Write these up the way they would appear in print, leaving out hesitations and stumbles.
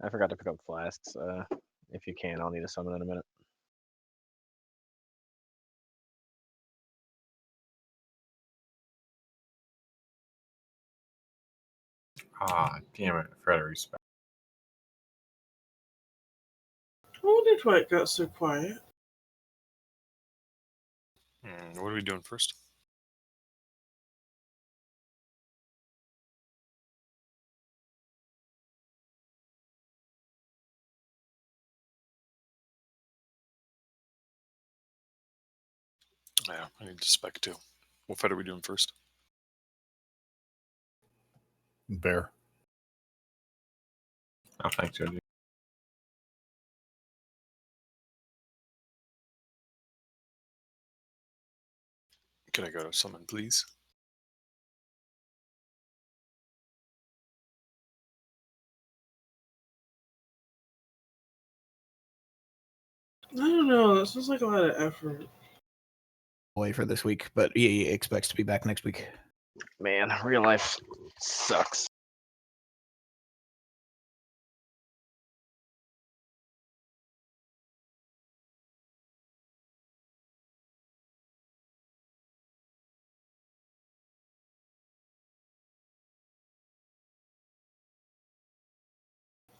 I forgot to pick up flasks. If you can, I'll need to summon in a minute. Ah, damn it. I forgot to respect. I wondered why it got so quiet. What are we doing first? Yeah, I need to spec too. What fight are we doing first? Bear. Oh, thanks, Joji. Can I go to summon, please? I don't know. That sounds like a lot of effort. Away for this week, but he expects to be back next week. Man, real life sucks.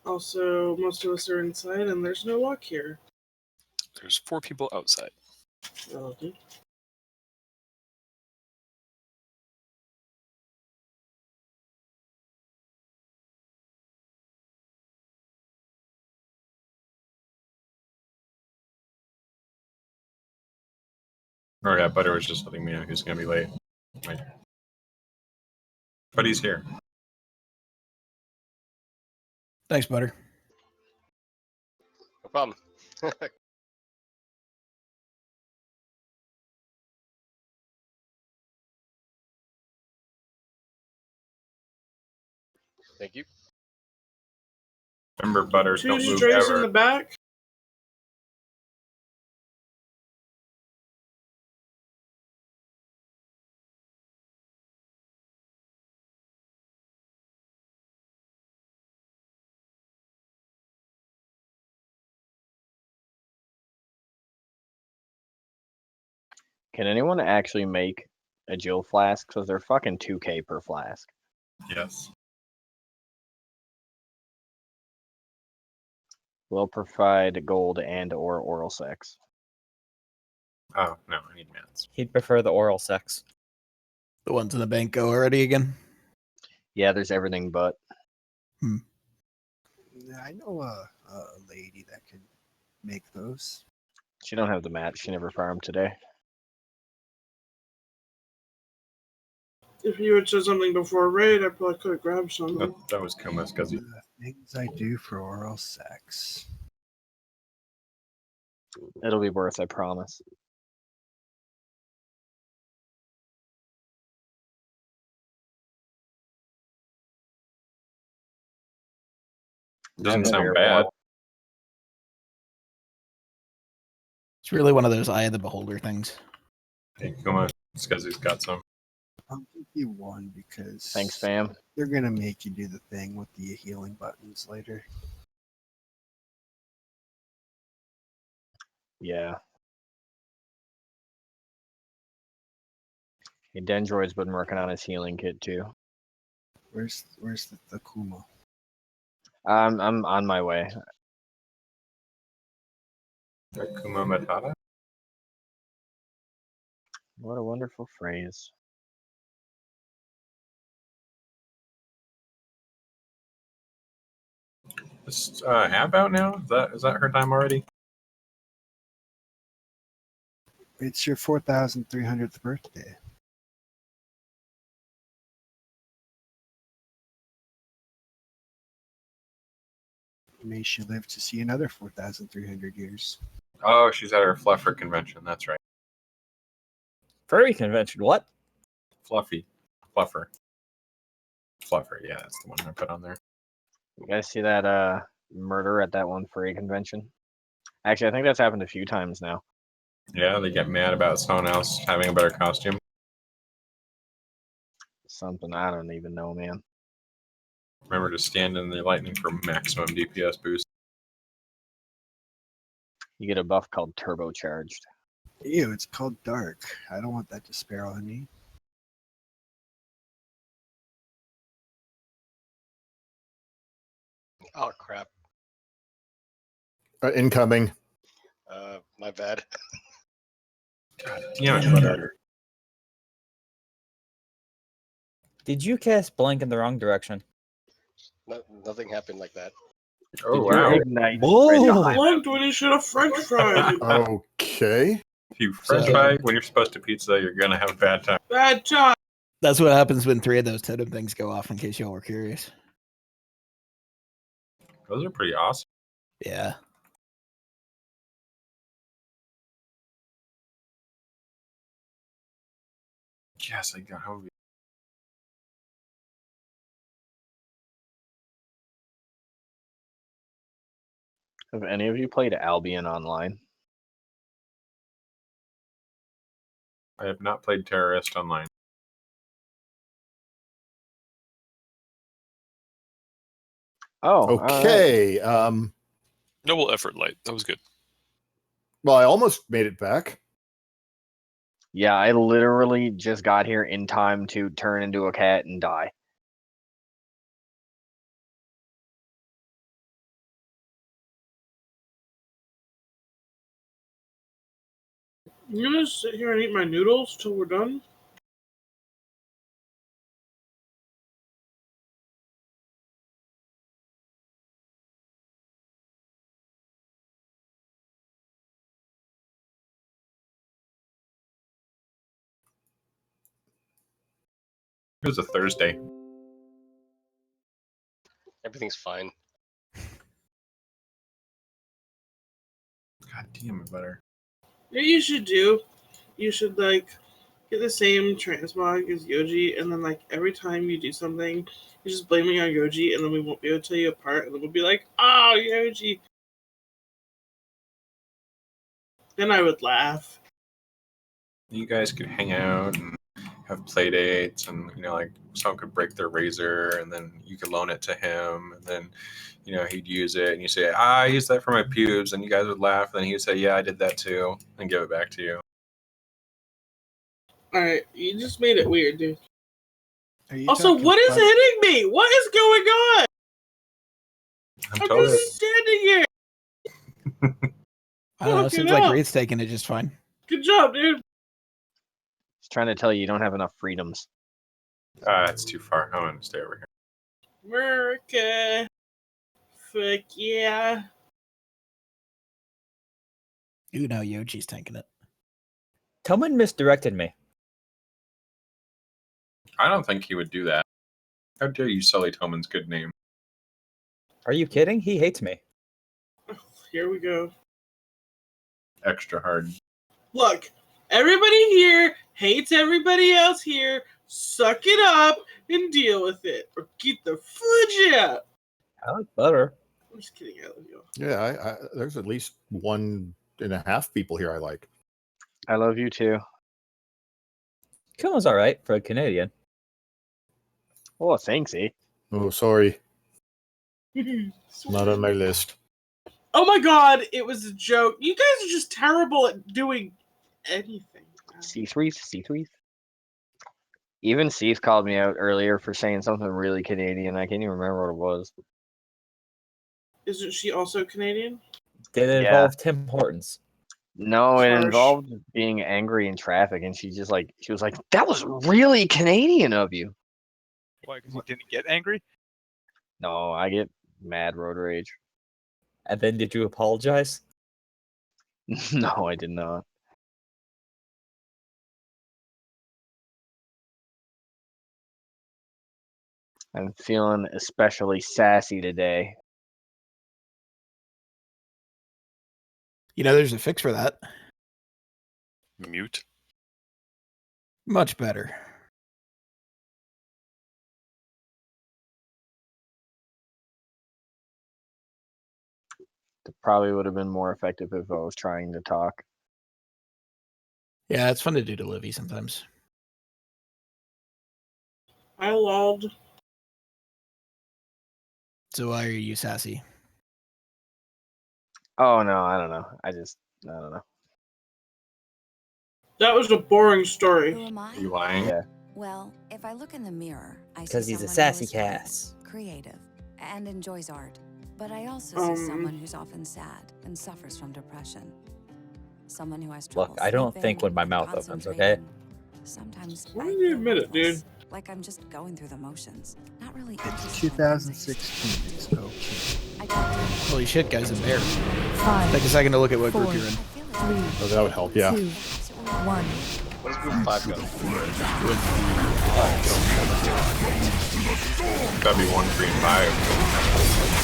Also, most of us are inside, and there's no lock here. There's 4 people outside. Okay. Oh, yeah, Butter was just letting me know he was going to be late. Like, but he's here. Thanks, Butter. No problem. Thank you. Remember, Butter, 2 don't move strays in ever. the back. Can anyone actually make a Jill flask? Because they're fucking 2K per flask. Yes. Will provide gold and/or oral sex. Oh, no, I need mats. He'd prefer the oral sex. The ones in the bank go already again. Yeah, there's everything but. I know a lady that could make those. She don't have the mat. She never farmed today. If you had said something before raid, I probably could have grabbed something. That was Kuma's because he. The things I do for oral sex. It'll be worth, I promise. Doesn't I've sound never bad. It's really one of those eye of the beholder things. Hey, Kuma, it's because he's got some. I'll give you one because Thanks, fam. they're gonna make you do the thing with the healing buttons later. Yeah. Hey, Dendroid's been working on his healing kit too. Where's the Kuma? I'm on my way. Kuma Matata? What a wonderful phrase. Is Hab out now? Is that her time already? It's your 4,300th birthday. May she live to see another 4,300 years. Oh, she's at her Fluffer convention. That's right. Furry convention, what? Fluffy. Fluffer. Fluffer, yeah, that's the one I put on there. You guys see that murder at that one furry convention? Actually, I think that's happened a few times now. Yeah, they get mad about someone else having a better costume. Something I don't even know, man. Remember to stand in the lightning for maximum DPS boost. You get a buff called turbocharged. Ew, it's called dark. I don't want that to spare on me. Oh crap. Incoming. My bad. God damn it, butter. Did you cast blank in the wrong direction? Nothing happened like that. Oh, Did you wow. ignite? Whoa! Blunked when you should have French fried. Okay. If you french fry when you're supposed to pizza, you're going to have a bad time. Bad job. That's what happens when 3 of those totem things go off, in case y'all were curious. Those are pretty awesome. Yeah. Yes, I got Havoc. Have any of you played Albion online? I have not played Terrorist online. Oh, alright. Okay. Noble effort, Light. That was good. Well, I almost made it back. Yeah, I literally just got here in time to turn into a cat and die. You gonna sit here and eat my noodles till we're done? It was a Thursday. Everything's fine. God damn it, butter. What you should do, you should like get the same transmog as Yoji, and then like every time you do something, you just blame it on Yoji, and then we won't be able to tell you apart, and then we'll be like, "Oh, Yoji." Then I would laugh. You guys could hang out and have play dates, and like someone could break their razor, and then you could loan it to him, and then he'd use it, and you say, I used that for my pubes, and you guys would laugh, and then he would say, yeah, I did that too, and give it back to you. All right, you just made it weird, dude. Are you Also, talking what is about- hitting me? What is going on? I'm I'm totally just standing here. I don't know. Fucking Seems like hell. Wraith's taking it just fine. Good job, dude. Just trying to tell you, you don't have enough freedoms. it's too far. I'm gonna stay over here. America. Fuck yeah. Ooh, no, Yoji's tanking it. Toman misdirected me. I don't think he would do that. How dare you sully Toman's good name? Are you kidding? He hates me. Here we go. Extra hard. Look, everybody here hates everybody else here. Suck it up and deal with it, or get the fudge out. I like butter. I'm just kidding. I love you. Yeah, there's at least 1.5 people here I like. I love you too. Kuma's all right for a Canadian. Oh, thanks, eh? Oh, sorry. Not on my list. Oh my god, it was a joke. You guys are just terrible at doing anything. C3s, C3s. Even Steve called me out earlier for saying something really Canadian. I can't even remember what it was. Isn't she also Canadian? Did it Yeah. involve Tim Hortons? No, it Harsh. involved being angry in traffic, and she was like, "That was really Canadian of you." Why? Because you didn't get angry? No, I get mad road rage. And then did you apologize? No, I did not. I'm feeling especially sassy today. You know, there's a fix for that. Mute. Much better. It probably would have been more effective if I was trying to talk. Yeah, it's fun to do to Livy sometimes. I lolled. So why are you sassy? Oh no, I don't know. I don't know. That was a boring story. Who am Are you I? lying? Yeah. Well, if I look in the mirror, I see Because he's a someone sassy who is friendly, cass. creative, and enjoys art. But I also see someone who's often sad and suffers from depression. Someone who has trouble Look, I don't think sleeping when my and mouth opens, okay? concentrating. Sometimes Why I do you feel admit it, dude? worthless, like I'm just going through the motions, not really It's interested in things I used 2016. It's okay. I don't do. Holy shit, guys, a bear. 5, Take a second to look at what group 4, you're in. I feel it's 3, Oh, that would help. Yeah. 2, 1. What does group 5 go? That'd be 1, 3, and 5.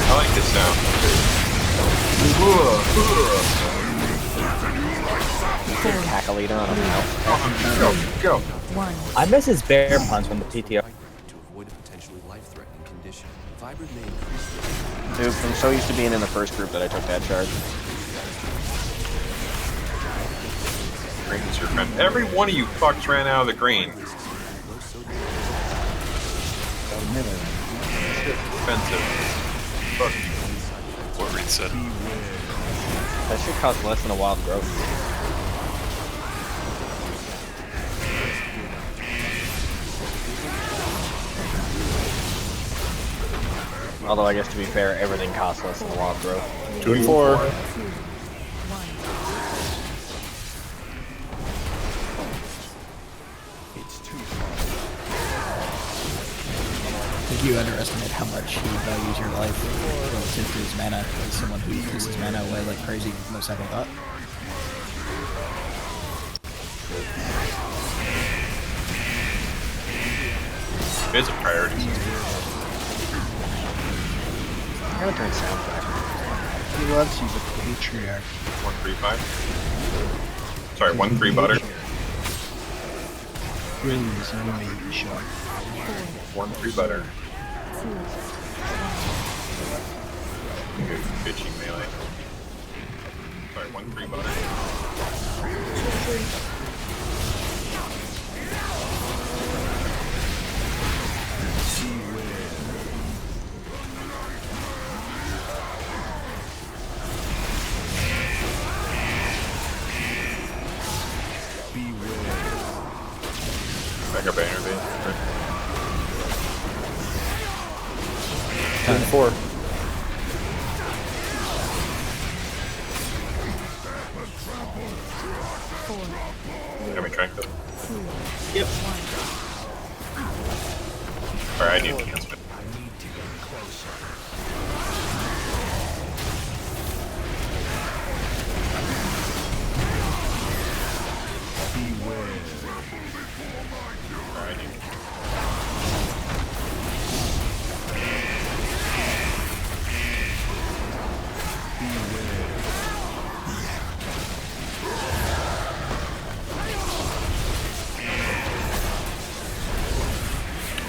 I like this sound. Tackle leader on a mouth. Go. 1. I miss his bear puns from the PTR. To avoid a potentially life-threatening condition, Vibrant may increase Dude, I'm so used to being in the first group that I took that charge. Green is your friend. Every one of you fucks ran out of the green. Shit's expensive. Fuck you. What Reed said. That shit costs less than a wild growth. Although I guess to be fair, everything costs less than a wild growth. 2 and 4. I think you underestimate how much he values your life relative to his mana. As someone who uses his mana away like crazy, no second thought. It is a priority system. I gotta turn sound back. He loves you, the patriarch. 1, 3, 5. Sorry, 1, 3 butter. Really is the only way you can show. 1, 3 butter. Good bitchy melee. Sorry, 1, 3 butter. Back up banner bait. 2 and 4. Have me tranked it. Yep. Alright, I need to cancel it. Alright, I need to.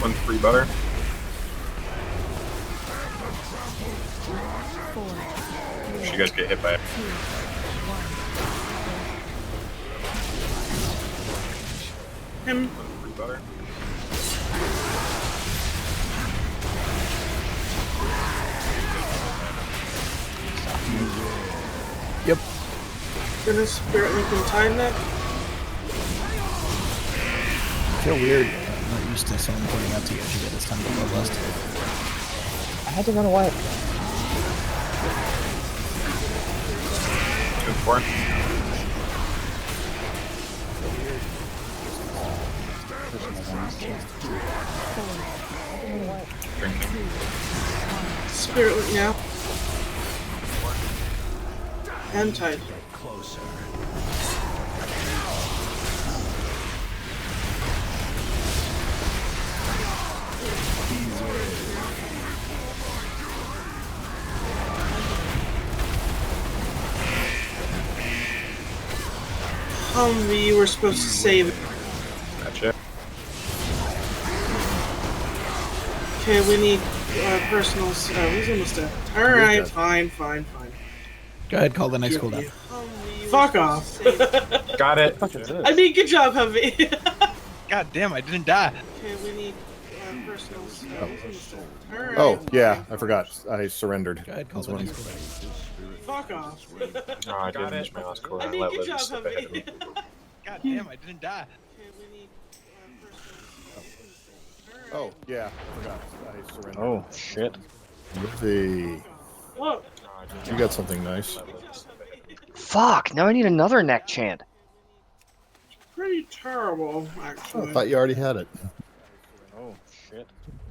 One free butter. 4, Should you guys get hit by it? 2, 1. Him. One free butter. Yep. Gonna spirit link and time that. I feel weird. I'm not used to someone pointing out to you as you get this time to go list. I had to run away. 2 and 4. Drinking. Spirit link now. And tide. Humvee, you were supposed to save it. Gotcha. Okay, we need personal. He's almost dead. Alright, fine. Go ahead, call the next cooldown. Humvee, Fuck off. Got it. I mean, good job, Heavy. God damn, I didn't die. Okay, we need personal spells. Alright. Oh, yeah, I forgot. I surrendered. That's one. Fuck off. Oh, I didn't use my last core. I I mean, let good Liv job, slip ahead of me. Heavy. God damn, I didn't die. Okay, we need personal spells. Oh, yeah, I forgot. I surrendered. Oh shit. The... Whoa. You got something nice. Fuck! Now I need another neck chant. Pretty terrible, Oh, actually. I thought you already had it. Oh shit.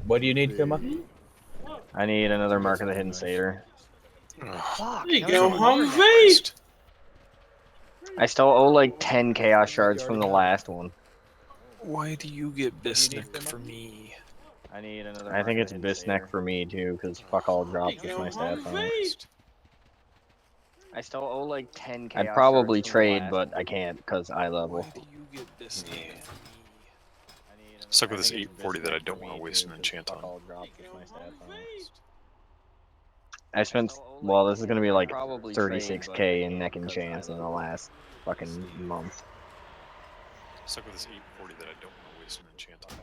What do you need, Kuma? I need another Mark of the Hidden Satyr. Fuck! There you now go, I need another Humvee! I still owe like 10 Chaos Shards from the last one. Why do you get Bisnick for me? I need another. I think it's Bisneck for me too, because fuck all drops with my stat bonus. I still owe like 10 Chaos I'd probably trade, but I can't because I level. Why do you get Bisnick? Stuck with this 840 that I don't want to waste an enchant on. I spent, well, this is gonna be like 36k in neck enchants in the last fucking month. Stuck with this 840 that I don't want to waste an enchant on.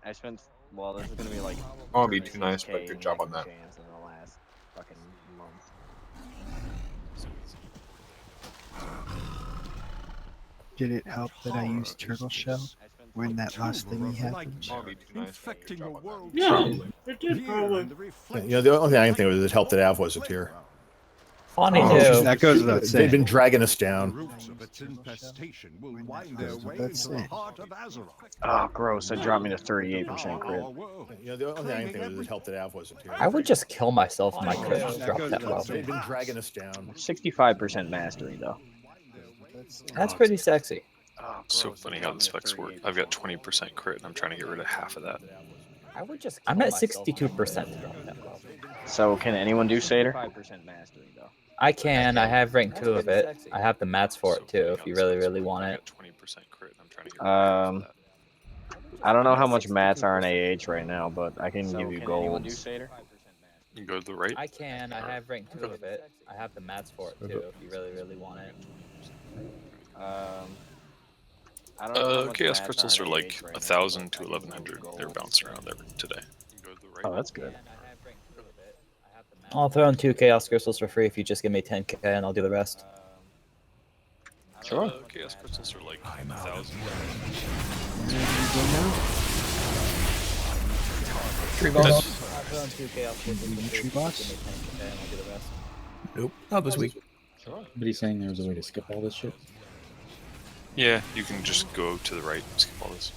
I spent, well, this is gonna be like. I won't be too nice, but good job on that. In the last fucking month. Did it help that I used turtle shell when that last thingy happened? Infecting the world. Yeah, it did probably. You know, the only thing I can think of is it helped that Av wasn't here. Funny Oh, too. that goes without They've saying. been dragging us down. Roots of its infestation will wind That their goes way without into the saying. heart of Azeroth. Oh, gross! That dropped me to 38% crit. You know, the only thing I can think of is it helped that Av wasn't here. I would just kill myself if my crit dropped that low. They've been dragging us down. 65% mastery though. That's pretty sexy. So funny how the specs work. I've got 20% crit and I'm trying to get rid of half of that. I would just. I'm at 62% drop that low. So can anyone do Satyr? 5% mastery though. I can. I have rank 2 of it. I have the mats for it too, if you really want it. 20% crit and I'm trying to get rid of half of that. I don't know how much mats are in AH right now, but I can give you gold. You can go to the right. I can. I have rank 2 of it. I have the mats for it too, if you really want it. I don't know how much Chaos mats crystals in are like AH right now, 1,000 but to I can give you 1,100. gold. They're bouncing around there today. You can go to the right. Oh, that's good. I'll throw in 2 chaos crystals for free if you just give me 10k and I'll do the rest. Sure. Chaos crystals are like 1,000. Tree boss? I'll throw in 2 chaos crystals for free. Tree Just boss? give me 10k and I'll do the rest. Nope, not this week. Sure. But he's saying there was a way to skip all this shit. Yeah, you can just go to the right and skip all this.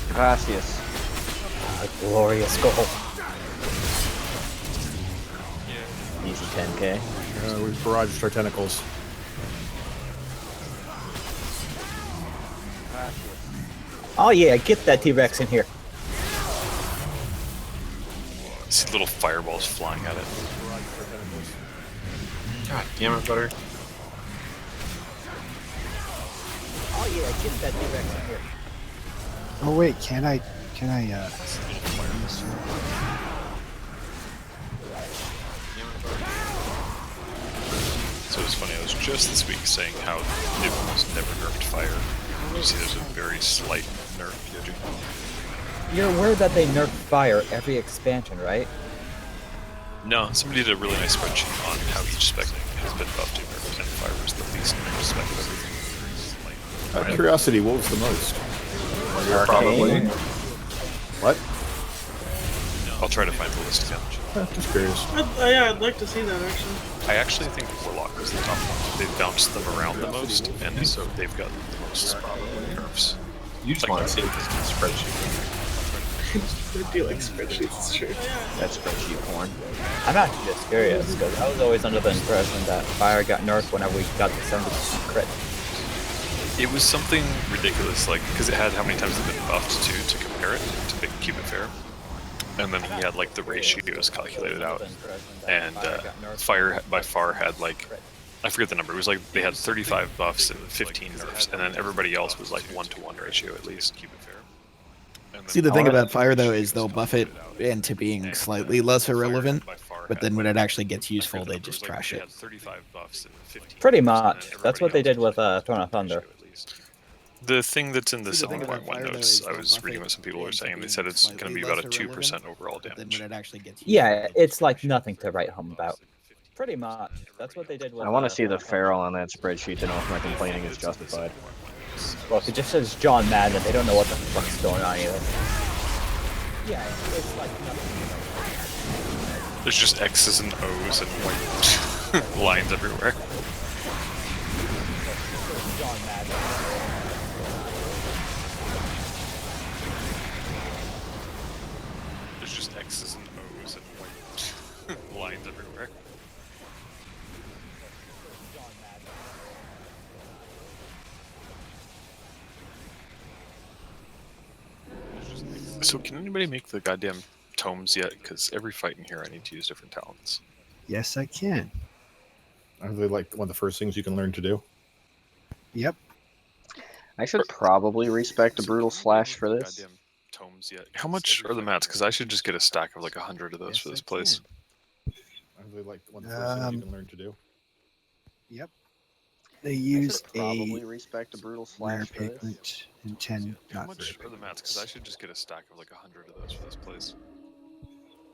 Gracias. A glorious goal. Easy 10k. We've barraged our tentacles. Oh yeah, get that T-Rex in here. See little fireballs flying at it. God damn it, Butter. Oh yeah, get that T-Rex in here. Oh wait, can I So it's funny, I was just this week saying how it was never nerfed fire. You see there's a very slight nerf, Yoji. You're aware that they nerf fire every expansion, right? No, somebody did a really nice spreadsheet on how each spec has been buffed to nerf, and fire was the least nerfed spec of everything. Out of curiosity, what was the most? Probably. What? I'll try to find the list again. Just curious. Yeah, I'd like to see that actually. I actually think Warlock was the top one. They've bounced them around the most, and so they've got the most nerfs. You just want to see this spreadsheet. I do like spreadsheets, it's true. That's spreadsheet porn. I'm actually just curious, because I was always under the impression that fire got nerfed whenever we got the 70% crit. It was something ridiculous, like, because it had how many times they've been buffed to compare it, to keep it fair. And then he had, like, the ratios calculated out. And fire by far had, like, I forget the number, it was like they had 35 buffs and 15 nerfs, and then everybody else was like 1-to-1 ratio at least. Keep it fair. See, the thing about fire though is they'll buff it into being slightly less irrelevant, but then when it actually gets useful, they just trash it. 35 buffs and 15. Pretty much. That's what they did with Throne of Thunder. The thing that's in the See, the thing about 7.1 fire, though, notes, is I they'll was buff reading it what some people were into saying. They being said it's going to slightly be about a less 2% irrelevant, overall but then damage. when it actually gets Yeah, it's like nothing to write home about. Pretty much. That's what they did with I want to see the Throne of Thunder. feral on that spreadsheet to know if my complaining is justified. Look, it just says John Madden. They don't know what the fuck's going on either. Yeah, it's like nothing. There's just X's and O's and white lines everywhere. John Madden. There's just X's and O's and white lines everywhere. So can anybody make the goddamn tomes yet? Because every fight in here I need to use different talents. Yes, I can. Are they like one of the first things you can learn to do? Yep. I should probably respect a brutal slash for this. Goddamn tomes yet? How much are the mats? Because I should just get a stack of like 100 of those for this place. Are they like one of the first things you can learn to do? Yep. They use probably a respect a brutal rare slash for this. pigment and 10 How not much rare are the mats? Because I should just get a stack of like 100 of those for this place.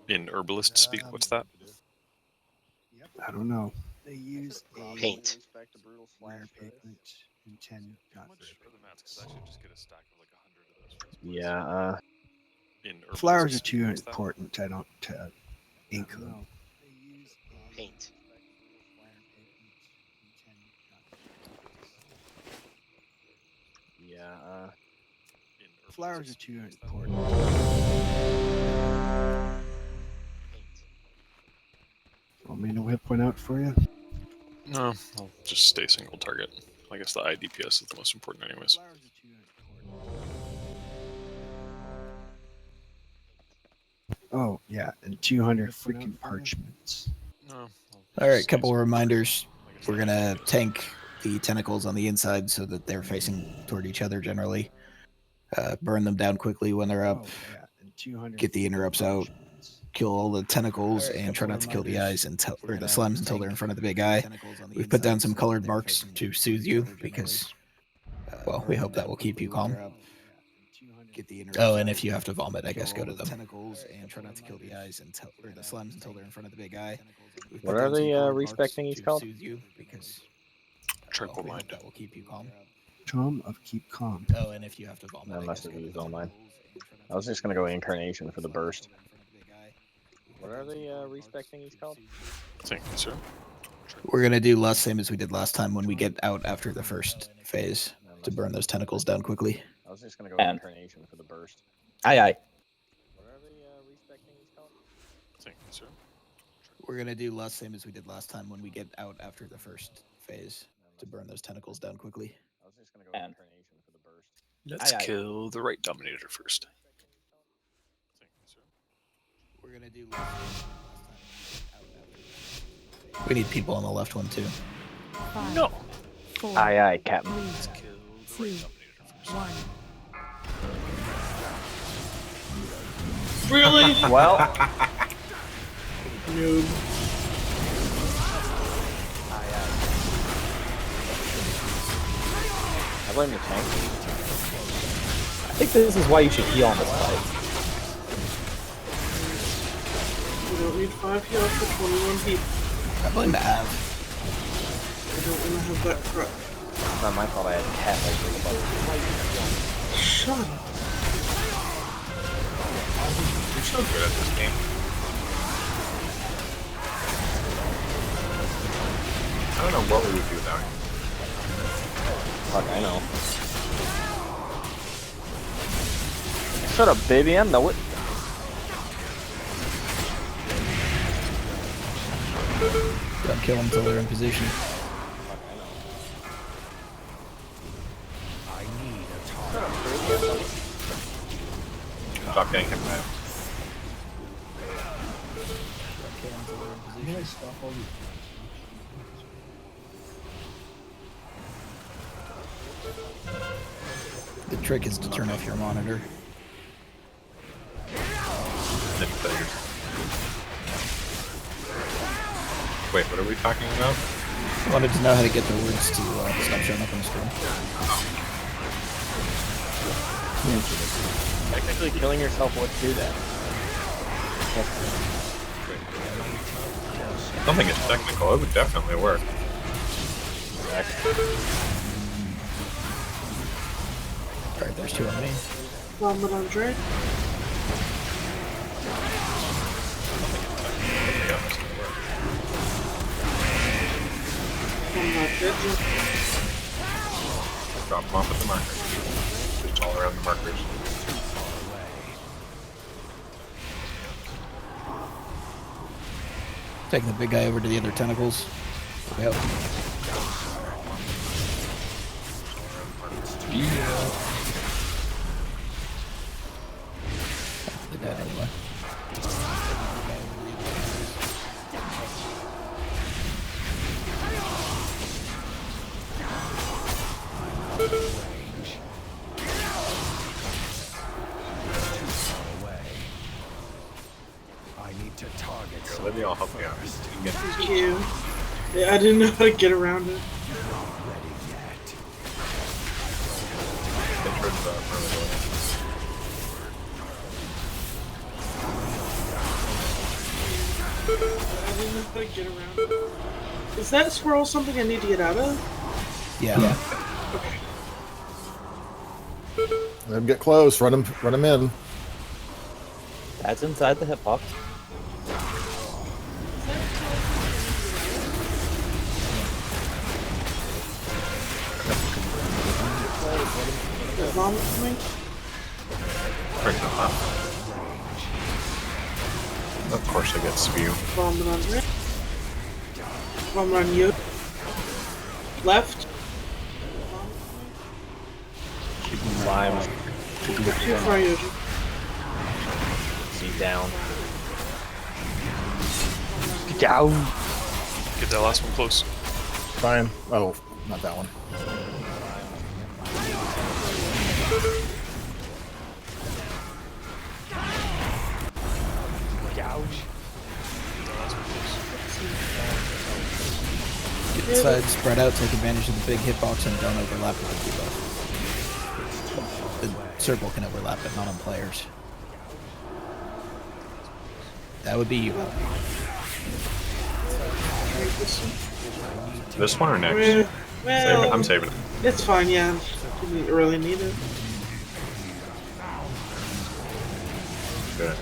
In herbalist speak, what's that? I don't know. They use a Paint. rare pigment and 10 How not much rare. are the mats? Because I should just get a stack of like 100 of those for this place. Yeah, In herbalist Flowers are speak, too what's that? important. I don't ink them. Paint. yeah, In herbalist Flowers are speak, too what's that? important. Want me to whip one out for you? No, I'll just stay single target. I guess the IDPS is the most important anyways. Flowers are too important. Oh, yeah, and 200 freaking parchments. No. I'll All right, just couple stay of single reminders. target. I guess We're the gonna IDPS. tank the tentacles on the inside so that they're facing toward each other generally. Burn them down quickly when they're up. Oh, yeah, and 200 Get the interrupts out. parchments. Kill all the tentacles and try not to kill the eyes until or the slimes until they're in front of the big eye. We've put down some colored marks to soothe you because, well, we hope that will keep you calm. Oh, and if you have to vomit, I guess go to them. Tentacles and try not to kill the eyes until or the slimes until they're in front of the big eye. We've What put are down some the colored respect marks thingies to called? soothe you because, Tranquil we hope mind. that will keep you calm. Tome of Keep Calm. Oh, and if you have to vomit, I I must guess have go to used the all mine. tentacles and try not I was to just kill gonna go the eyes incarnation until for the they're burst. in front of the big eye. What are the respect thingies called? Thank you, sir. We're gonna do less same as we did last time when we get out after the first phase to burn those tentacles down quickly. I was just gonna go And- incarnation for the burst. Aye, aye. What are the respect thingies called? Thank you, sir. We're gonna do less same as we did last time when we get out after the first phase to burn those tentacles down quickly. I was just gonna go And- incarnation for the burst. Let's Aye, aye. kill the right dominator first. Thank you, sir. We're gonna do less same as we did last time when we get out after the first phase. We need people on the left one too. 5, No. 4, Aye, aye, Captain. 3, Let's kill the right 2, dominator first. 1. Really? Well, Noob. I blame the tank. I think this is why you should heal on this fight. You don't need 5 heals for 21 people. I blame the Av. I don't want to have that crap. It's not my fault I had cat like this button. Shut up. You're so good at this game. I don't know what we would do without you. Fuck, I know. Shut up, baby, I know it. Don't kill them until they're in position. Stop getting him mad. The trick is to turn off your monitor. Wait, what are we talking about? I wanted to know how to get the words to stop showing up on the screen. Technically, killing yourself would do that. I don't think it's technical. It would definitely work. Alright, there's two on me. Vomit on Drake. Drop them off at the marker. Just all around the markers. Taking the big guy over to the other tentacles. Yep. They're dead anyway. Olivia, I'll help you out. Thank you. Yeah, I didn't know how to get around it. I didn't know how to get around it. Is that squirrel something I need to get out of? Yeah. Okay. Let him get close. Run him in. That's inside the hitbox. Vomit coming? Bring them up. Of course I get spew. Vomit on Rick. Vomit on you. Left. Slime. Too far, Yoji. See down. Get down. Get that last one close. Fine. Oh, not that one. Get inside, spread out, take advantage of the big hitbox, and don't overlap with the debuff. The circle can overlap, but not on players. That would be you. This one or next? Well, I'm saving it. It's fine, yeah. Didn't really need it. Good.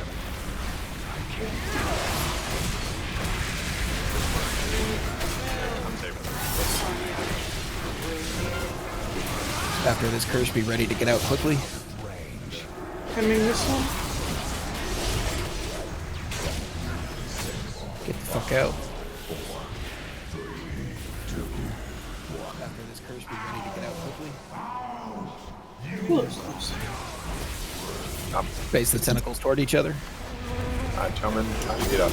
After this curse, be ready to get out quickly. I mean, this one? Get the fuck out. After this curse, be ready to get out quickly. Close. Face the tentacles toward each other. Alright, gentlemen, time to get up.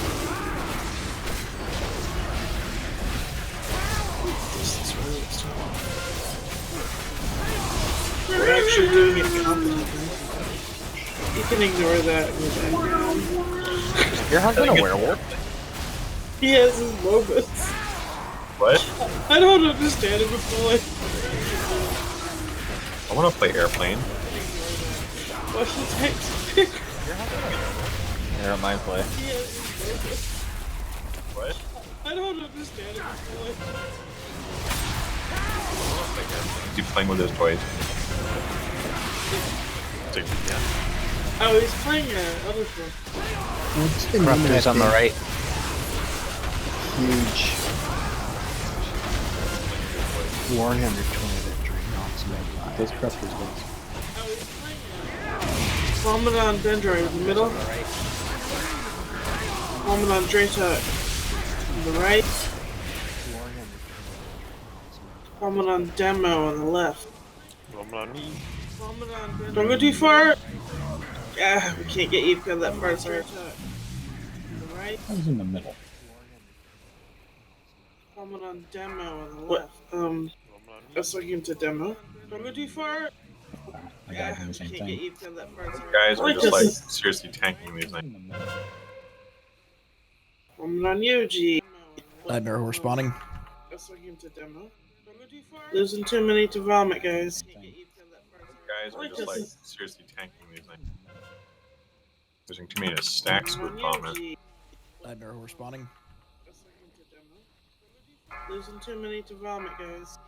We're actually doing it competently. You can ignore that in the background. Your husband a werewolf? He has his moments. What? I don't understand it before. I want to play airplane. What's the text? You're at my play. He has his moments. What? I don't understand it before. He's playing with his toys. Oh, he's playing other stuff. What's the name of Corruptor's that on the right. huge Warhammer toy that Drake knocks me? Those Corruptors ones. Vomit on Dendroid in the middle. Vomit on Draytut on the right. Vomit on Demo on the left. Vomit on me. Vomit on Dendroid. Don't go too far! Ah, we can't get you because of that part, sorry. On the right. I was in the middle. Vomit on Demo on the left. I was looking to Demo. Don't go too far! I got him the same Can't get thing. you because of that part, sorry. Guys are Like just like this. seriously tanking these things. Vomit on Yuji. Nightmare horse spawning. That's looking to demo. Losing too many to vomit, guys. Guys are just like seriously tanking these things. Losing too many to stacks with vomit. Nightmare horse spawning. Losing too many to vomit, guys.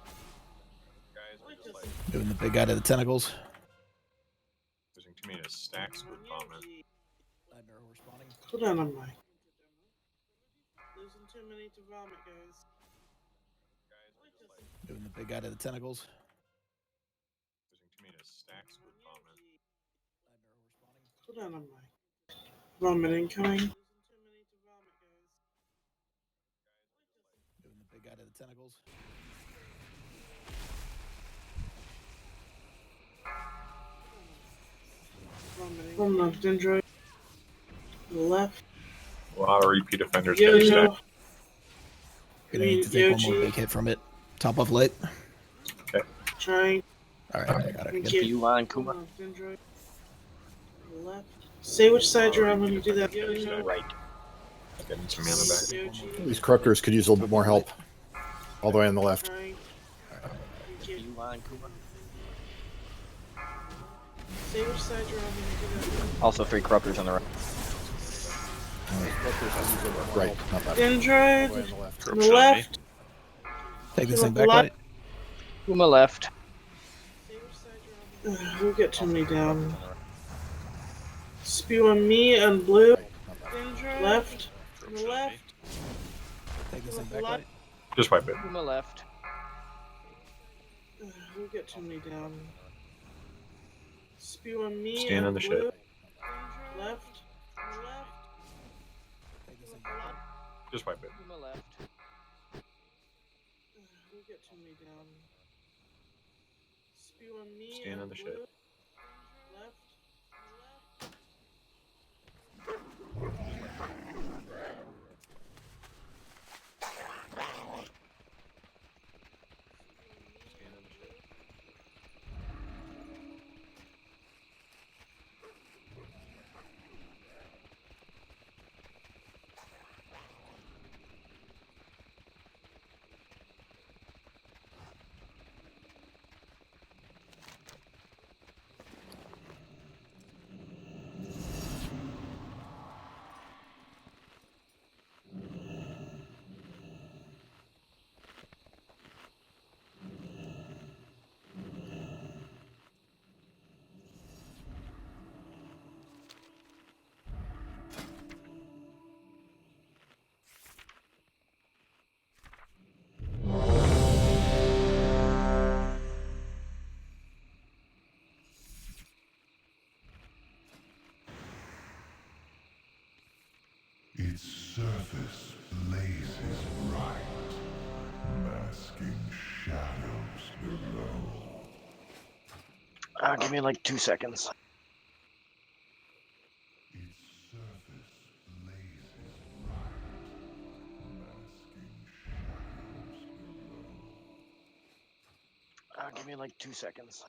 Guys are just like Doing the big guy to the tentacles. losing too many to stacks with vomit. Nightmare horse spawning. Hold on, I'm like. Losing too many to vomit, guys. Doing the big guy to the tentacles. Losing too many to stacks with vomit. Hold on, I'm like. Vomit incoming. Doing the big guy to the tentacles. From the dendroid. Left. A lot of repeat offenders getting Yo-yo. stacked. Gonna need to take one more big hit from it. Top off light. Okay. Trying. Alright, I got it again. Thank You on, Kuma? Dendroid. Left. Say which side you're on when you do that. Yo-yo. Right. Getting some mana back. These Crookers could use a little bit more help. All the way on the left. Trying. You on, Kuma? Say which side you're on when you do that. Also 3 corruptors on the right. Right, not that. Dendroid. All the way on the left. On the left. Take this To thing the back left. light. Kuma left. We'll get too many down. Spew on me and blue. Left. On the left. Take this thing back light. Just wipe it. Kuma left. We'll get too many down. Spew on me Stand and on the blue. ship. Left. On the left. Take this thing back light. Just wipe it. Kuma left. We'll get too many down. Spew on me Stand and on the blue. ship. Left. Stand on the ship. Its surface blazes bright, masking shadows below. Give me like 2 seconds. Its surface blazes bright, masking shadows below. Give me like 2 seconds.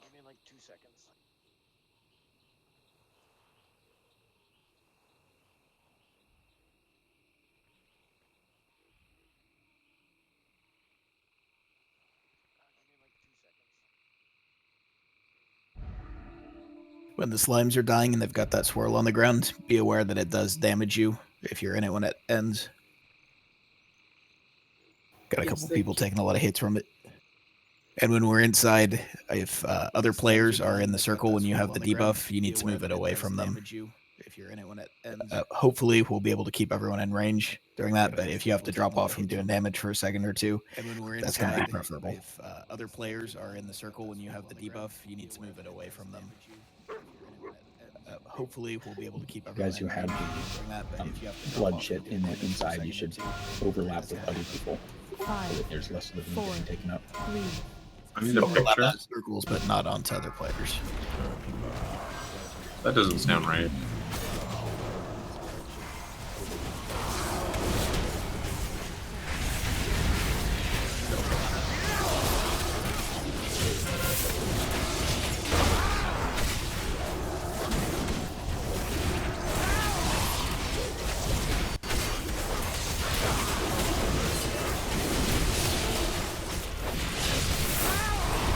Give me like 2 seconds. When the slimes are dying and they've got that swirl on the ground, be aware that it does damage you if you're in it when it ends. Got a couple people taking a lot of hits from it. And when we're inside, if other players are in the circle when you have the debuff, you need to move it away from them. If you're in it when it ends. Hopefully, we'll be able to keep everyone in range during that, but if you have to drop off from doing damage for a second or two, that's going to be preferable. If other players are in the circle when you have the debuff, you need to move it away from them. Hopefully, we'll be able to keep everyone Guys who in have range during that, but if you have to drop blood off shit from in doing the damage for a inside, second you or should two, overlap with other people so 5, that there's less living 4, getting taken up. 3, I need a overlap picture. to circles, but not onto other players. That doesn't sound right.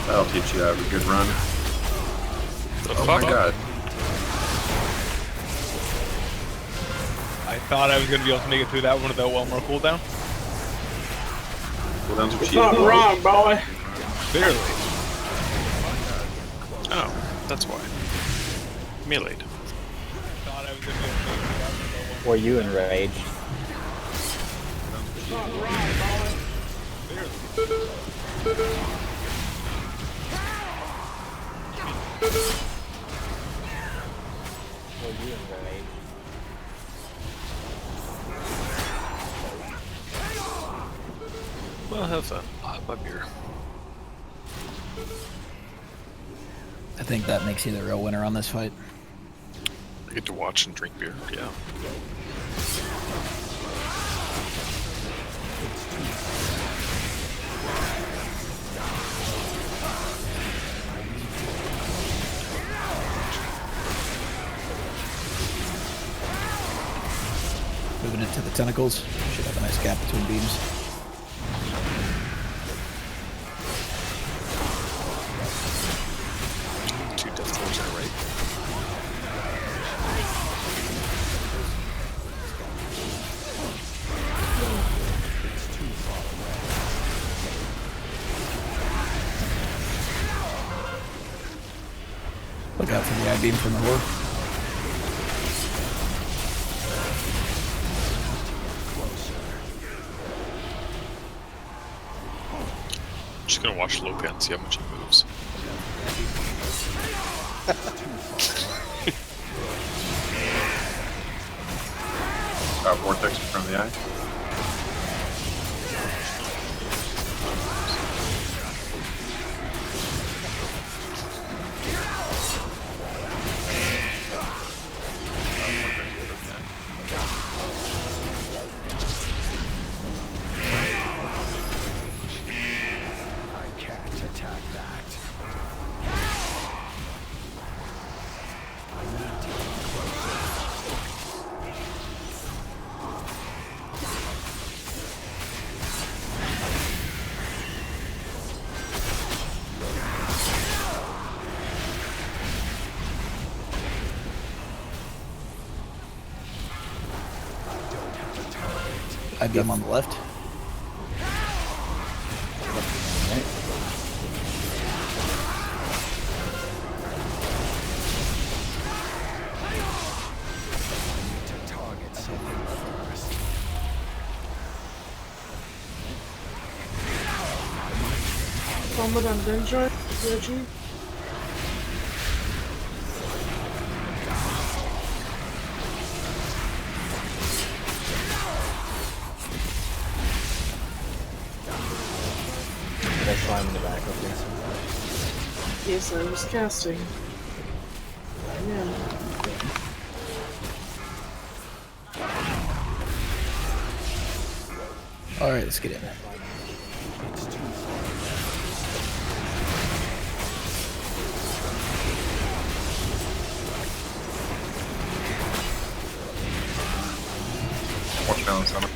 That'll teach you to have a good run. Oh my god. I thought I was going to be able to make it through that one without one more cooldown. Cooldowns are It's not wrong, boy. Barely. Oh, that's why. Melee'd. Thought I was going to be able to make it through that one without one. Were you enraged? It's not wrong, Were you enraged? Well, have fun. I'll have my beer. I think that makes you the real winner on this fight. I get to watch and drink beer, yeah. Moving it to the tentacles. Should have a nice gap between beams. Two death throws on the right. Look out for the I-beam from the horde. I'm just gonna watch Lopan and see how much he moves. Vortex in front of the eye. I-beam on the left. Combat on Dendroid, Yoji. Did I slime in the back of this? Yes, I was casting. Yeah. Alright, let's get in. Watch balance on it.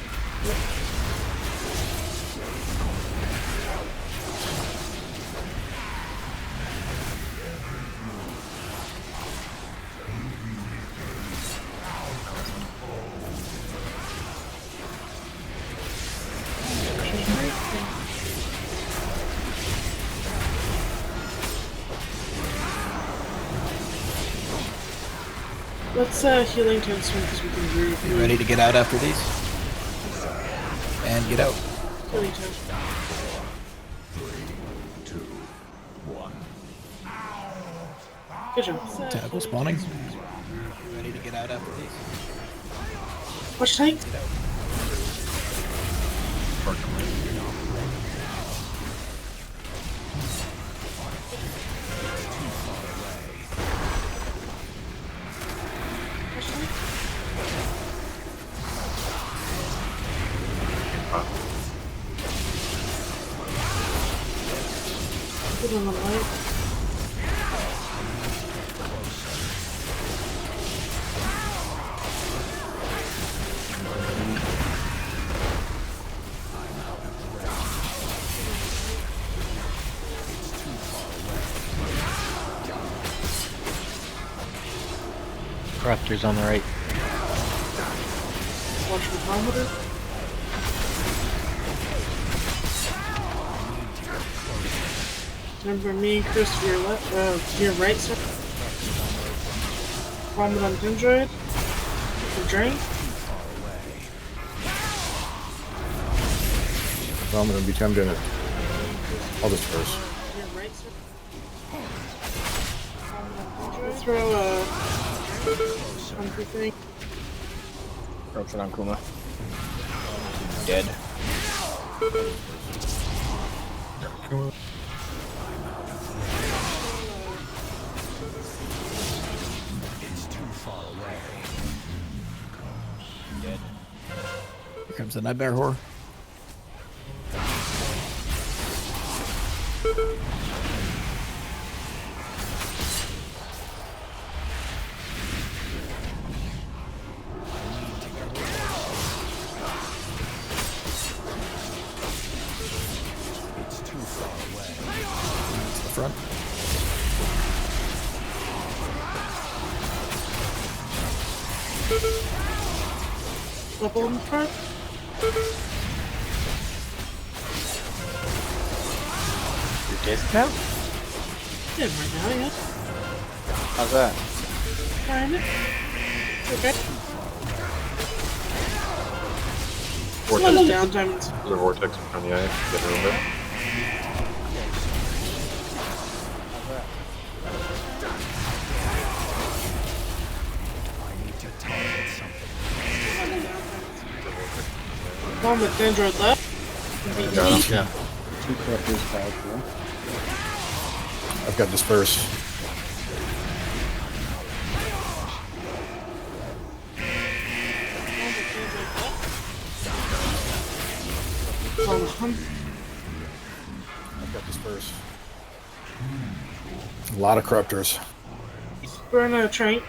Let's healing tombstone because we can breathe. You ready to get out after these? And get out. Healing tombstone. 3, 2, 1. Good job. Tentacle spawning. You ready to get out after these? Watch tank. Good on the light. Corruptors on the right. Watch the thermometer. Remember me, Chris, to your left, to your right, sir. Vomit on Dendroid. The drain. Well, I'm going to become doing it. I'll just first. Your right, sir. Throw a hunky thing. Corruption on Kuma. Dead. It's too far away. Dead. Here comes the Nightmare Whore. It's too far away. It's the front. Double in the front. You're disc now? Yeah, right now, yeah. How's that? Kinda. Okay. It's a little downtime. There's a vortex on the eye. Get rid of it. One with Dendroid left. Yeah. Two corruptors powerful. I've got disperse. I've got disperse. A lot of corruptors. Burn a train.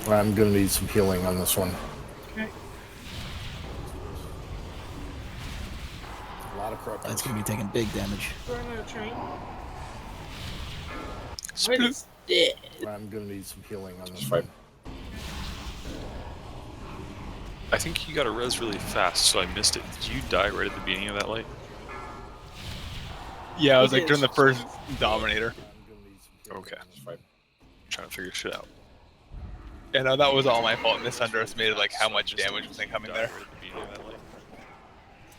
I'm gonna need some healing on this one. Okay. A lot of corruptors. That's gonna be taking big damage. Burn a train. Split. Dead. I'm gonna need some healing on this one. I think you got a res really fast, so I missed it. Did you die right at the beginning of that light? Yeah, I was like during the first Dominator. Okay. Trying to figure shit out. Yeah, no, that was all my fault. Misunderestimated like how much damage was incoming there.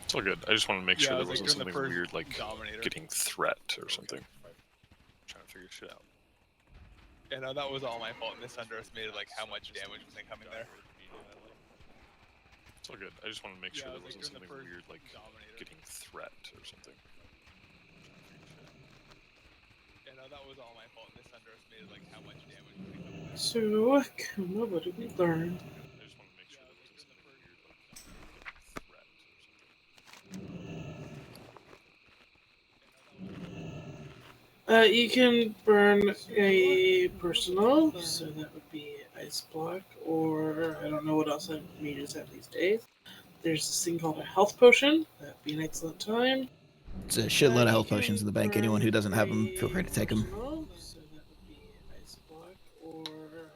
It's all good. I just wanted to make sure Yeah, there I was, like, wasn't during the something first weird like Dominator. getting threat or something. Trying to figure shit out. Yeah, no, that was all my fault. Misunderestimated like how much damage was incoming there. It's all good. I just wanted to make sure Yeah, there I was, like, wasn't during the something first weird like Dominator. getting threat or something. Yeah, no, that was all my fault. Misunderestimated like how much damage was incoming there. So, Kuma, what did we learn? I just want to make sure there wasn't something weird like getting threat or something. You can burn a personal, so that would be Ice Block, or I don't know what else meters have these days. There's this thing called a health potion. That'd be an excellent time. It's a shitload of health potions in the bank. Anyone who doesn't have them, feel free to take them. So that would be Ice Block, or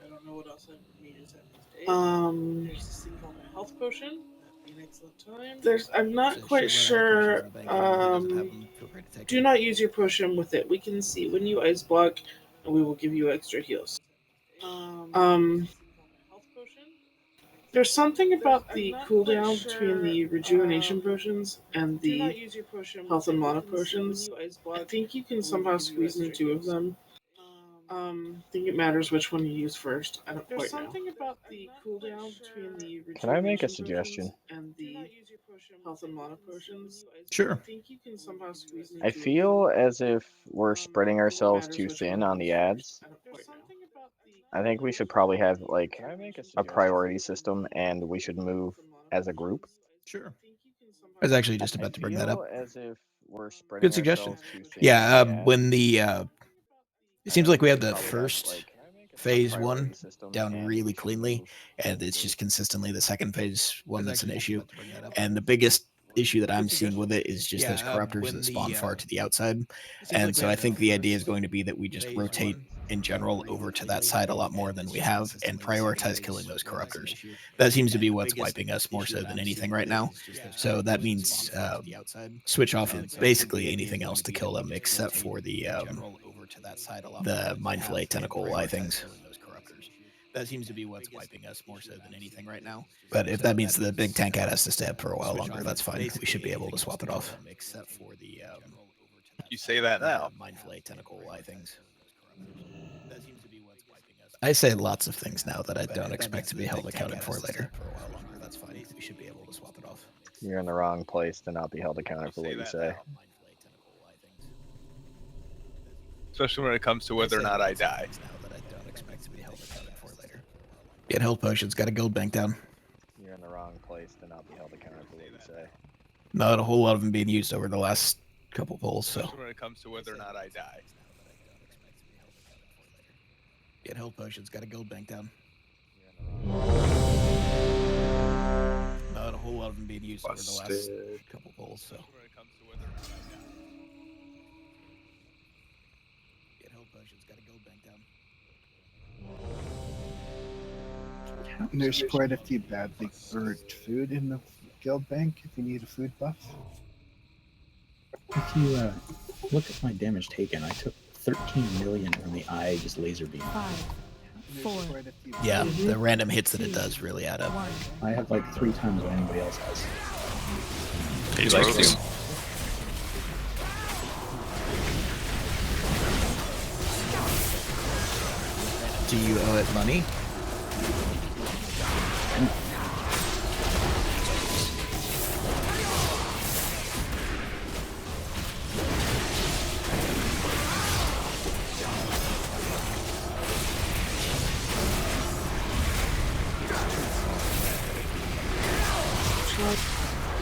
I don't know what else meters have these days. There's this thing called a health potion. That'd be an excellent time. I'm not quite sure. Do not use your potion with it. We can see when you Ice Block, and we will give you extra heals. There's something about the cooldown between the rejuvenation potions and the health and mana potions. I think you can somehow squeeze in two of them. I think it matters which one you use first. I don't quite know. There's something about the cooldown between the rejuvenation Can I make a suggestion? and the health and mana potions. Sure. I think you can somehow squeeze in I two of feel them. as if we're spreading ourselves too thin on the ads. I don't quite know. I think we should probably have like a priority system, and we should move as a group. Sure. I was actually just about to bring that up. As if we're spreading Good suggestion. ourselves too thin Yeah, on the ads. when the it seems like we have the Probably have, first like, a phase priority one system, down and really we should cleanly, move and it's just consistently the second phase one that's an issue. up. And the biggest issue that I'm seeing with it is just those corruptors that spawn far to the outside. And so I think the idea is going to be that we just rotate in general over to that side a lot more than we have and prioritize killing those corruptors. That seems to be what's wiping us more so than anything right now. So that means switch off basically anything else to kill them except for the mind fillet tentacle eye things. That seems to be what's wiping us more so than anything right now. But if that means the big tank cat has to stay up for a while longer, that's fine. We should be able to swap it off. Except for the You say that now. mind fillet tentacle eye things. I say lots of things now that I don't expect to be held accounted for later. For a while longer, that's fine. We should be able to swap it off. You're in the wrong place to not be held accountable for what you say. Especially when it comes to whether or not I die. Get health potions, got a gold bank down. You're in the wrong place to not be held accountable for what you say. Not a whole lot of them being used over the last couple polls, so. Especially when it comes to whether or not I die. Get health potions, got a gold bank down. Not a whole lot of them being used over the last couple polls, so. Get health potions, got a gold bank down. And there's quite a few badly burnt food in the guild bank if you need a food buff. If you look at my damage taken, I took 13 million from the eye just laser beam. 5, 4. Yeah, the random hits that it does really add up. I have like 3 times what anybody else has. He likes to. Do you owe it money?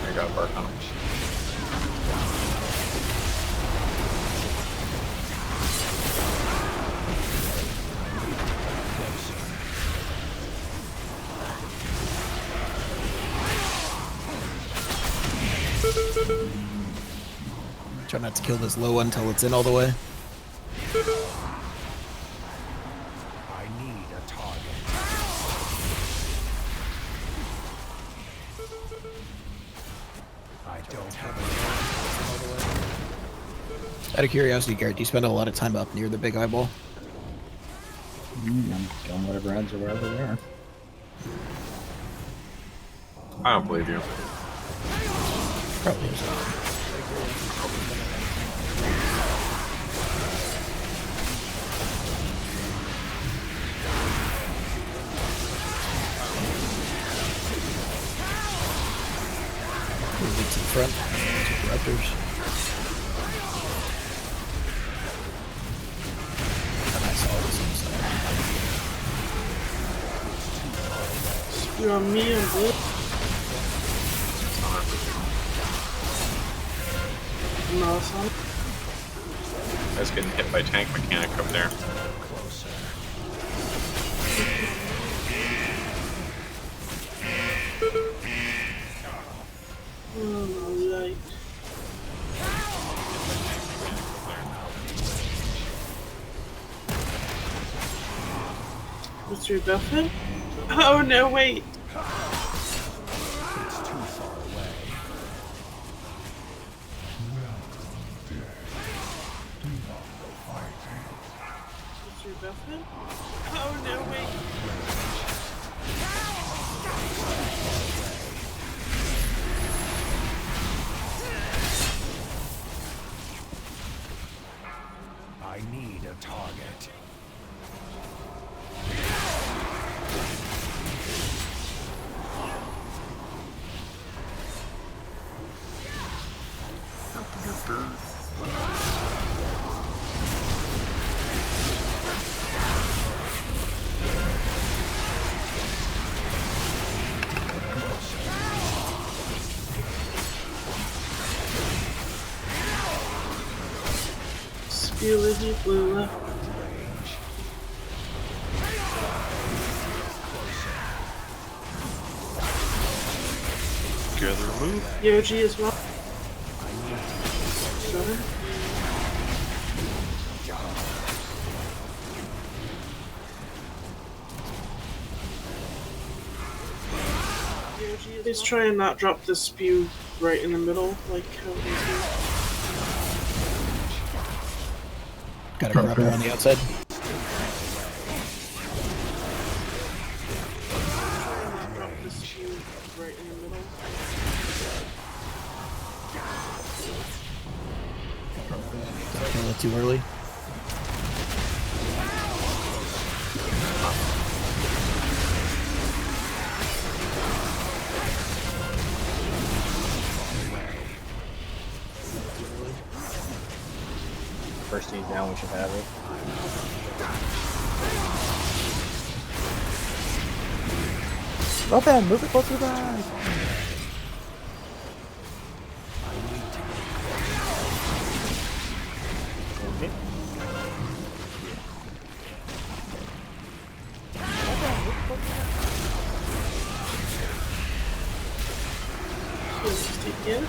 I got bark on him. Try not to kill this low one until it's in all the way. I need a target. I don't have a Out of curiosity, Garrett, do you spend a lot of time up near the big eyeball? I'm killing whatever ads are wherever they are. I don't believe you. Probably is. Move it to the front. Two corruptors. And I saw this inside. You're on me and blue. No, son. I was getting hit by tank mechanic over there. Oh, like. What's your buffet? Oh no, wait. It's too far away. What's your buffet? Oh no, wait. I need a target. Spear with you, blue left. Gather Move. Yoji as well. 7. Please try and not drop the spew right in the middle, like how they do. Got a corruptor on the outside. Try and not drop the spew right in the middle. Kill it too early. First he's down, we should have it. Well then, move it closer to the back. Okay. Yes.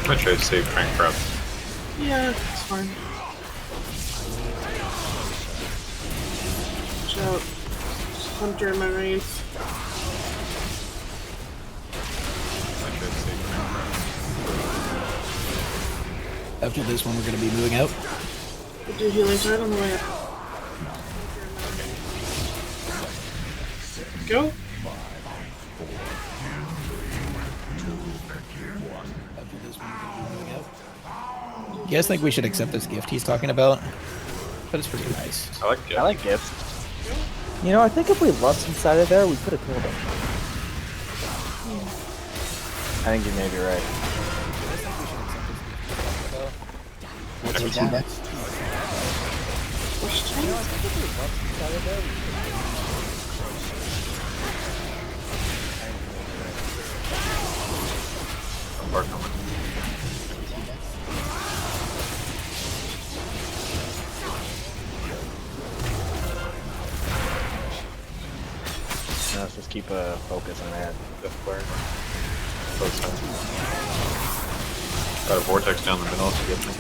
I'm gonna try to save Trank Prep. Yeah, it's fine. Watch out. There's a hunter in my range. After this one, we're going to be moving out. We'll do healing side on the way up. Go. You guys think we should accept this gift he's talking about? But it's pretty nice. I like gifts. I like gifts. You know, I think if we left inside of there, we could have killed him. I think you may be right. What's your team? Bar coming. No, let's just keep a focus on that. Got a vortex down the middle to get me.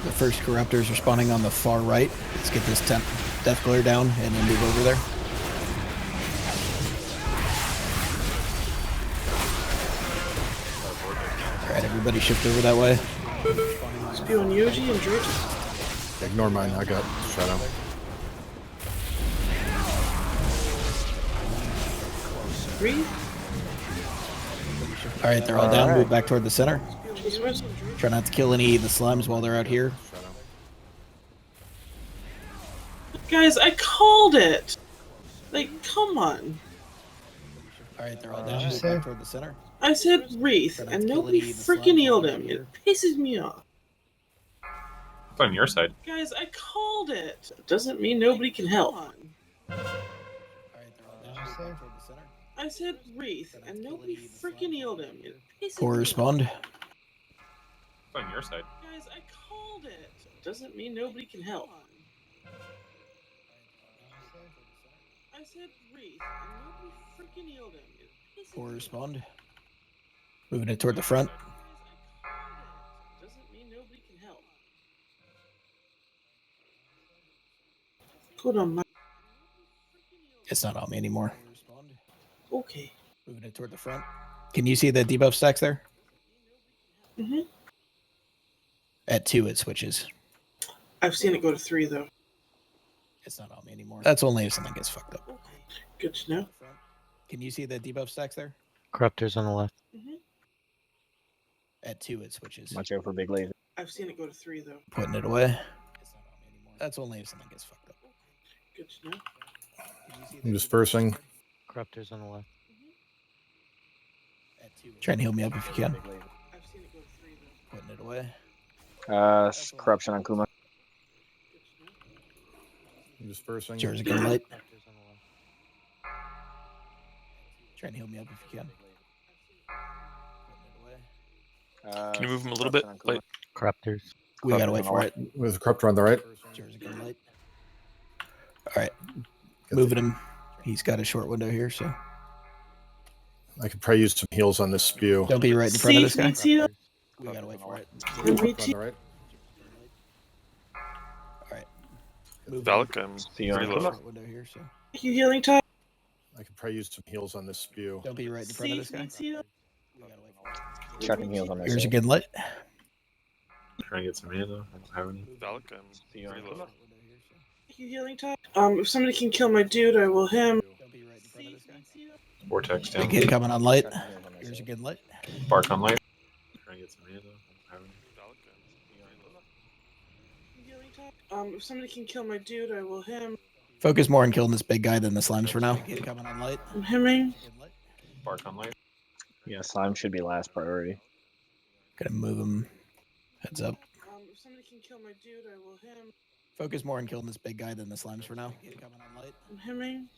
The first corruptors are spawning on the far right. Let's get this death glare down and then move over there. Alright, everybody shift over that way. Spew on Yoji and Dredge. Ignore mine, I got Shadow. Breathe. Alright, they're all down. Alright. Move back toward the center. Try not to kill any of the slimes while they're out here. Guys, I called it! Like, come on. Alright, they're all down. Move back toward the center. I said Wreath, and nobody freaking healed him. It pisses me off. It's on your side. Guys, I called it. Doesn't mean nobody can help. I said Wreath, and nobody freaking healed him. It pisses me off. Correspond. It's on your side. Guys, I called it. Doesn't mean nobody can help. I said Wreath, and nobody freaking healed him. It pisses me off. Correspond. Moving it toward the front. Doesn't mean nobody can help. Hold on, my... It's not on me anymore. Okay. Moving it toward the front. Can you see the debuff stacks there? Mm-hmm. At 2, it switches. I've seen it go to 3, though. It's not on me anymore. That's only if something gets fucked up. Good to know. Can you see the debuff stacks there? Corruptors on the left. Mm-hmm. At 2, it switches. Watch out for big laser. I've seen it go to 3, though. Putting it away. It's not on me anymore. That's only if something gets fucked up. Good to know. I'm dispersing. Corruptors on the left. Try and heal me up if you can. I've seen it go to 3, though. Putting it away. Corruption on Kuma. I'm dispersing. Sure is a good light. Try and heal me up if you can. Can you move him a little bit? Like, Corruptors. We gotta wait for it. With the corruptor on the right. All right, moving him. He's got a short window here, so I could probably use some heals on this spew. don't be right in front of this guy. See, We gotta wait for it. With the corruptor on the right. All right, move Valak, I'm See you pretty on low. short window here, so you healing time. I could probably use some heals on this spew. don't be right in front of this guy. See, Checking heals on Ears are myself. getting lit. Trying to get some mana. I don't have any. Valak, I'm pretty low. you healing time. If somebody can kill my dude, I will him. Don't be right in front of this guy. Vortex down. Big hit coming on light. Ears are getting lit. Bark on light. Trying to get some mana. I don't have any. If somebody can kill my dude, I will him. Focus more on killing this big guy than the slimes for now. Hit coming on light. I'm hemming. Bark on light. Yeah, slime should be last priority. Gonna move him. Heads up. If somebody can kill my dude, I will him. Focus more on killing this big guy than the slimes for now. Hit coming on light. I'm hemming.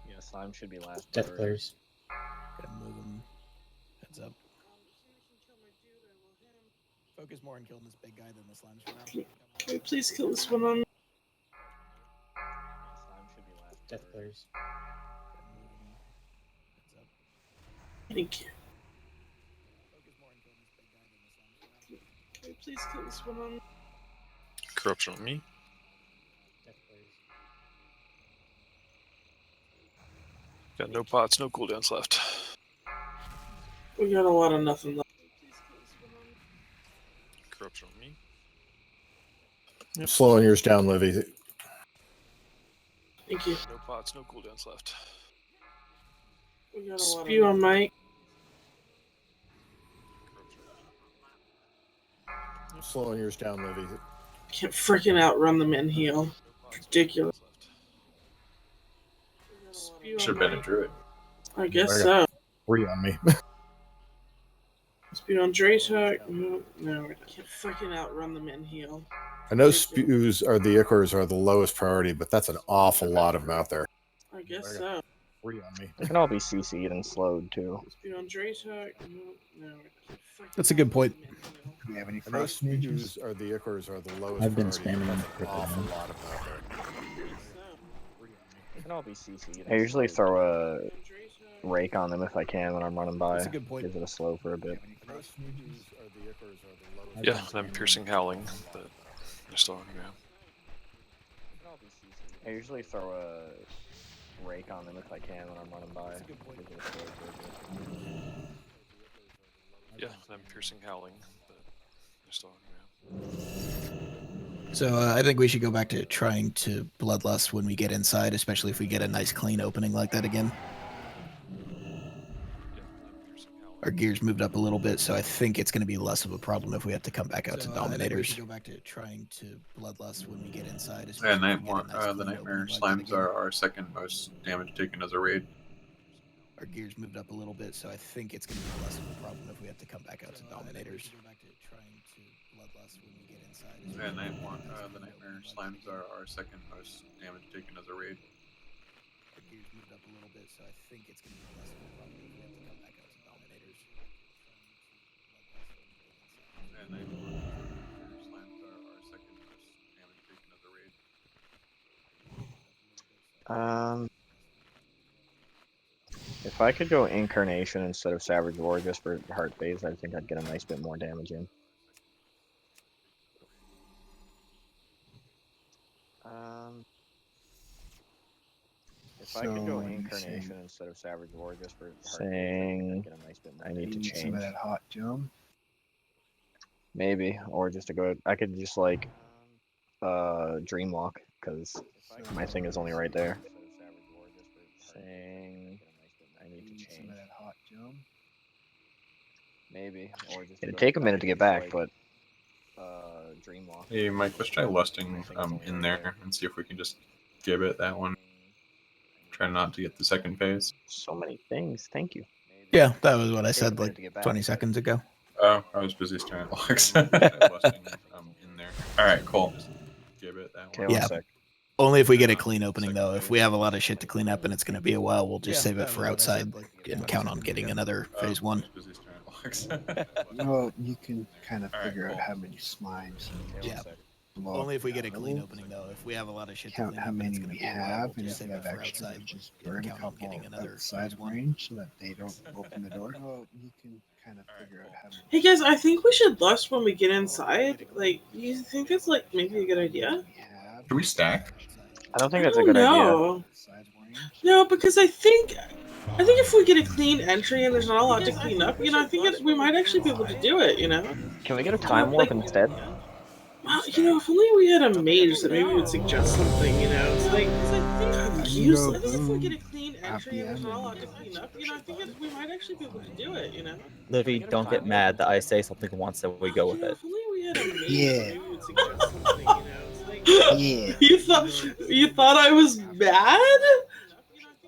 Yeah, slime should be last Death priority. players. Gonna move him. Heads up. Focus more on killing this big guy than the slimes for now. Can we please kill this one on me? Slime should be last Death priority. players. Thank you. Can we please kill this one on me? Corruption on me. Death players. Got no pots, no cooldowns left. We got a lot of nothing left. Corruption on me. Slowing yours down, Livy. Thank you. No pots, no cooldowns left. We got a lot Spew on Mike. Slowing yours down, Livy. Can't freaking outrun them in heal. Ridiculous. Spew Should have on been a Mike. druid. I guess Okay. so. 3 on me. Spew on Draytok. No, we can't freaking outrun them in heal. I know spews are the Ichors are the lowest priority, but that's an awful lot of them out there. I guess so. 3 on me. They can all be CC'd and slowed too. Spew on Draytok. No, we can't freaking That's a good point. Do we have any I know frost mages? spews are the Ichors are the lowest I've been priority, spamming but them that's an quickly, awful man. lot of them out there. They can all be CC'd. I usually throw a rake on them if I can when I'm running by. That's a good point. Gives it a slow for a bit. I know spews are the Ichors are the lowest. Yeah, and I'm piercing howling, but they're still on ground. I usually throw a rake on them if I can when I'm running by. Gives it a slow for a bit. Yeah, and I'm piercing howling, but they're still on ground. So I think we should go back to trying to bloodlust when we get inside, especially if we get a nice clean opening like that again. Our gears moved up a little bit, so I think it's going to be less of a problem if we have to come back out to Dominators. Go back to trying to bloodlust when we get inside. Yeah, the nightmare slimes are our second most damage taken as a raid. Our gears moved up a little bit, so I think it's going to be less of a problem if we have to come back out to Dominators. Yeah, the nightmare slimes are our second most damage taken as a raid. Our gears moved up a little bit, so I think it's going to be less of a problem if we have to come back out to Dominators. Yeah, nightmare slimes are our second most damage taken as a raid. If I could go Incarnation instead of Savage War just for Heart Phase, I think I'd get a nice bit more damage in. If I could go So, Incarnation instead of Savage War just for Heart Phase, I'd get a nice bit more. I need to Need some change. of that hot gem. Maybe, or just to go. I could just like Dreamwalk because my thing is only right there. Saying I need to Need some change. of that hot gem. Maybe, or just. It'd take a minute to get back, but Dreamwalk. Hey Mike, let's try lusting in there and see if we can just give it that one. Try not to get the second phase. So many things. Thank you. Yeah, that was what I said like 20 seconds ago. Oh, I was busy staring at logs. Lusting in there. All right, cool. Just give it that one. Okay, Yeah. 1 sec. Only if we get a clean opening, though. If we have a lot of shit to clean up and it's going to be a while, we'll just save it for outside and count on getting another phase 1. Well, you can kind of figure out how many slimes. Yeah. Only if we get a clean opening, though. If we have a lot of shit to Count clean how up and it's many going we to be a while, have, we'll and just if save we it have for extra, outside just and burn a count on couple getting another outside phase 1. range so that they don't open the door. Well, you can kind of figure out how many. Hey guys, I think we should lust when we get inside. Like, do you think that's like maybe a good idea? Can we stack? I don't think I that's a don't good idea. know. No, because I think if we get a clean entry and there's not a lot to clean up, I think we might actually be able to do it. Can we get a time warp instead? Well, if only we had a mage that maybe would suggest something. It's like kind of useless. I think if we get a clean entry and there's not a lot to clean up, I think we might actually be able to do it. Livy, don't get mad that I say something once and we go with it. If only we had a mage Yeah. that maybe would suggest something. It's like Yeah. you thought I was mad?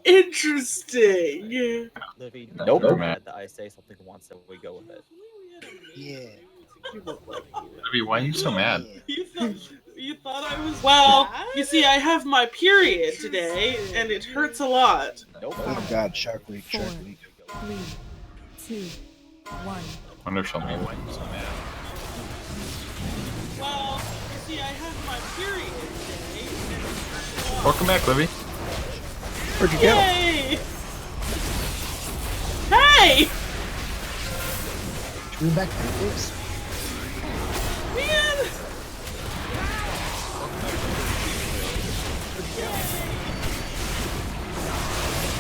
Interesting. Livy, Nope. don't get mad that I say something once and we go with it. Yeah. Libby, why are you so mad? You thought I was well. You see, I have my period today, and it hurts a lot. Oh God, Shark Week, Shark Week. 3, 2, 1. Wonder if she'll make it. Well, you see, I have my period today, and it hurts a lot. Welcome back, Libby. Where'd you go? Yay! Hey! Should we back pancakes? Man!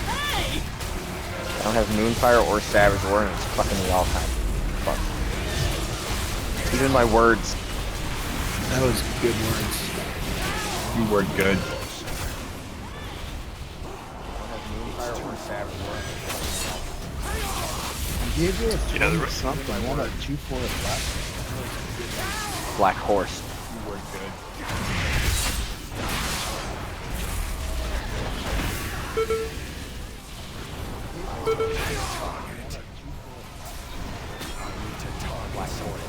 Hey! I don't have Moonfire or Savage War, and it's fucking me all time. Fuck. Even my words. That was good words. You were good. You gave her a You know, 20 the- something, one a 2-4 black. Black Horse. You were good. Black Horse.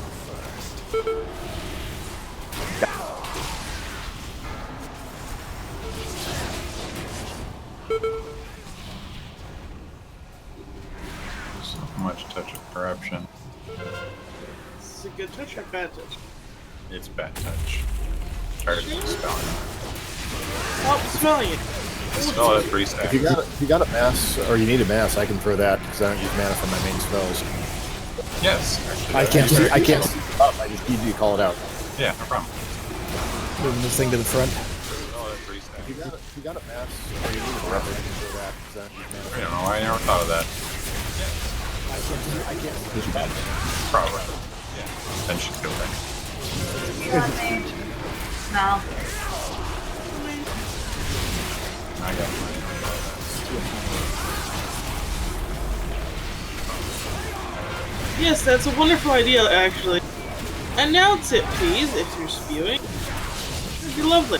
So much touch of corruption. This is a good touch or bad touch? It's bad touch. Tired of spelling. Oh, smelling it. Spell it 3 stacks. If you got a mass, or you need a mass, I can throw that because I don't use mana for my main spells. Yes. I can't see it up. I just need you to call it out. Yeah, no problem. Moving this thing to the front. Spell it 3 stacks. If you got a mass, or you need a weapon, I can throw that because I don't use mana. I don't know why I never thought of that. I can't push back. Probably. Yeah. Then she'd go back. No. I got Yes, that's a wonderful idea, actually. Announce it, please, if you're spewing. It'd be lovely.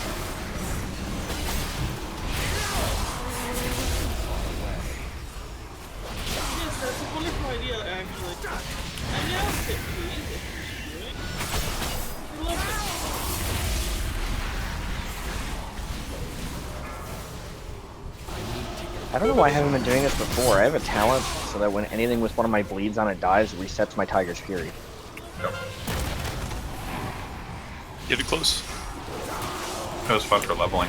Yes, that's a wonderful idea, actually. Announce it, please, if you're spewing. It'd be lovely. I don't know why I haven't been doing this before. I have a talent so that when anything with one of my bleeds on it dies, it resets my Tiger's Fury. Yep. Get it close. That was fun for leveling.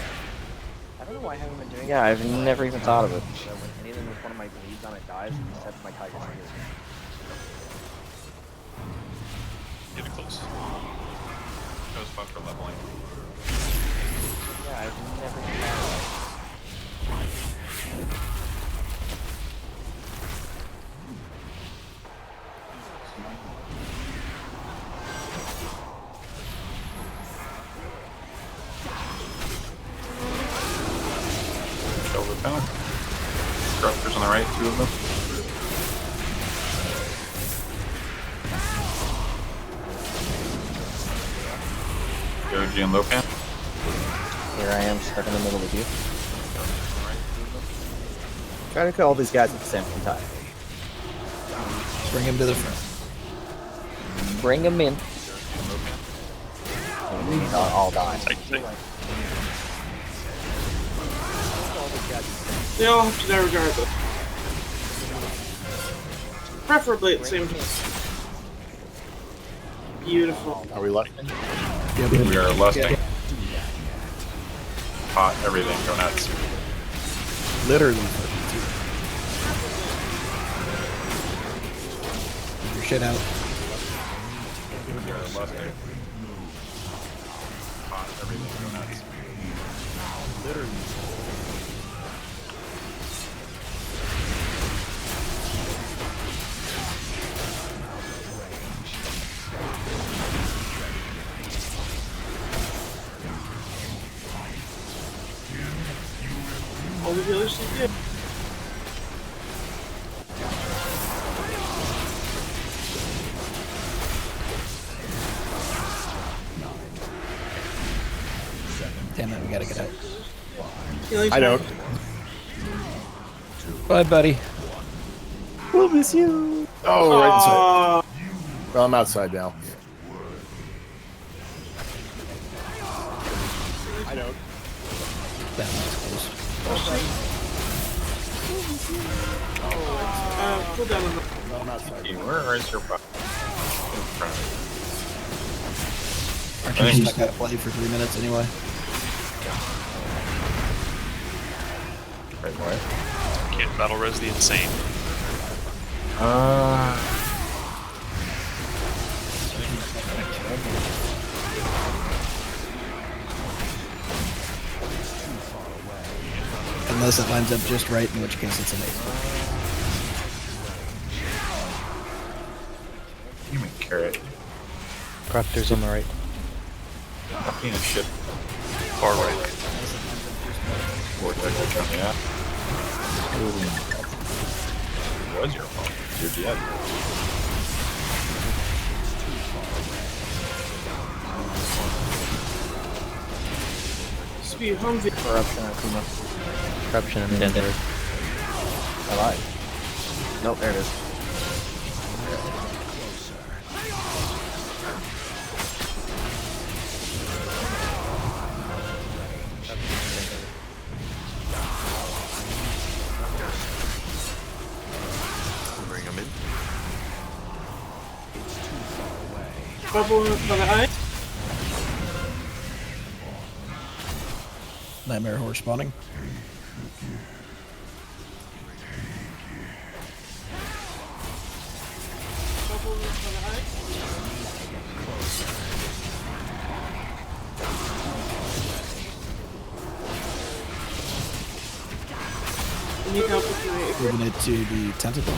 I don't know why I haven't been doing it. Yeah, I've never even thought of it. So that when anything with one of my bleeds on it dies, it resets my Tiger's Fury. Get it close. That was fun for leveling. Yeah, I've never even thought of it. Over power. Corruptors on the right, 2 of them. Doji and Lopan. Here I am, stuck in the middle with you. Try to kill all these guys at the same time. Bring him to the front. Bring him in. All die. They all have to die regardless. Preferably at the same time. Beautiful. Are we lusting? Yep. We are lusting. Pot everything, go nuts. Literally. Get your shit out. We are lusting. Pot everything, go nuts. Literally. All the healers did good. Damn it, we gotta get out. I don't. Bye, buddy. We'll miss you. Oh, right inside. Well, I'm outside now. I don't. That one's close. Cool down on the... Well, I'm outside. Where is your butt? Aren't you just gotta play for 3 minutes anyway? Wait, what? Can't battle res the insane. Unless it lines up just right, in which case it's amazing. Human carrot. Crafters on the right. Fucking shit. Far right. Vortex coming out. It was your fault. You're dead. Speed Humvee. Corruption, Akuma. Corruption in the desert. I lied. Nope, there it is. Bring him in. Bubble for the eye. Nightmare horse spawning. Bubble for the eye. I need help with my... Moving it to the tentacle.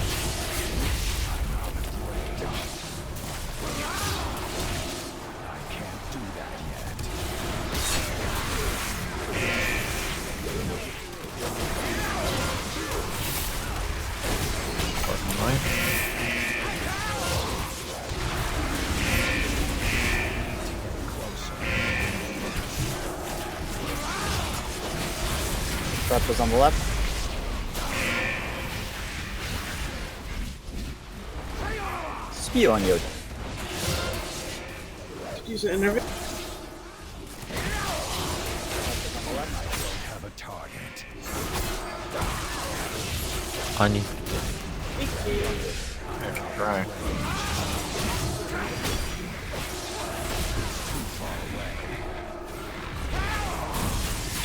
Trap was on the left. Spew on Yoda. Use it in every... Have a target. On you. Try.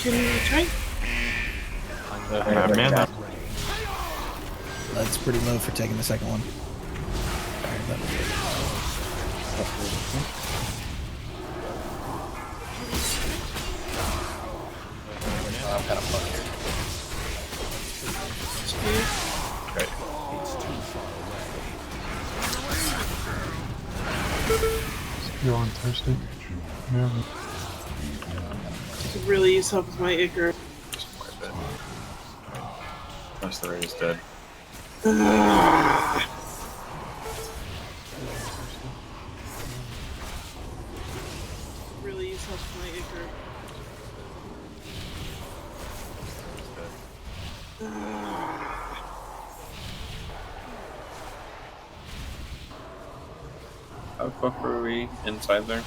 Can you try? Man, That's pretty low for taking the second one. I've got a bug here. Okay. You're on Thursday. Yeah. Could really use help with my Icar. Unless the raid is dead. Really use help with my Icar. How quick were we inside there?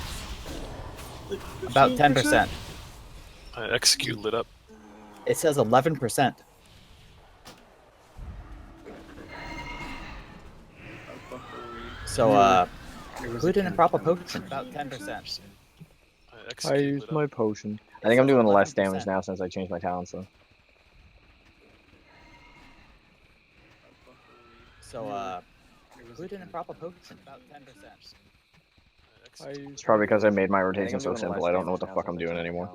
About 10%. Execute lit up. It says 11%. So, who didn't prop a potion? About 10%. I used my potion. I think I'm doing less damage now since I changed my talents though. So, who didn't prop a potion? About 10%. It's probably because I made my rotation so simple. I don't know what the fuck I'm doing anymore.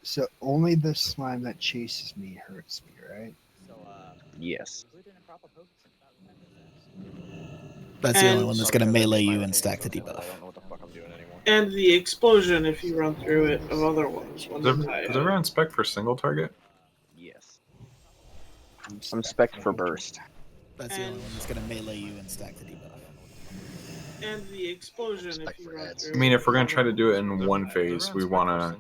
So only the slime that chases me hurts me, right? Yes. That's the only one that's gonna melee you and stack the debuff. I don't know what the fuck I'm doing anymore. And the explosion if you run through it of other ones when they die. Does everyone spec for single target? Yes. I'm spec for burst. That's the only one that's gonna melee you and stack the debuff. And the explosion if you run through I mean, if we're gonna try to do it in one phase, we wanna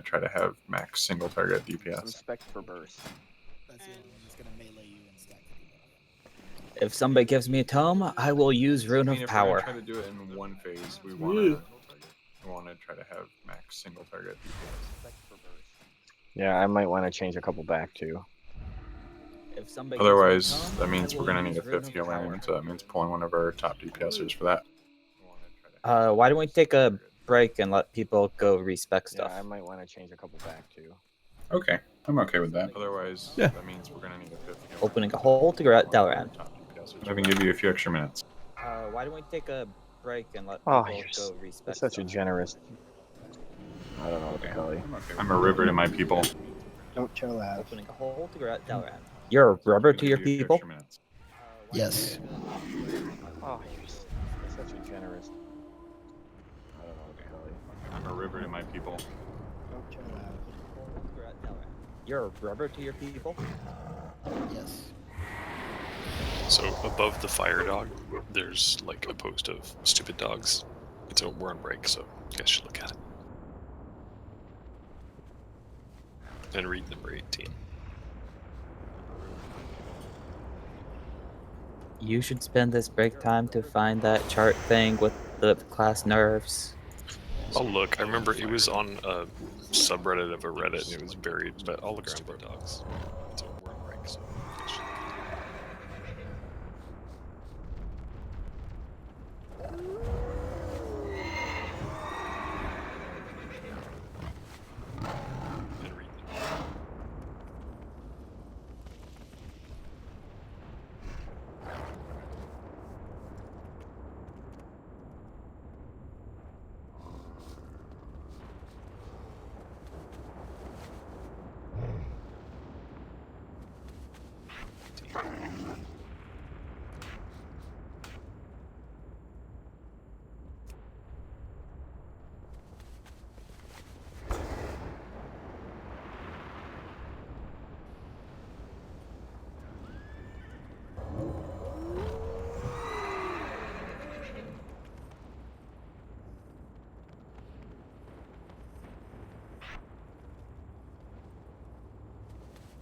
try to have max single target I'm DPS. spec for burst. That's the only one that's gonna melee you and stack the debuff. If somebody gives me a tome, I will use Rune of Power. If we're gonna try to do it in one phase, we wanna try to have max single target DPS. Yeah, I might want to change a couple back too. If somebody Otherwise, gives me a tome, that means I we're will gonna need a use Rune 5th of healer, Power. and so that means pulling one of our top DPSers for that. Why don't we take a break and let people go respec stuff? Yeah, I might want to change a couple back too. Okay, I'm okay with that. Otherwise, that means we're gonna need a 5th healer. Opening a hole to Delran. I can give you a few extra minutes. Why don't we take a break and let Oh, people you're go respec such stuff? a generous. I don't know what to tell you. I'm a river to my people. Don't tell that. Opening a hole to Delran. You're a rubber to your people? Yes. Oh, you're such a generous. I don't know what to tell you. I'm a river to my people. Don't tell that. You're a rubber to your people? Yes. So above the fire dog, there's like a post of stupid dogs. We're on break, so you guys should look at it. And read number 18. You should spend this break time to find that chart thing with the class nerves. Oh look, I remember it was on a subreddit of a Reddit and it was buried, but I'll look around for dogs. So we're on break, so you guys should look at it. And read them.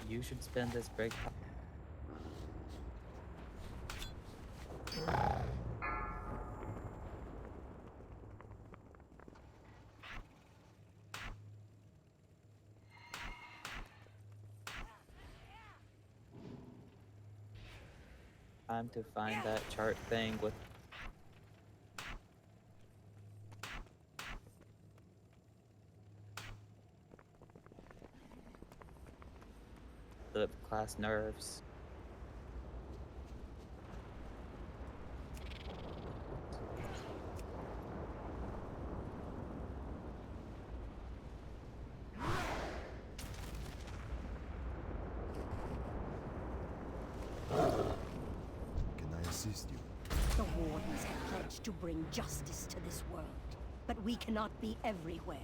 You should spend this break time. Time to find that chart thing with the class nerves. Can I assist you? The Wardens have pledged to bring justice to this world, but we cannot be everywhere.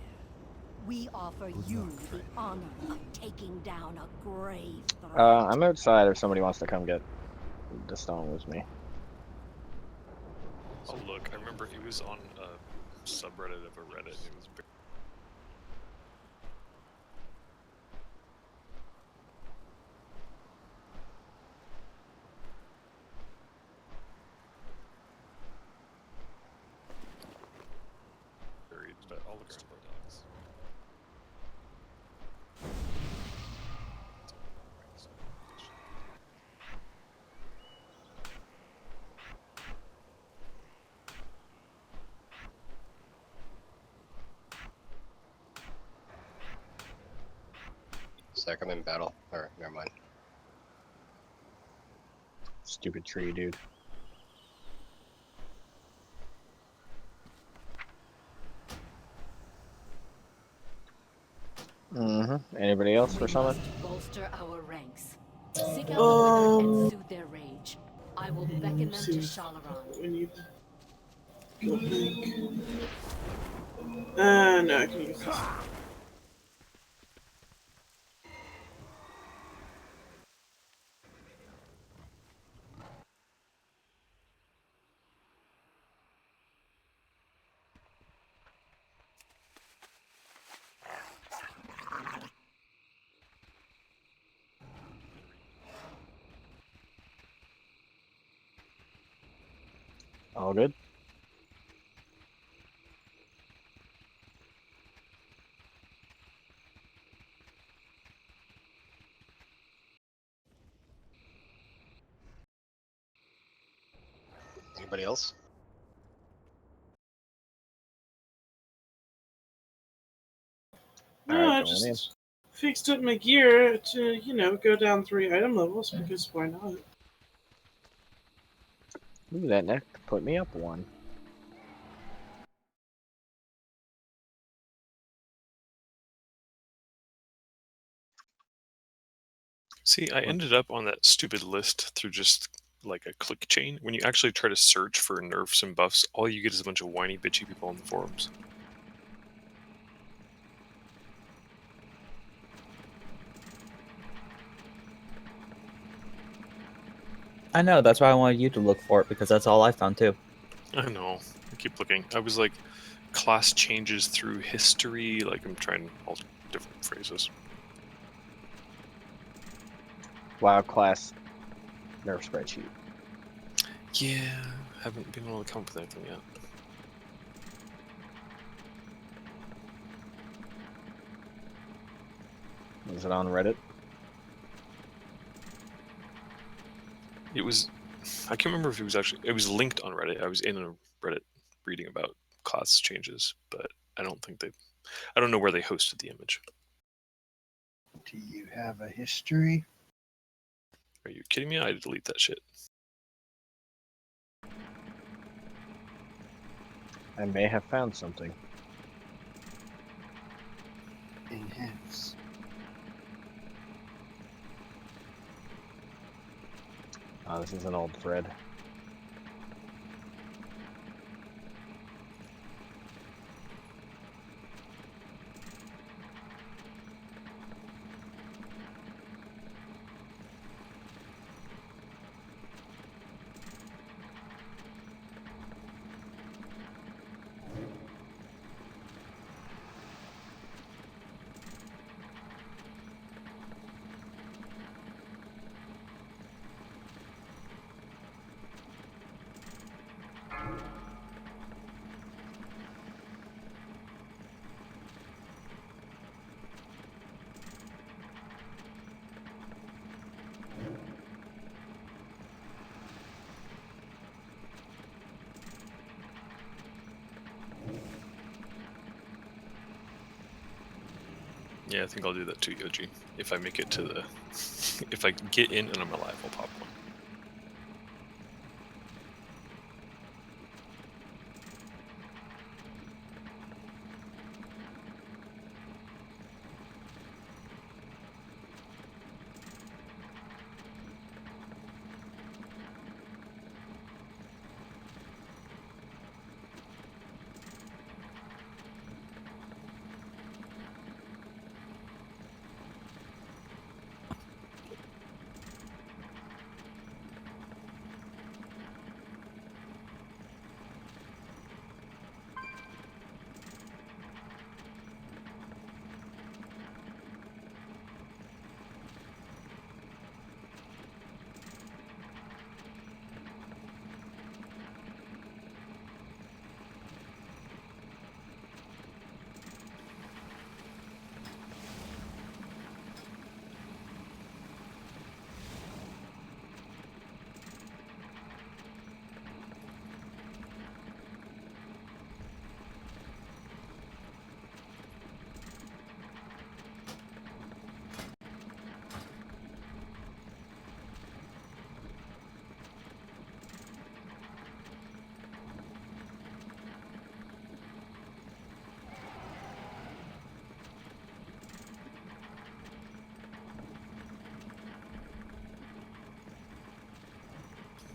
We offer you the honor of taking down a grave threat. I'm outside if somebody wants to come get the stone with me. Oh look, I remember it was on a subreddit of a Reddit and it was buried. But I'll look around for dogs. Stack them in battle. Or, never mind. Stupid tree, dude. Anybody else for summon? Bolster our ranks. Seek out the withered and soothe their rage. I will beckon them to Shalaran. We need guild bank. No, I can use this. All good? Anybody else? No, Alright, I going in. just fixed up my gear to, go down 3 item levels, because why not? Ooh, that neck put me up 1. See, I ended up on that stupid list through just like a click chain. When you actually try to search for nerfs and buffs, all you get is a bunch of whiny, bitchy people on the forums. I know, that's why I wanted you to look for it, because that's all I found too. I know. I keep looking. I was like, class changes through history. Like, I'm trying all different phrases. WoW class nerf spreadsheet. Yeah, haven't been able to come up with anything yet. Was it on Reddit? It was, I can't remember if it was actually, it was linked on Reddit. I was in a Reddit reading about class changes, but I don't think I don't know where they hosted the image. Do you have a history? Are you kidding me? I'd delete that shit. I may have found something. Enhance. Oh, this is an old thread. Yeah, I think I'll do that too, Yoji. If I make it to the... if I get in and I'm alive, I'll pop one.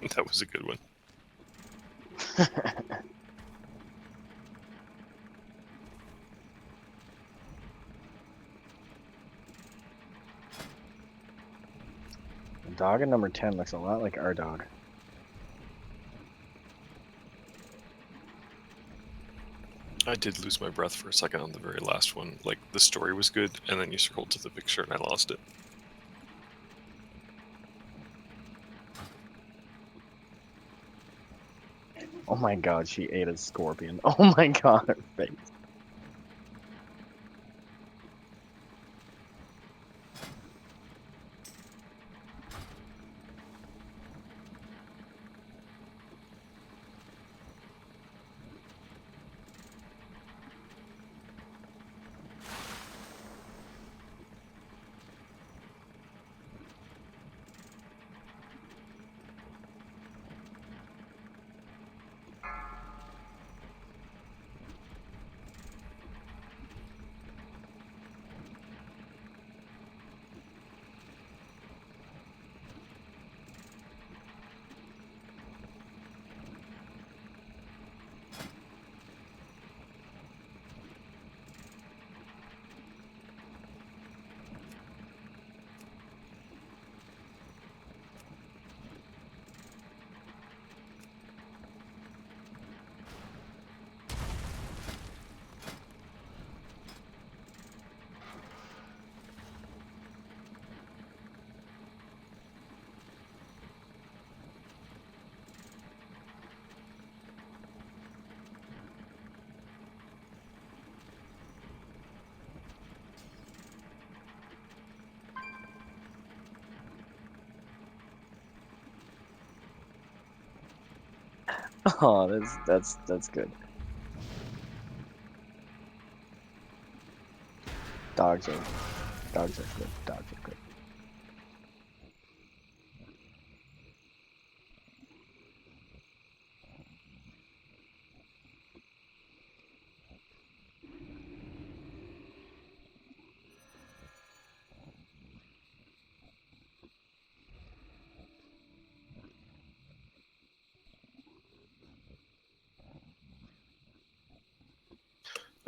That was a good one. The dog at number 10 looks a lot like our dog. I did lose my breath for a second on the very last one. Like, the story was good, and then you scrolled to the picture and I lost it. Oh my god, she ate a scorpion. Oh my god, her face. Oh, that's good. Dogs are good. Dogs are good.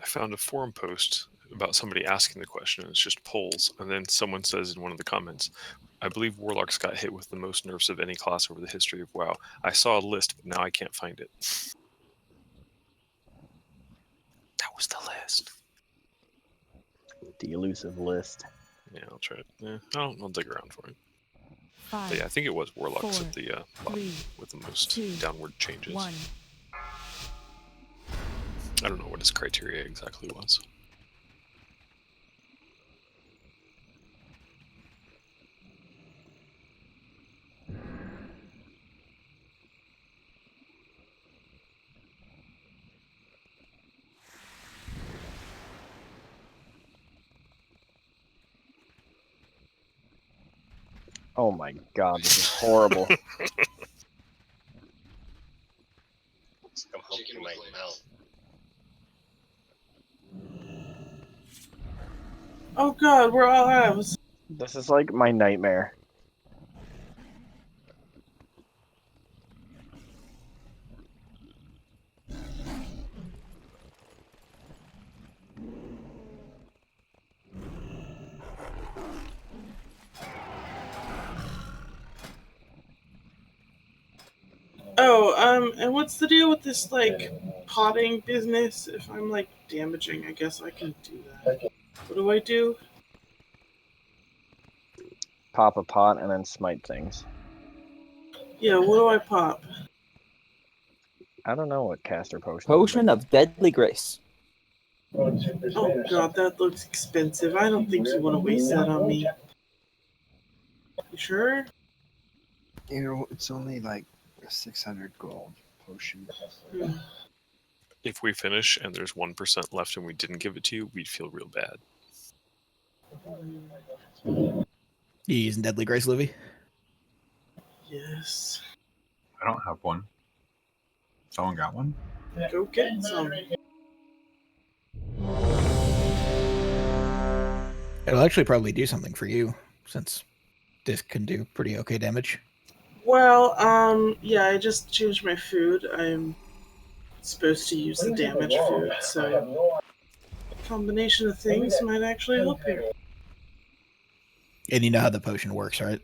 I found a forum post about somebody asking the question, and it's just polls, and then someone says in one of the comments, I believe Warlocks got hit with the most nerfs of any class over the history of WoW. I saw a list, but now I can't find it. That was the list. The elusive list. Yeah, I'll try it. Yeah, I'll dig around for it. 5, But yeah, I think it was Warlocks 4, at the bottom 3, with the most 2, downward changes. 1. I don't know what his criteria exactly was. Oh my god, this is horrible. Some chicken might melt. Oh god, we're all halves. This is like my nightmare. Oh, and what's the deal with this, like, potting business? If I'm, like, damaging, I guess I can do that. What do I do? Pop a pot and then smite things. Yeah, what do I pop? I don't know what caster potion. Potion of Deadly Grace. Oh god, that looks expensive. I don't think you want to waste that on me. You sure? You know, it's only like a 600 gold potion. If we finish and there's 1% left and we didn't give it to you, we'd feel real bad. You using Deadly Grace, Livy? Yes. I don't have one. Someone got one? Go get some. It'll actually probably do something for you, since this can do pretty okay damage. Well, yeah, I just changed my food. I'm supposed to use the damaged food, so a combination of things might actually help here. And you know how the potion works, right?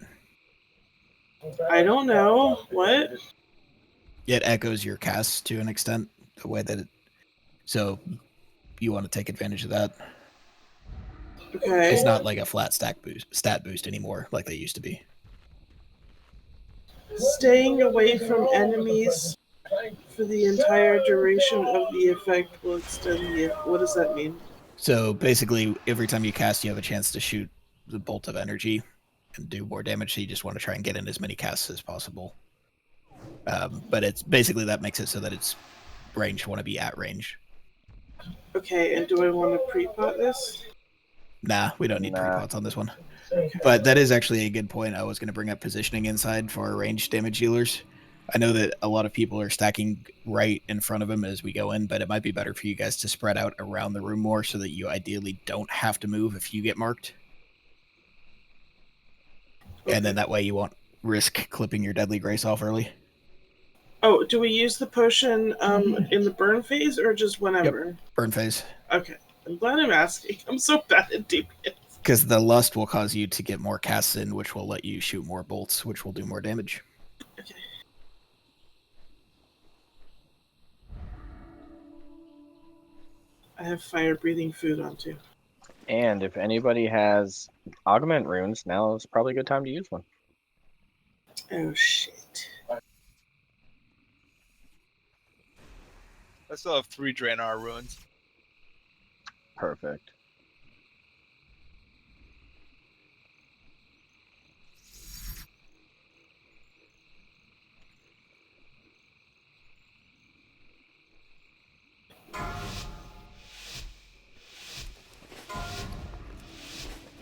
I don't know. What? It echoes your casts to an extent, the way that it. So you want to take advantage of that. Okay. It's not like a flat stat boost anymore, like they used to be. Staying away from enemies for the entire duration of the effect will extend the. What does that mean? So basically, every time you cast, you have a chance to shoot the bolt of energy and do more damage. So you just want to try and get in as many casts as possible. But it's basically that makes it so that it's range want to be at range. Okay, and do I want to pre-pot this? Nah, we don't need pre-pots on this one. But that is actually a good point. I was going to bring up positioning inside for our ranged damage healers. I know that a lot of people are stacking right in front of them as we go in, but it might be better for you guys to spread out around the room more so that you ideally don't have to move if you get marked. Okay. And then that way you won't risk clipping your Deadly Grace off early. Oh, do we use the potion in the burn phase or just whenever? Yep. Burn phase. Okay. I'm glad I'm asking. I'm so bad at DPS. Because the lust will cause you to get more casts in, which will let you shoot more bolts, which will do more damage. Okay. I have fire-breathing food on too. And if anybody has augment runes, now is probably a good time to use one. Oh shit. I still have 3 Draenor runes. Perfect.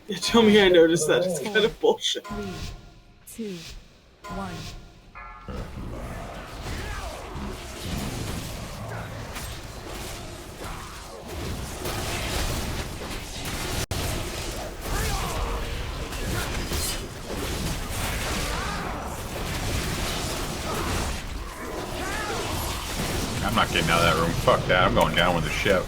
You tell me I noticed that. It's kind of bullshit. 3, 2, 1. I'm not getting out of that room. Fuck that. I'm going down with the ship.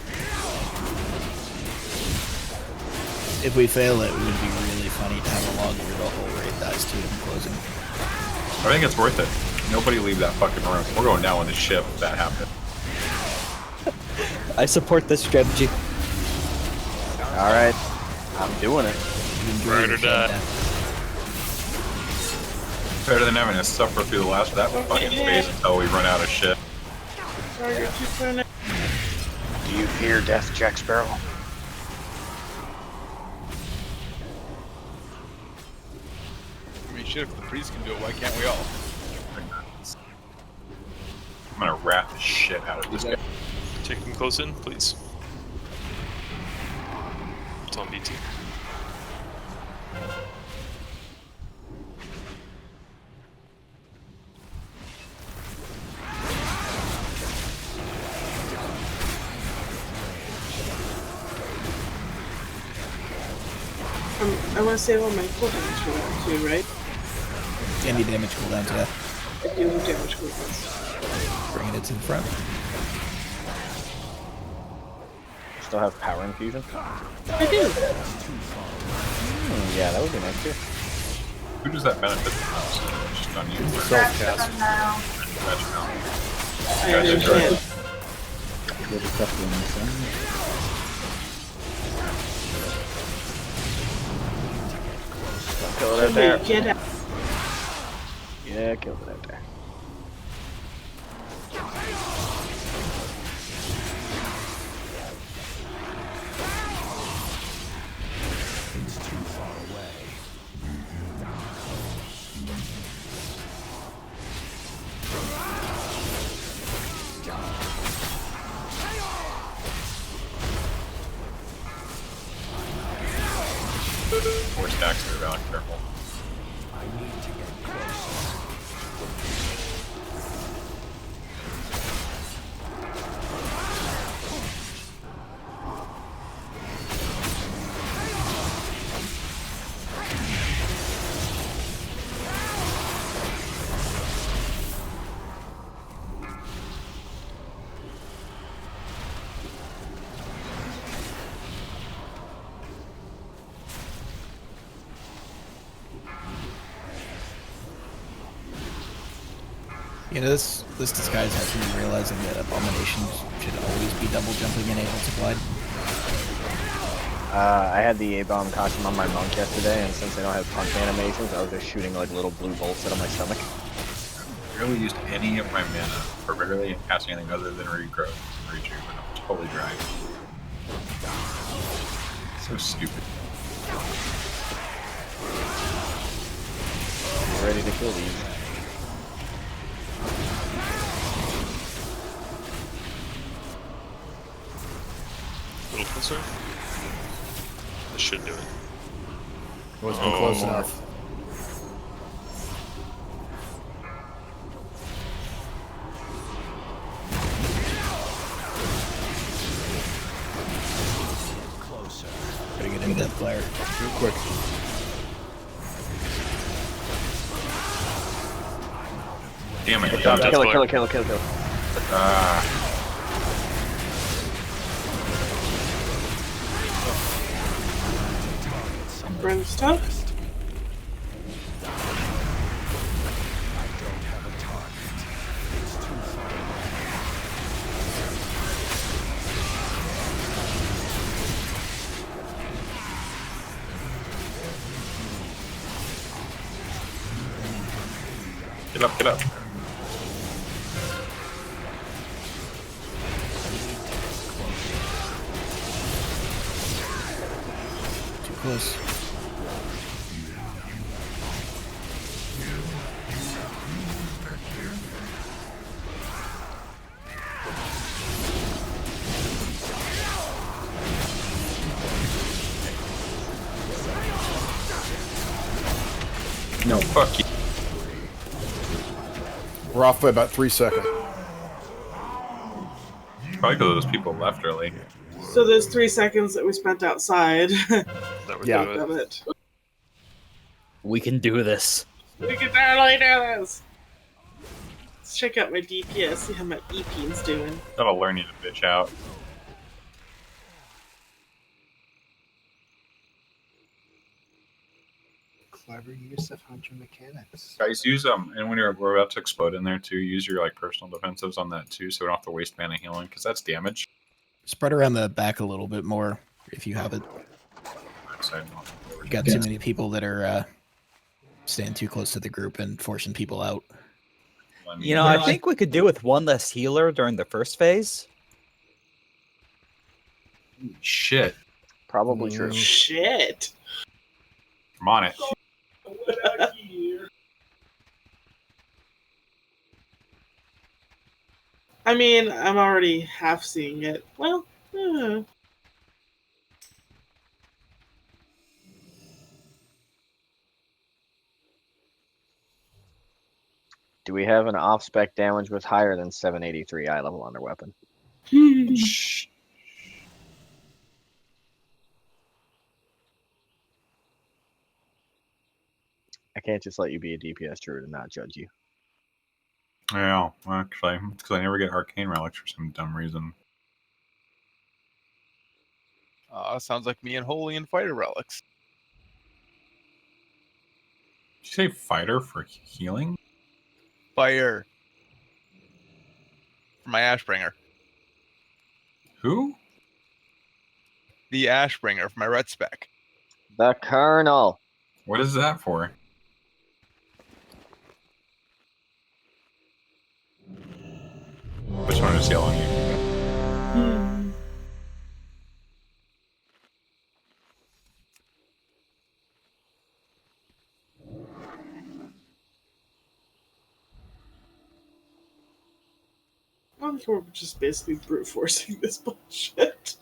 If we fail it, it would be really funny to have a log where the whole raid dies to it in closing. I think it's worth it. Nobody leave that fucking room. We're going down with the ship if that happens. I support this strategy. Alright. I'm doing it. Ride or die. Better than having to suffer through the last of that fucking phase until we run out of shit. Sorry, you're too far now. Do you fear death, Jack Sparrow? I mean, shit, if the priest can do it, why can't we all? I'm gonna wrap the shit out of this guy. Take him close in, please. It's on BT. I want to save all my cooldowns for that too, right? Any damage cooldowns, yeah. I do have damage cooldowns. Bringing it to the front. Still have power infusion? I do. Yeah, that would be nice too. Who does that benefit the most? Just on you. Self-cast. I understand. There's a couple in this one. Kill it out there. Get out. Yeah, kill it out there. It's too far away. Four stacks are about careful. I need to get closer. You know, this disguise has me realizing that abominations should always be double jumping and able to glide. I had the A-bomb costume on my monk yesterday, and since they don't have punch animations, I was just shooting like little blue bolts out of my stomach. I barely used any of my mana for barely casting anything other than regrowth and rejuve, and I'm totally dry. So stupid. I'm ready to kill these. Little closer. This should do it. Wasn't close enough. Closer. Gotta get into that flare real quick. Damn it. Kill. Brimstone? Get up. Too close. No, fuck you. We're off by about 3 seconds. Probably because those people left early. So those 3 seconds that we spent outside. Yeah. Of it. We can do this. We can totally do this. Let's check out my DPS, see how my EP's doing. That'll learn you to bitch out. Clever use of hunter mechanics. Guys, use and when we're about to explode in there too, use your like personal defensives on that too, so we don't have to waste mana healing because that's damage. Spread around the back a little bit more if you have it. You got too many people that are staying too close to the group and forcing people out. You know, I think we could do with one less healer during the first phase. Shit. Probably true. Shit. I'm on it. I mean, I'm already half seeing it. Well, Do we have an off-spec damage with higher than 783 eye level on their weapon? I can't just let you be a DPS druid and not judge you. Yeah, well, actually, because I never get arcane relics for some dumb reason. Sounds like me and Holy and Fighter relics. Did you say fighter for healing? Fire. For my Ashbringer. Who? The Ashbringer for my red spec. The Colonel. What is that for? Which one is yelling at you? I think we're just basically brute forcing this bullshit.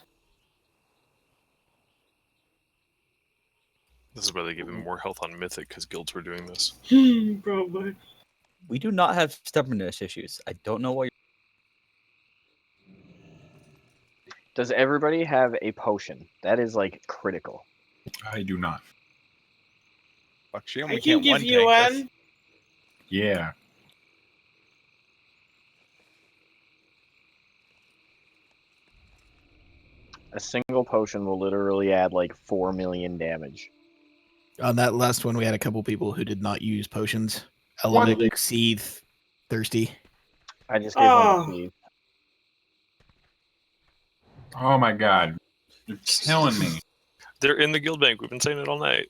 This is why they give him more health on Mythic, because guilds were doing this. Probably. We do not have stubbornness issues. I don't know why. Does everybody have a potion? That is like critical. I do not. Fuck, she I only can can't give you one-tank one. this. Yeah. A single potion will literally add like 4 million damage. On that last one, we had a couple people who did not use potions. Elevic, Seethe, Thirsty. I just gave one to Steve. Oh my god. You're killing me. They're in the guild bank. We've been saying it all night.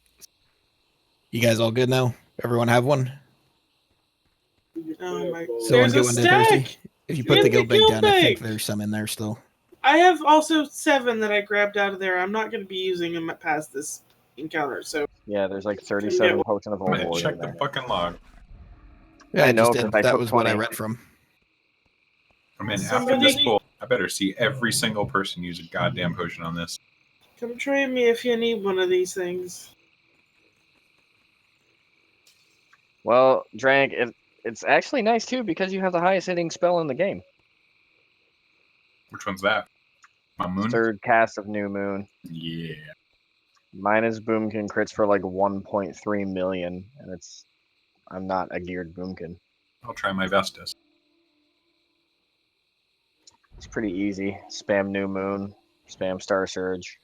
You guys all good now? Everyone have one? Oh my! Someone There's get a one to stack. Thirsty? If you put In the guild bank guild down, I think bank. there's some in there still. I have also 7 that I grabbed out of there. I'm not going to be using them past this encounter. So Yeah, there's like 37 potions of I'm gonna old check the fucking log. Yeah, I I know, just 'cause did. I That took was what I 20. read from. I mean, after Somebody- this pool, I better see every single person use a goddamn potion on this. come trade me if you need one of these things. Well, Drank, it's actually nice too because you have the highest hitting spell in the game. Which one's that? My moon? Third cast of New Moon. Yeah. Mine is Boomkin crits for like 1.3 million, and I'm not a geared Boomkin. I'll try my bestest. It's pretty easy. Spam New Moon, spam Star Surge,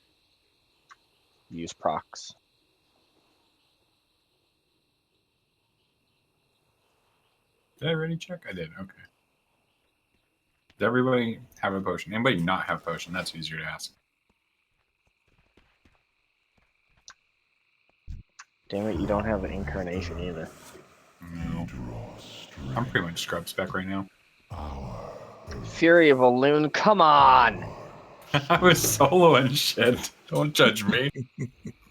use procs. Did I already check? I did. Okay. Does everybody have a potion? Anybody not have potion? That's easier to ask. Damn it, you don't have an incarnation either. No. I'm pretty much scrub spec right now. Fury of a Loon, come on! I was soloing shit. Don't judge me.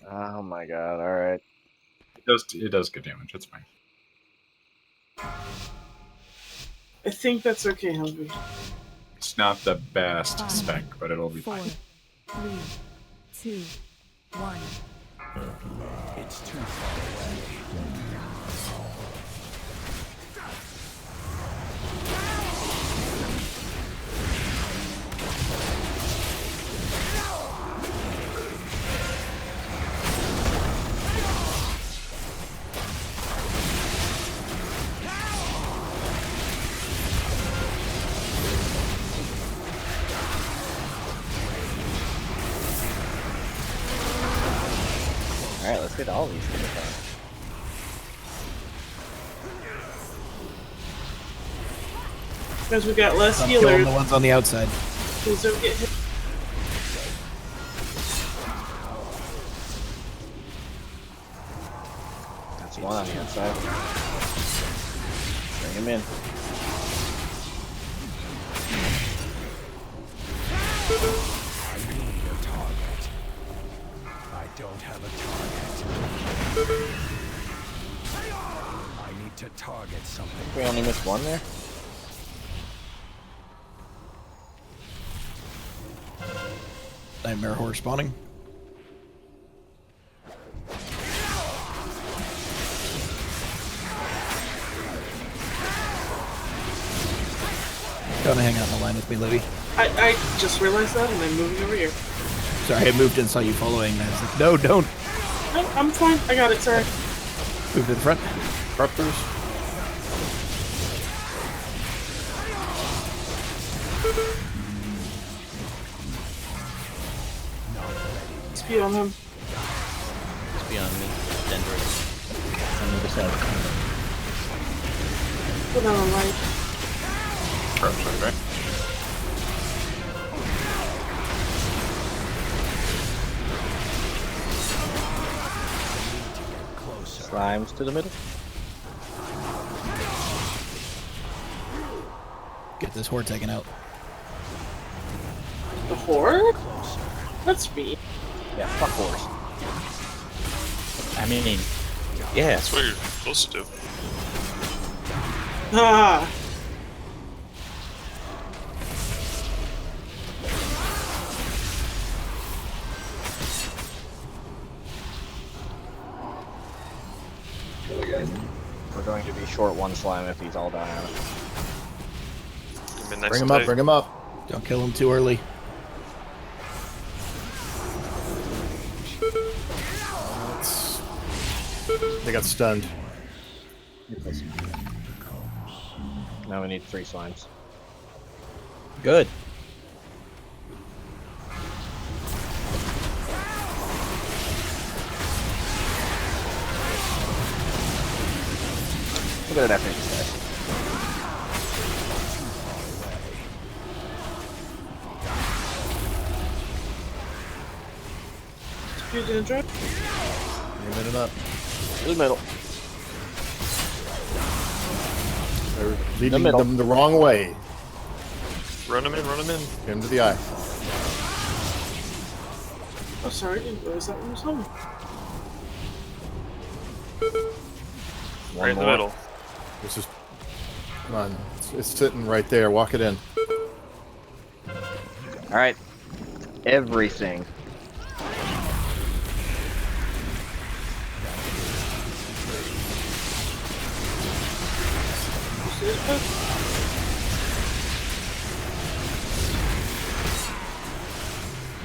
Oh my god, alright. It does good damage. It's fine. I think that's okay, Hungry. It's not the best spec, but it'll be fine. 4, 3, 2, 1. It's too far away. Alright, let's get all these things done. Because we got less I'm killing healers. the ones on the outside. Please don't get hit. That's one on the outside. Bring him in. I need a target. I don't have a target. I need to target something. We only missed one there? Nightmare horse spawning. Gonna hang out in the line with me, Libby. I just realized that and I'm moving over here. Sorry, I moved and saw you following. And I was like, no, don't. No, I'm fine. I got it, sorry. Move to the front. Corruptors. Speed on him. It's beyond me. Dendrite. On the other side. Put on a light. Corruption, right? Slimes to the middle. Get this horde taken out. The horde? That's me. Yeah, fuck horse. I mean, yeah. That's what you're supposed to do. Ah. We're going to be short one slime if he's all down. Bring him up, bring him up. Don't kill him too early. They got stunned. Now we need 3 slimes. Good. Look at that finish, guys. You didn't drive? Aiming it up. To the middle. They're leading middle. them the wrong way. Run him in, run him in. Get him to the eye. Oh, sorry, I didn't realize that one was home. Right in the middle. This is. Come on. It's sitting right there. Walk it in. All right. Everything.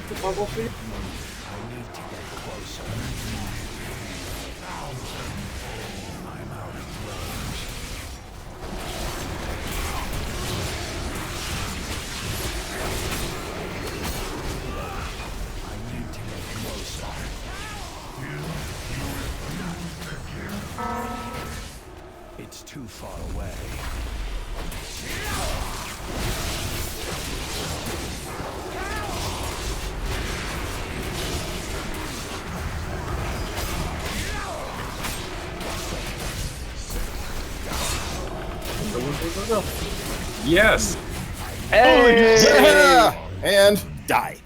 The bubble feed? I need to get closer. I'm out of range. I need to get closer. It's too far away. Yes. Hey! Yeah! And die.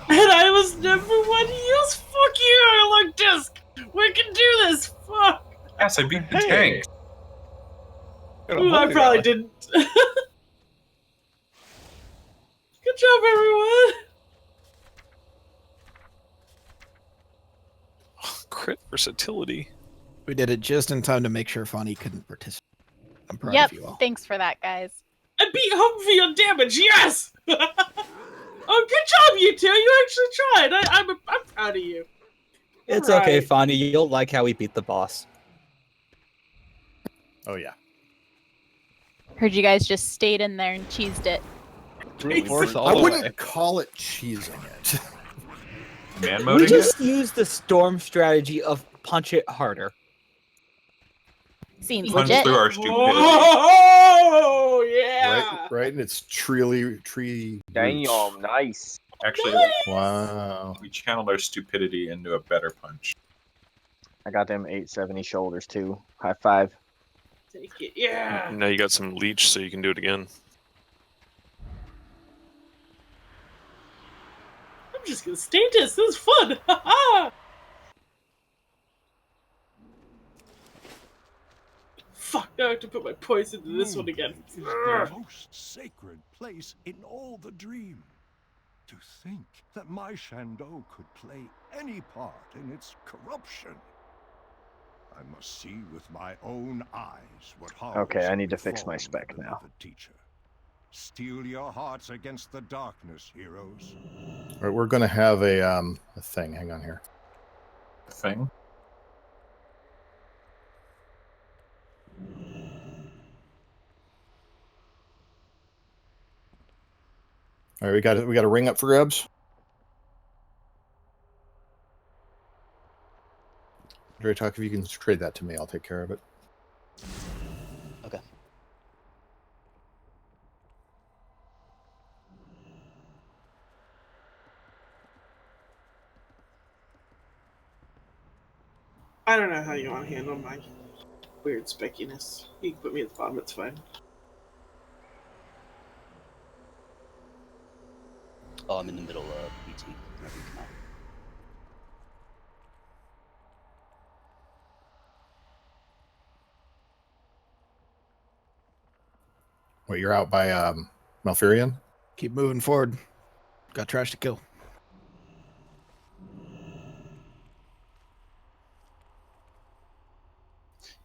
And I was number 1 heals? Fuck you, I look disc! We can do this! Fuck! Yes, I beat the tank. Ooh, I probably didn't. Good job, everyone! Crit versatility. We did it just in time to make sure Fonny couldn't participate. I'm proud Yep, of you all. thanks for that, guys. I beat Humvee on damage, yes! Oh, good job, you two! You actually tried! I'm proud of you. It's Alright. okay, Fonny. You'll like how we beat the boss. Oh, yeah. Heard you guys just stayed in there and cheesed it. I wouldn't call it cheesing it. Man We moding it? just used the storm strategy of punch it harder. Seems Punch legit. through our stupidity. Oh, yeah! Right in its tree roots. Damn, nice. Actually, Wow. we channeled our stupidity into a better punch. I got them 870 shoulders too. High five. Take it, yeah! Now you got some leech, so you can do it again. I'm just gonna state this. This is fun. Haha. Fuck! Now I have to put my poison into this one again. Is the most sacred place in all the dream. To think that my Shandow could play any part in its corruption. I must see with my own eyes what horrors Okay, I need to have fix my befallen spec the now. beloved teacher. Steel your hearts against the darkness, heroes. All right, we're going to have a thing. Hang on here. A thing? All right, we got a ring up for grabs. Dre Talk, if you can trade that to me, I'll take care of it. Okay. I don't know how you want to handle my weird speckiness. You can put me at the bottom. It's fine. Oh, I'm in the middle of PT. Whenever you come out. Wait, you're out by Malfurion? Keep moving forward. Got trash to kill.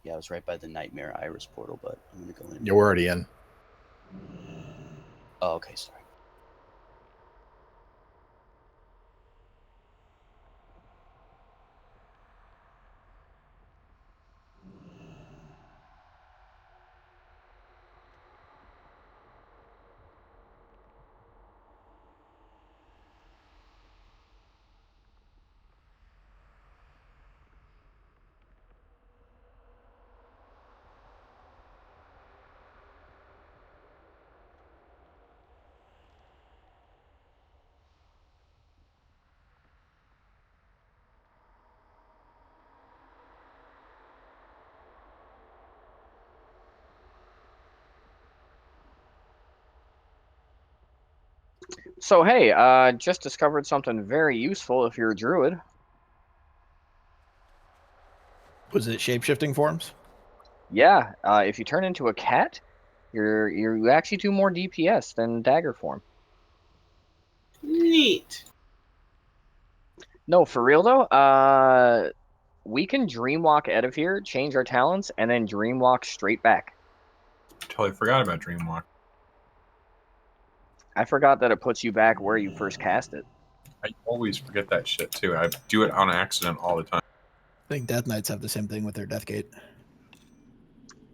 Yeah, I was right by the Nightmare Iris portal, but I'm gonna go in. You're already in. Oh, okay, sorry. So hey, just discovered something very useful if you're a druid. Was it shape-shifting forms? Yeah, if you turn into a cat, you actually do more DPS than dagger form. Neat. No, for real though, we can dreamwalk out of here, change our talents, and then dreamwalk straight back. Totally forgot about Dreamwalk. I forgot that it puts you back where you first cast it. I always forget that shit too. I do it on accident all the time. I think Death Knights have the same thing with their Deathgate.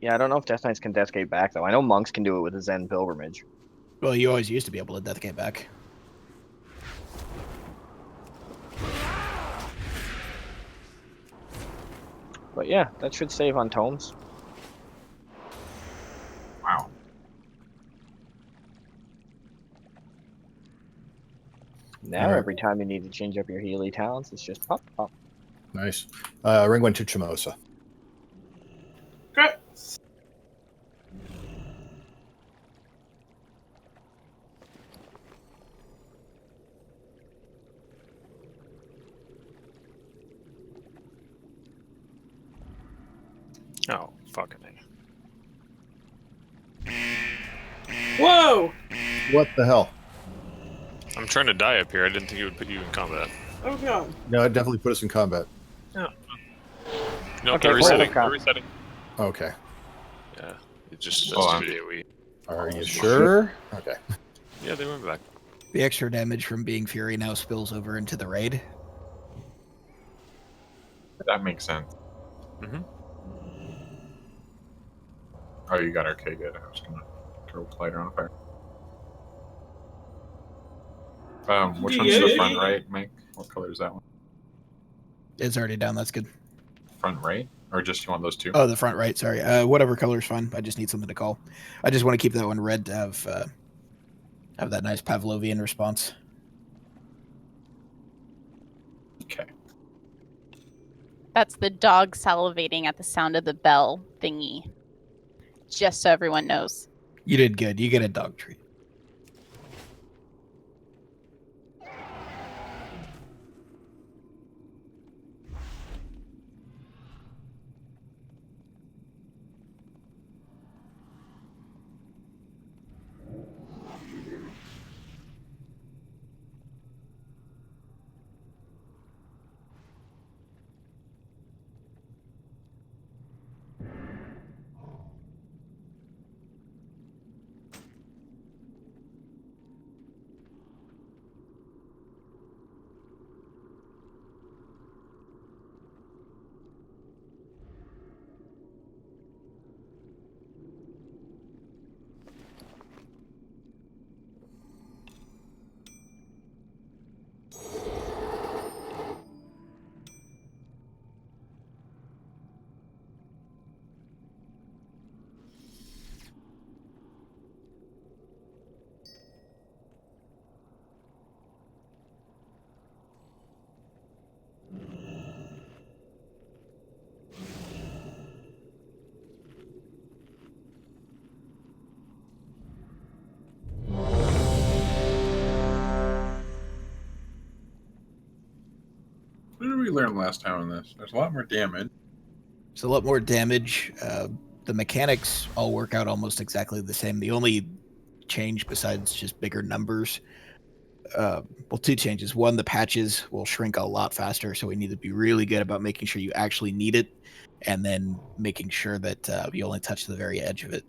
Yeah, I don't know if Death Knights can Deathgate back though. I know monks can do it with a Zen Pilgrimage. Well, you always used to be able to Deathgate back. But yeah, that should save on tomes. Wow. Now every time you need to change up your Healy talents, it's just pop, pop. Nice. Ring went to Chimosa. Great. Oh, fucking A. Whoa! What the hell? I'm trying to die up here. I didn't think it would put you in combat. Oh god. No, it definitely put us in combat. Yeah. No, Okay, they're we're out of resetting. They're combat. resetting. Okay. Yeah, it just Oh, that's AoE. Are you sure? Okay. Yeah, they went back. The extra damage from being Fury now spills over into the raid. That makes sense. Mm-hmm. Oh, you got okay, good. I was gonna throw Collider on fire. Which one's the front right, Mike? What color is that one? It's already down. That's good. Front right? Or just you want those two? Oh, the front right. Sorry. Whatever color's fine. I just need something to call. I just want to keep that one red to have that nice Pavlovian response. Okay. That's the dog salivating at the sound of the bell thingy. Just so everyone knows. You did good. You get a dog treat. What did we learn last time on this? There's a lot more damage. It's a lot more damage. The mechanics all work out almost exactly the same. The only change besides just bigger numbers, well, two changes. One, the patches will shrink a lot faster, so we need to be really good about making sure you actually need it, and then making sure that you only touch the very edge of it.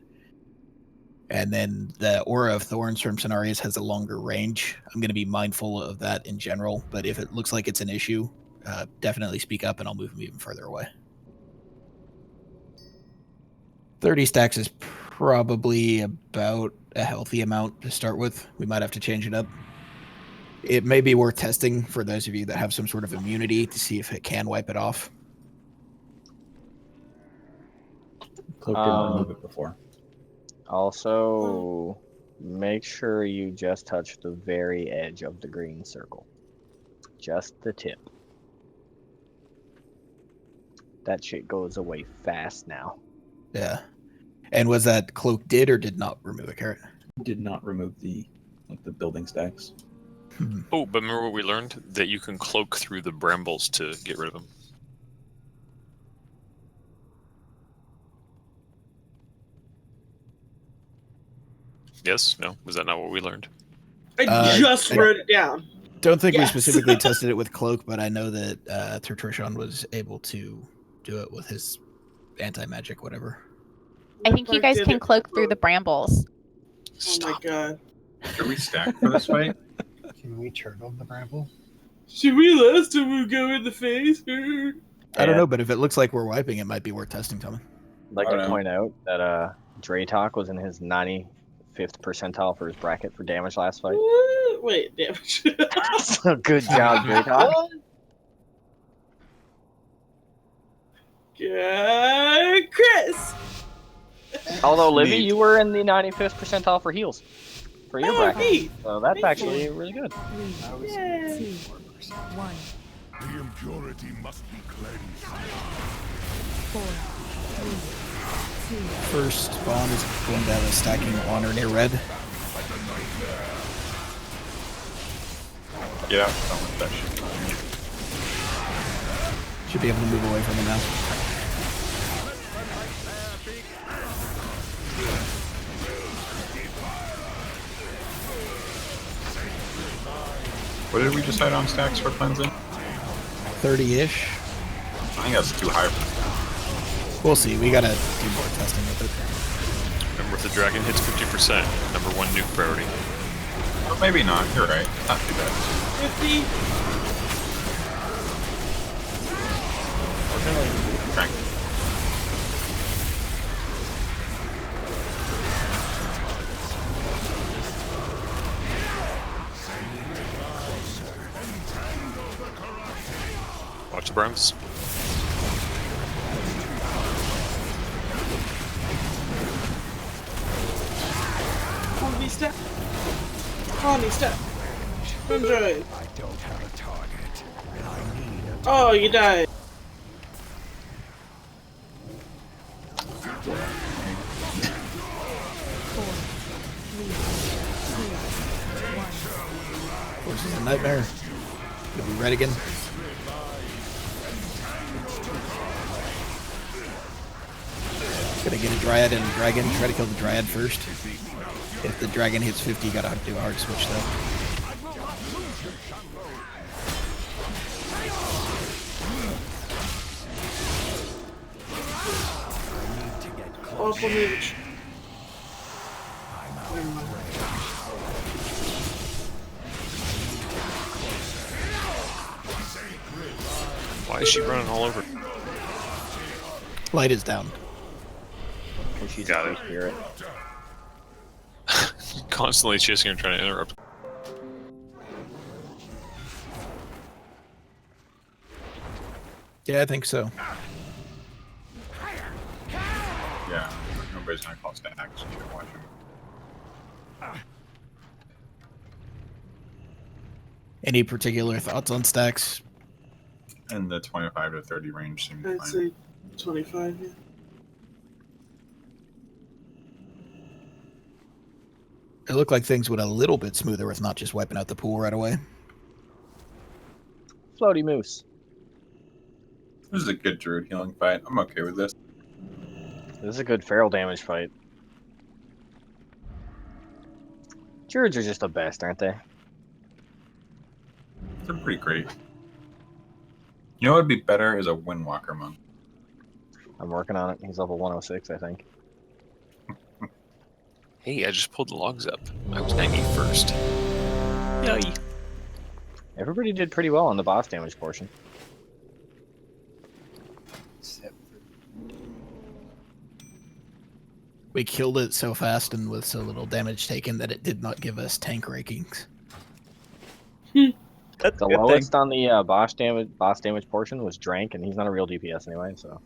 And then the Aura of Thorns from Cenarius has a longer range. I'm going to be mindful of that in general, but if it looks like it's an issue, definitely speak up and I'll move them even further away. 30 stacks is probably about a healthy amount to start with. We might have to change it up. It may be worth testing for those of you that have some sort of immunity to see if it can wipe it off. Cloak didn't remove it before. Also, make sure you just touch the very edge of the green circle. Just the tip. That shit goes away fast now. Yeah. And was that cloak did or did not remove a carrot? Did not remove the building stacks. Oh, but remember what we learned? That you can cloak through the brambles to get rid of them. Yes? No? Was that not what we learned? I just wrote it down. Don't think we Yes. specifically tested it with Cloak, but I know that Tertrishon was able to do it with his anti-magic, whatever. I think you guys can cloak through the brambles. Oh my god. Should we stack for this fight? Can we turtle the bramble? Should we last time we go in the face? I don't know, but if it looks like we're wiping, it might be worth testing, Tommy. I'd like to point out that Draytok was in his 95th percentile for his bracket for damage last fight. Wait, damage. So good job, Draytok. Good, Chris. Although, Livy, you were in the 95th percentile for heals for your bracket. Neat. So that's actually really good. 3, 2, 1. The impurity must be cleansed. 4, 3, 2. First spawn is going to have a stacking honor near red. Get out. Don't let that shit. Should be able to move away from it now. What did we decide on stacks for cleansing? 30-ish. I think that's too high for this. We'll see. We gotta do more testing with it. Remember, if the dragon hits 50%, number 1 nuke priority. Or maybe not. You're right. Not too bad. 50. Crank. Watch the Browns. Colony step. Colony step. Enjoy. I don't have a target, and I need a Oh, you died. Force is a nightmare. Gonna be red again. Gonna get a Dryad and a Dragon. Try to kill the Dryad first. If the Dragon hits 50, you gotta do a hard switch though. Awful mage. Why is she running all over? Light is down. She's Got a it. spirit. Constantly chasing her, trying to interrupt. Yeah, I think so. Yeah. Nobody's gonna call stacks. You should watch him. Any particular thoughts on stacks? And the 25 to 30 range seems I'd fine. say 25, yeah. It looked like things went a little bit smoother with not just wiping out the pool right away. Floaty Moose. This is a good druid healing fight. I'm okay with this. This is a good feral damage fight. Druids are just the best, aren't they? They're pretty great. You know what would be better is a Windwalker monk. I'm working on it. He's level 106, I think. Hey, I just pulled the logs up. I was 91st. Yay. Everybody did pretty well on the boss damage portion. We killed it so fast and with so little damage taken that it did not give us tank rankings. The lowest on the boss damage portion was Drank, and he's not a real DPS anyway, so.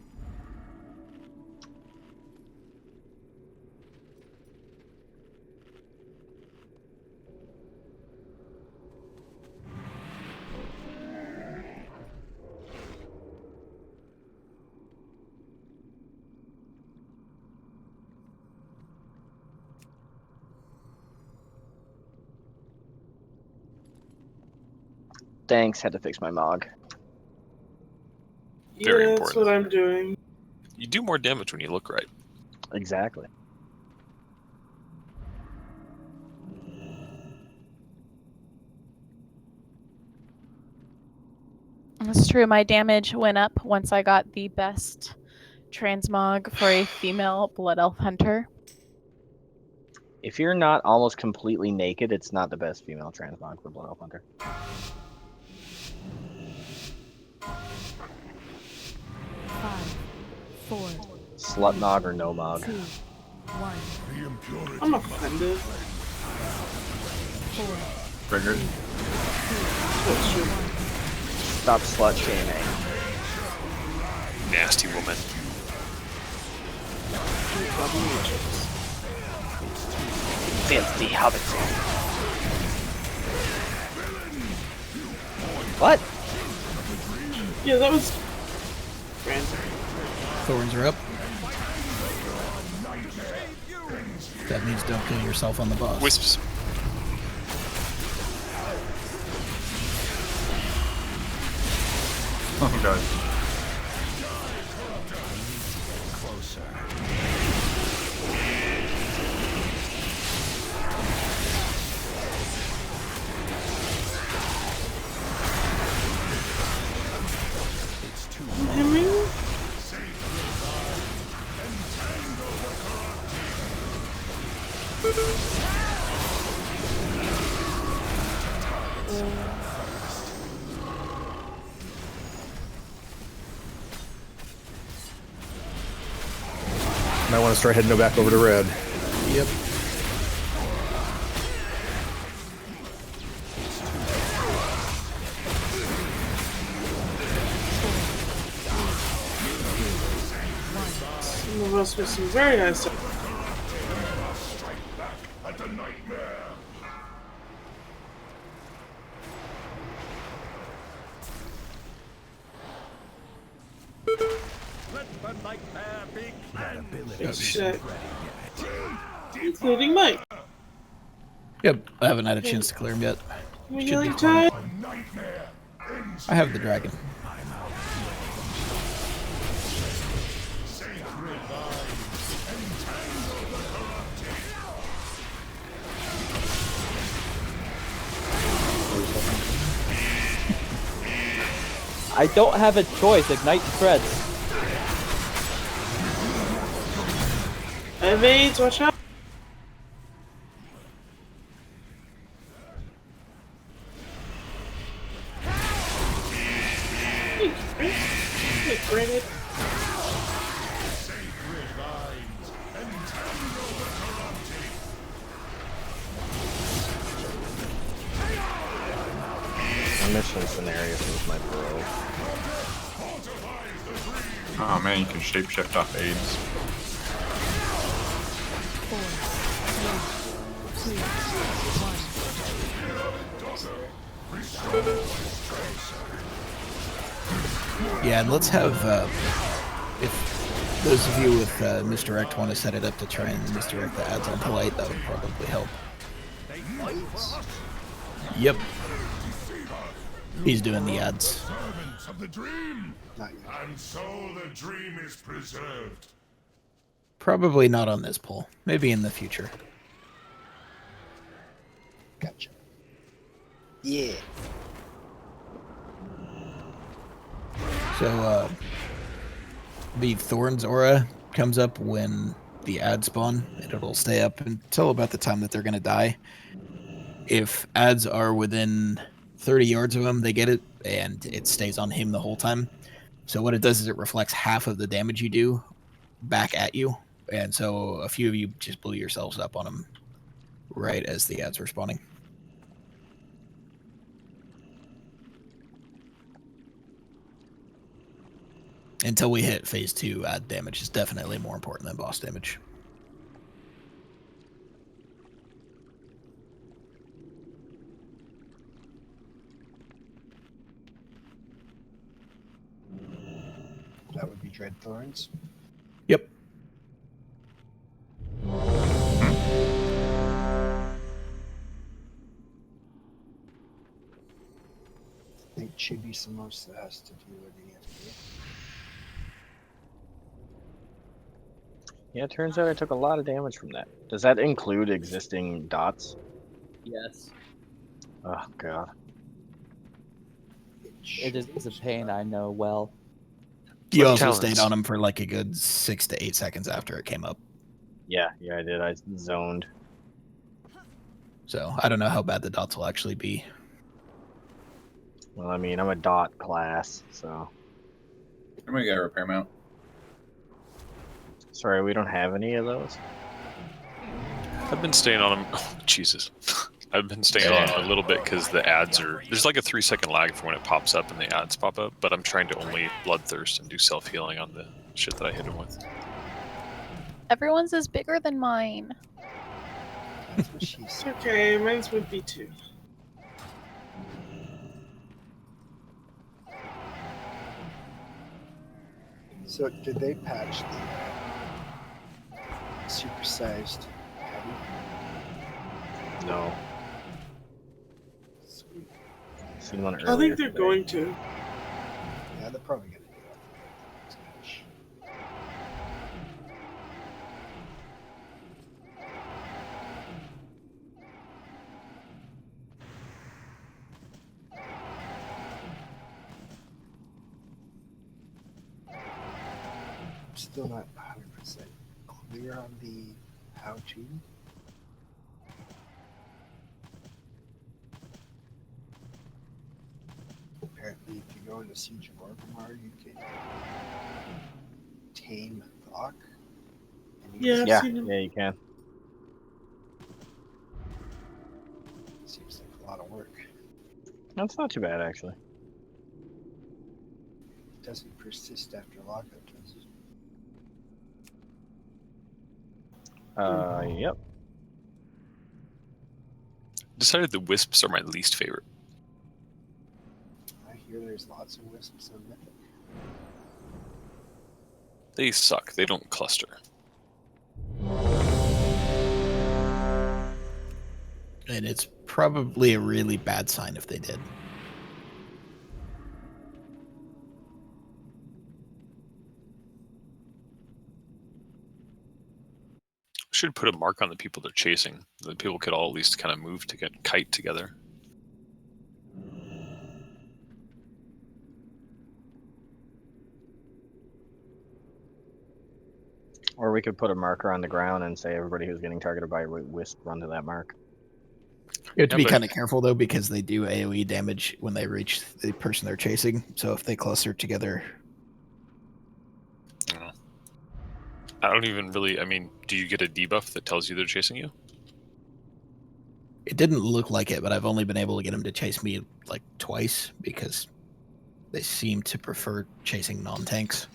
Thanks, had to fix my Mog. Very Yeah, that's important. what I'm doing. You do more damage when you look right. Exactly. That's true. My damage went up once I got the best transmog for a female Blood Elf Hunter. If you're not almost completely naked, it's not the best female transmog for Blood Elf Hunter. 5, 4, Slut Mog or no Mog. 2, 1. I'm offended. 4, Triggered. That's true. Stop slut shaming. Nasty woman. Filthy hobbit. What? Yeah, that was random. Thorns are up. That means don't kill yourself on the boss. Wisps. Oh god. Might want to start heading back over to red. Yep. Some of us with some very nice stuff. Shit. Including Mike. Yep, I haven't had a chance to clear him yet. We Should be healing fine. time. I have the dragon. I don't have a choice. Ignite spreads. Evades, watch out. Hey, granted. My mission scenario is my bro. Oh man, you can shapeshift off aids. 4, 3, 2, 1. Yeah, and let's have, if those of you with misdirect want to set it up to try and misdirect the ads on polite, that would probably help. Yep. He's doing the ads. Servants of the dream. And so the dream is preserved. Probably not on this poll. Maybe in the future. Gotcha. Yeah. So, the Thorns aura comes up when the ads spawn, and it'll stay up until about the time that they're going to die. If ads are within 30 yards of him, they get it, and it stays on him the whole time. So what it does is it reflects half of the damage you do back at you, and so a few of you just blew yourselves up on him right as the ads were spawning. Until we hit phase 2, ad damage is definitely more important than boss damage. That would be Dread Thorns. Yep. think Chibi Samosa has to do what he has to do. Yeah, it turns out I took a lot of damage from that. Does that include existing dots? Yes. Oh god. It is a pain, I know well. You also stayed on him for like a good 6 to 8 seconds after it came up. Yeah, I did. I zoned. So I don't know how bad the dots will actually be. Well, I mean, I'm a dot class, so. I'm gonna get a repair mount. Sorry, we don't have any of those. I've been staying on him. Oh, Jesus. I've been staying on him a little bit because the ads are... There's like a 3-second lag from when it pops up and the ads pop up, but I'm trying to only bloodthirst and do self-healing on the shit that I hit him with. Everyone's is bigger than mine. That's what she said. Okay, mine's would be 2. So did they patch the supersized heavy? No. Sweet. Seen one I earlier think they're today. going to. Yeah, they're probably gonna do that. I'm still not 100% clear on the how-to. Apparently, if you go into Siege of Orgrimmar, you can tame Thok. Yeah, you can. Seems like a lot of work. That's not too bad, actually. It doesn't persist after lockup, does it? Yep. Decided the wisps are my least favorite. I hear there's lots of wisps on Mythic. They suck. They don't cluster. And it's probably a really bad sign if they did. Should put a mark on the people they're chasing. The people could all at least kind of move to get kite together. Or we could put a marker on the ground and say everybody who's getting targeted by a wisp run to that mark. You have to be kind of careful though, because they do AoE damage when they reach the person they're chasing. So if they cluster together, I don't even really... I mean, do you get a debuff that tells you they're chasing you? it didn't look like it, but I've only been able to get them to chase me like twice because they seem to prefer chasing non-tanks.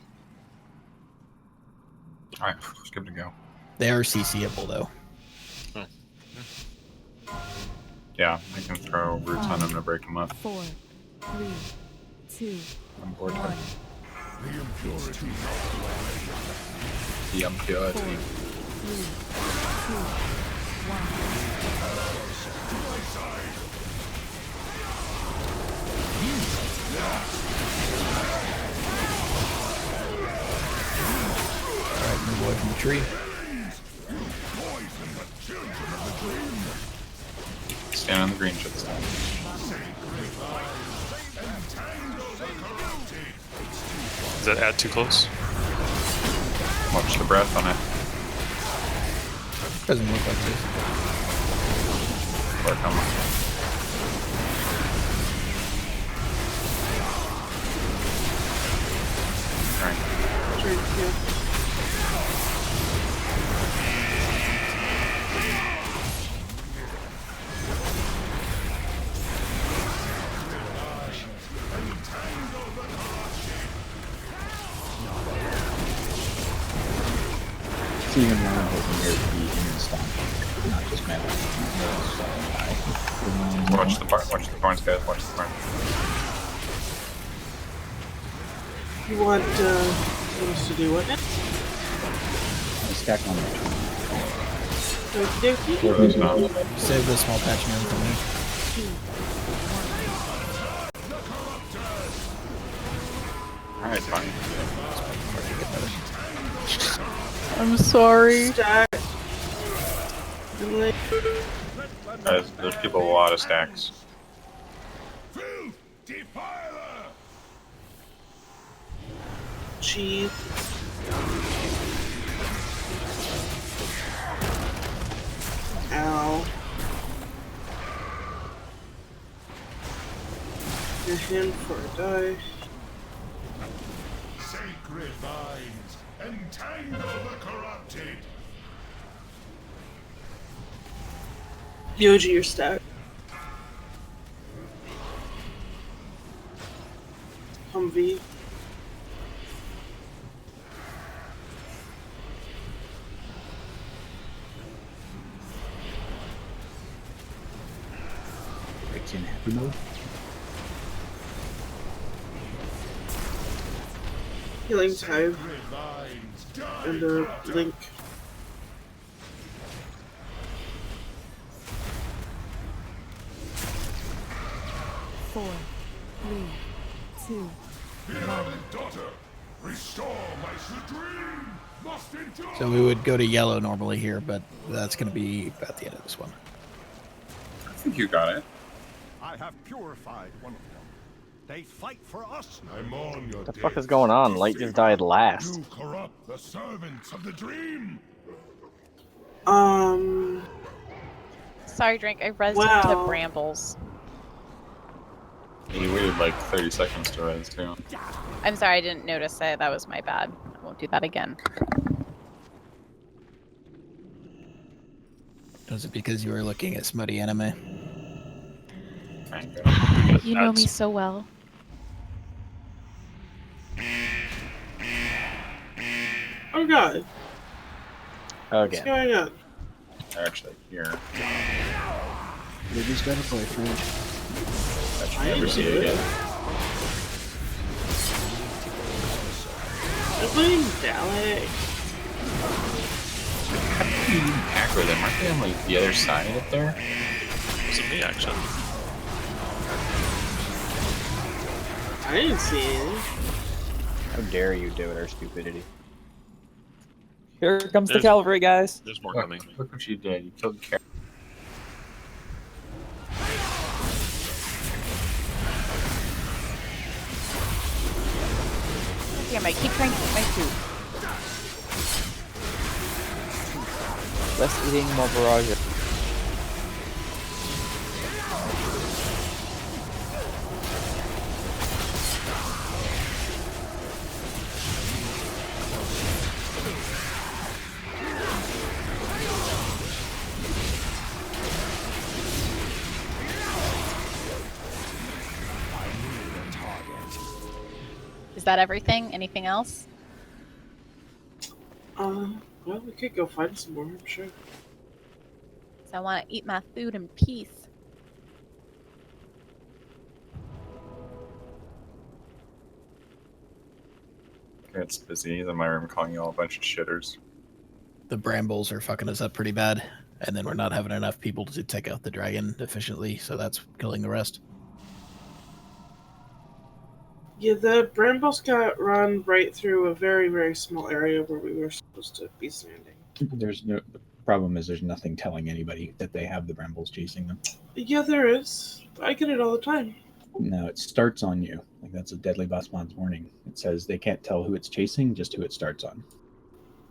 All right, let's give it a go. They are CCable though. Yeah, I can throw roots on them to break them up. 4, 3, 2, I'm bored. 1. The impurity. 4, 3, Alright, move away from the tree. Stand on the green shit side. Does that add too close? Watch the breath on it. Doesn't look like this. Or come on. Alright. It's even more important here to be in the stun, not just melee. Watch the thorns, guys. Watch the thorns. You want us to do what now? Stack on that. Okie dokie. Save the small patch man for me. Alright, fine. I'm sorry. Guys, there's people with a lot of stacks. Cheese. Ow. Get him for a die. Sacred vines, entangle the corrupted. Yoji, your stack. Humvee. Breaks in happy mode. Healing time. And Link. Four, 3, 2, 1. So we would go to yellow normally here, but that's going to be at the end of this one. I think you got it. I have purified one of them. They fight for us. I'm on your What the fuck is going on? Light just died last. You corrupt the servants of the dream. Sorry, Drink. I rezzed into brambles. You waited like 30 seconds to res too. I'm sorry, I didn't notice it. That was my bad. I won't do that again. Was it because you were looking at smutty anime? You know me so well. Oh god. Okay. What's going on? Actually, here. Baby's got a boyfriend. I should never see it again. I'm playing Dalek. How do you aggro them? Aren't they on like the other side up there? It wasn't me, actually. I didn't see anything. How dare you do it, our stupidity. Here comes the cavalry, guys. There's more coming. Look what you did. You killed Carol. Damn, I keep trying to eat my food. Less eating, more barrage. Is that everything? Anything else? Well, we could go find some more, I'm sure. So I want to eat my food in peace. It's busy. He's in my room calling you all a bunch of shitters. The brambles are fucking us up pretty bad, and then we're not having enough people to take out the dragon efficiently, so that's killing the rest. Yeah, the brambles got run right through a very, very small area where we were supposed to be standing. There's no the problem is there's nothing telling anybody that they have the brambles chasing them. Yeah, there is. I get it all the time. No, it starts on you. Like that's a deadly boss mod's warning. It says they can't tell who it's chasing, just who it starts on.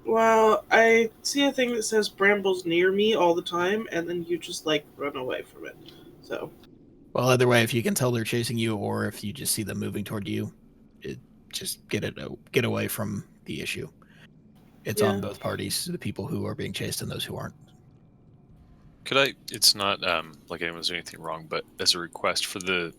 Well, I see a thing that says brambles near me all the time, and then you just like run away from it. So. Well, either way, if you can tell they're chasing you, or if you just see them moving toward you, just get away from the issue. It's on both parties, the people who are being chased and those who aren't. Could I? It's not like anyone's doing anything wrong, but as a request for the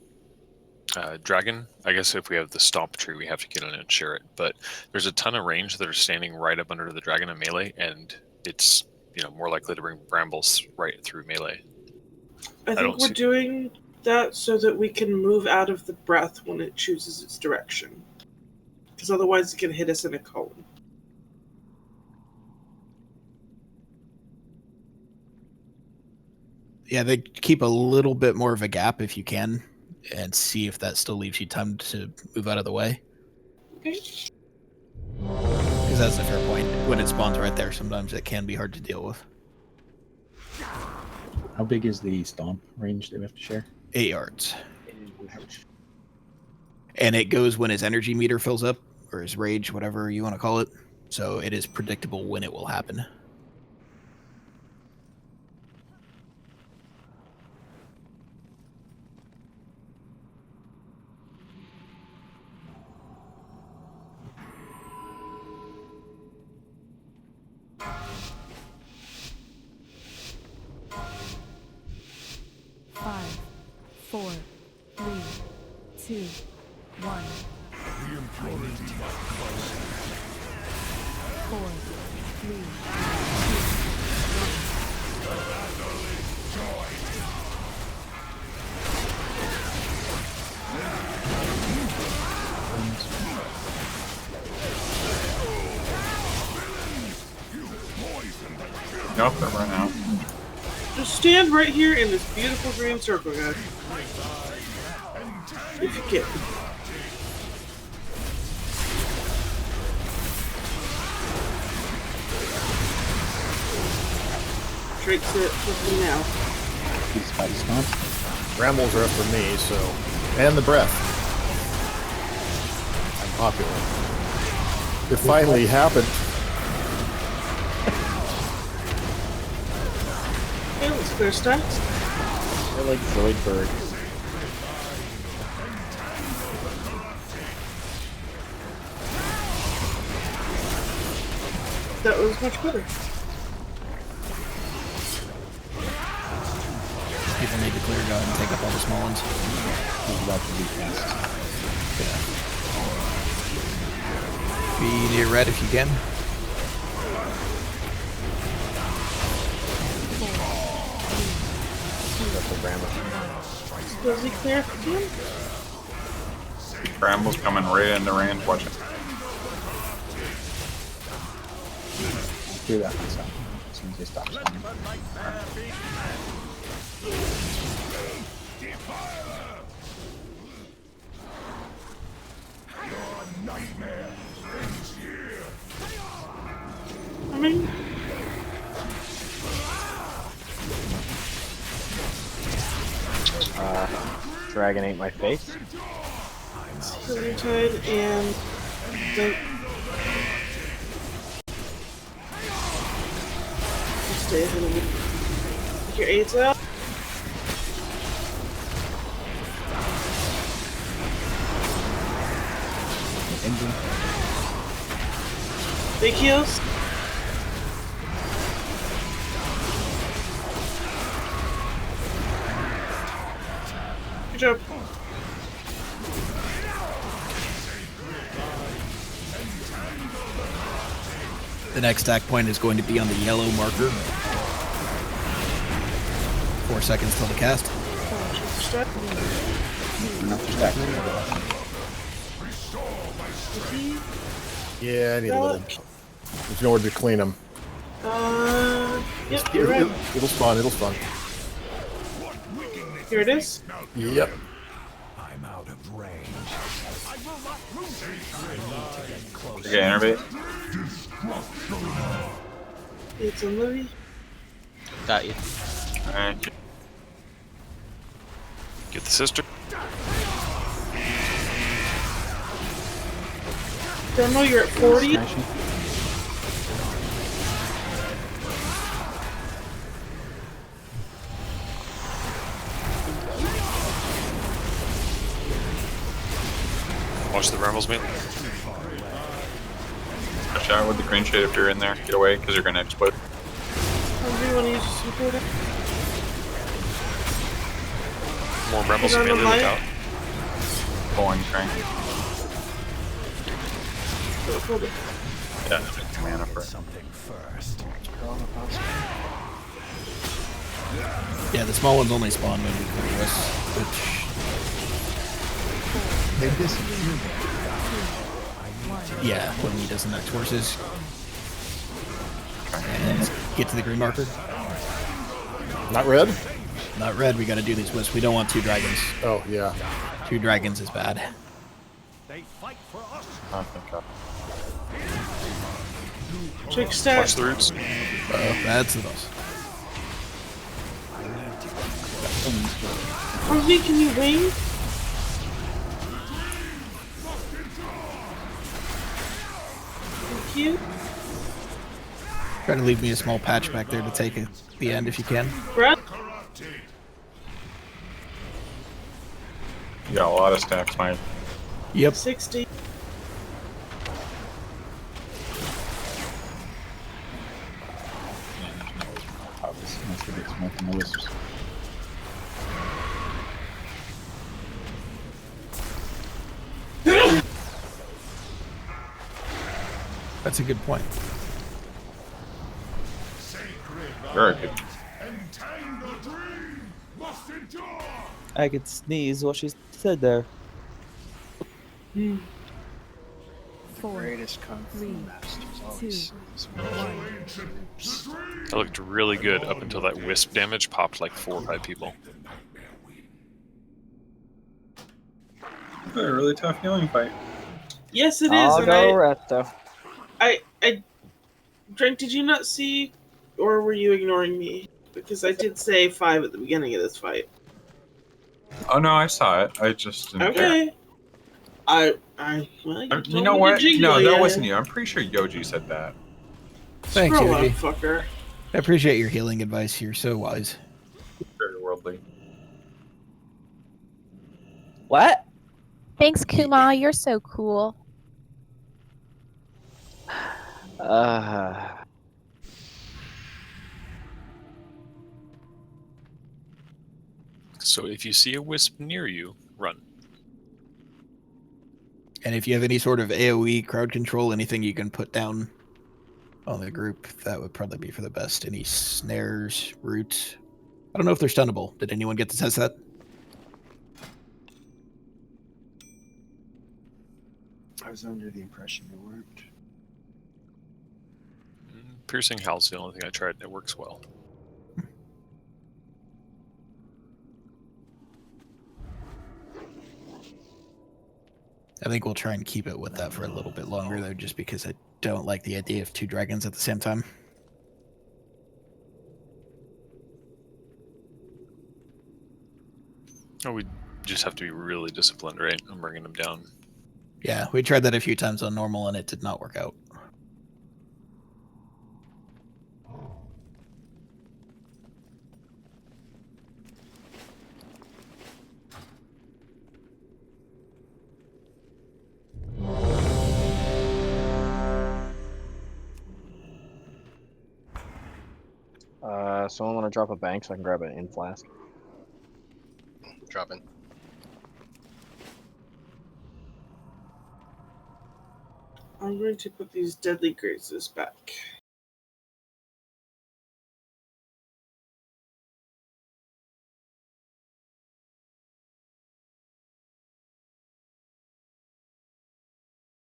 dragon, I guess if we have the stomp tree, we have to get in and share it. But there's a ton of range that are standing right up under the dragon in melee, and it's more likely to bring brambles right through melee. I think we're doing that so that we can move out of the breath when it chooses its direction. Because otherwise it can hit us in a cone. Yeah, they keep a little bit more of a gap if you can, and see if that still leaves you time to move out of the way. Okay. Because that's a fair point. When it spawns right there, sometimes it can be hard to deal with. How big is the stomp range that we have to share? 8 yards. And it goes when his energy meter fills up, or his rage, whatever you want to call it. So it is predictable when it will happen. Five, 4, 3, 2, 1. The impurity must close. 4, 3, 2, 1. Nope, they're run out. Just stand right here in this beautiful green circle, guys. If you can. Drake's it with me now. He's by stomp. Brambles are after me, so. And the breath. I'm popular. It finally happened. Okay, let's clear stacks. They're like Zoidberg. That was much better. People need to clear out and take up all the small ones. He's about to be cast. Yeah. Be near red if you can. Does he clear again? Bramble's coming right into range. Watch it. Do that myself as soon as they stop spawning. I mean, Dragon ate my face. Silvertide and the stay ahead of me. Take your aids out. Big heals. Good job. The next stack point is going to be on the yellow marker. 4 seconds till the cast. Yeah, I need a little. There's nowhere to clean them. Yep, you're right. It'll spawn, it'll spawn. Here it is. Yep. I'm out of range. Okay, innervate. It's a movie. Got you. Alright. Get the sister. Demo, you're at 40. Watch the Brambles meet. Watch out with the green shade if you're in there. Get away, because you're going to explode. Do you want to use the super? More Brambles Is melee, that on look light? out. Pulling crank. Hold it. Yeah, mana for it. Something first. Yeah, the small ones only spawn when we clear us, which They disappeared. yeah, when he doesn't next horses. And get to the green marker. Not red? Not red, we gotta do these wisps. We don't want 2 dragons. Oh, yeah. 2 dragons is bad. They fight for us. I think Trick stat. Watch the roots. That's the boss. Harvey, can you wing? Thank you. Try to leave me a small patch back there to take at the end if you can. Brad? you got a lot of stacks, mine. Yep. 60. That's a good point. Very good. I could sneeze what she said there. Greatest kung fu masters always. That looked really good up until that wisp damage popped like 4 or 5 people. A really tough healing fight. Yes, it is. I'll and go resto. I Drink, did you not see, or were you ignoring me? Because I did say 5 at the beginning of this fight. Oh no, I saw it. I just didn't Okay. care. Well, You know what? No, that wasn't you. I'm pretty sure Yoji said that. Thanks, Scroll Yogi. up, fucker. I appreciate your healing advice. You're so wise. Very worldly. What? Thanks, Kuma. You're so cool. So if you see a wisp near you, run. And if you have any sort of AoE crowd control, anything you can put down on the group, that would probably be for the best. Any snares, roots. I don't know if they're stunnable. Did anyone get to test that? I was under the impression they weren't. Piercing Howl's the only thing I tried. It works well. I think we'll try and keep it with that for a little bit longer, though, just because I don't like the idea of 2 dragons at the same time. Oh, we just have to be really disciplined, right? I'm bringing them down. Yeah, we tried that a few times on normal, and it did not work out. Someone want to drop a bank so I can grab an in flask? Dropping. I'm going to put these deadly grazes back.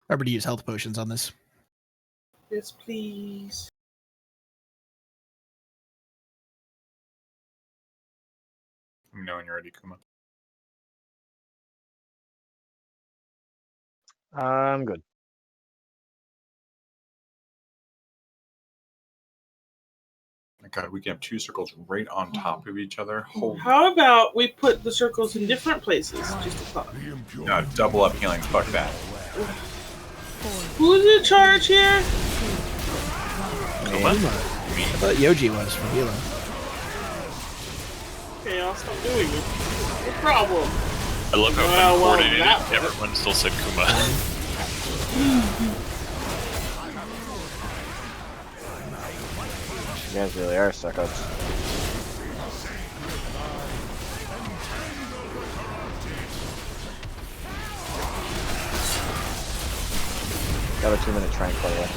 Remember to use health potions on this. Yes, please. Let me know when you're ready, Kuma. I'm good. My God, we can have 2 circles right on top of each other. Holy. How about we put the circles in different places? Just a thought. No, double up healing. Fuck that. Who's in charge here? I thought Yoji was for healing. Okay, I'll stop doing it. No problem. I love how uncoordinated everyone still said Kuma. You guys really are suck-ups. Got a 2-minute trank, by the way.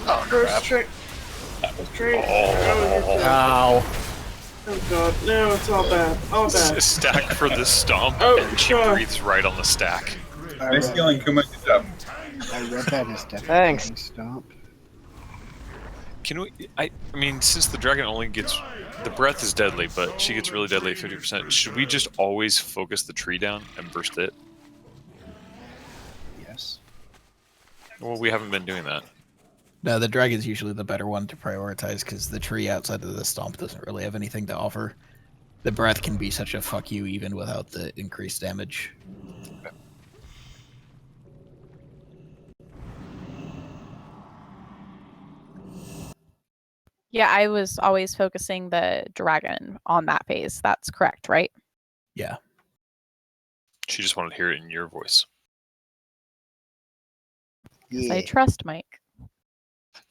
Oh, first trick. Trick. Ow. Oh god, no, it's all bad. All bad. Stack for the stomp, Oh, and she God. breathes right on the stack. Nice healing, Kuma. Good job. I read that as Thanks. Stomp. Can we? I mean, since the dragon only gets the breath is deadly, but she gets really deadly at 50%. Should we just always focus the tree down and burst it? Yes. Well, we haven't been doing that. No, the dragon's usually the better one to prioritize because the tree outside of the stomp doesn't really have anything to offer. The breath can be such a fuck you even without the increased damage. Okay. Yeah, I was always focusing the dragon on that phase. That's correct, right? Yeah. She just wanted to hear it in your voice. Because I trust Mike.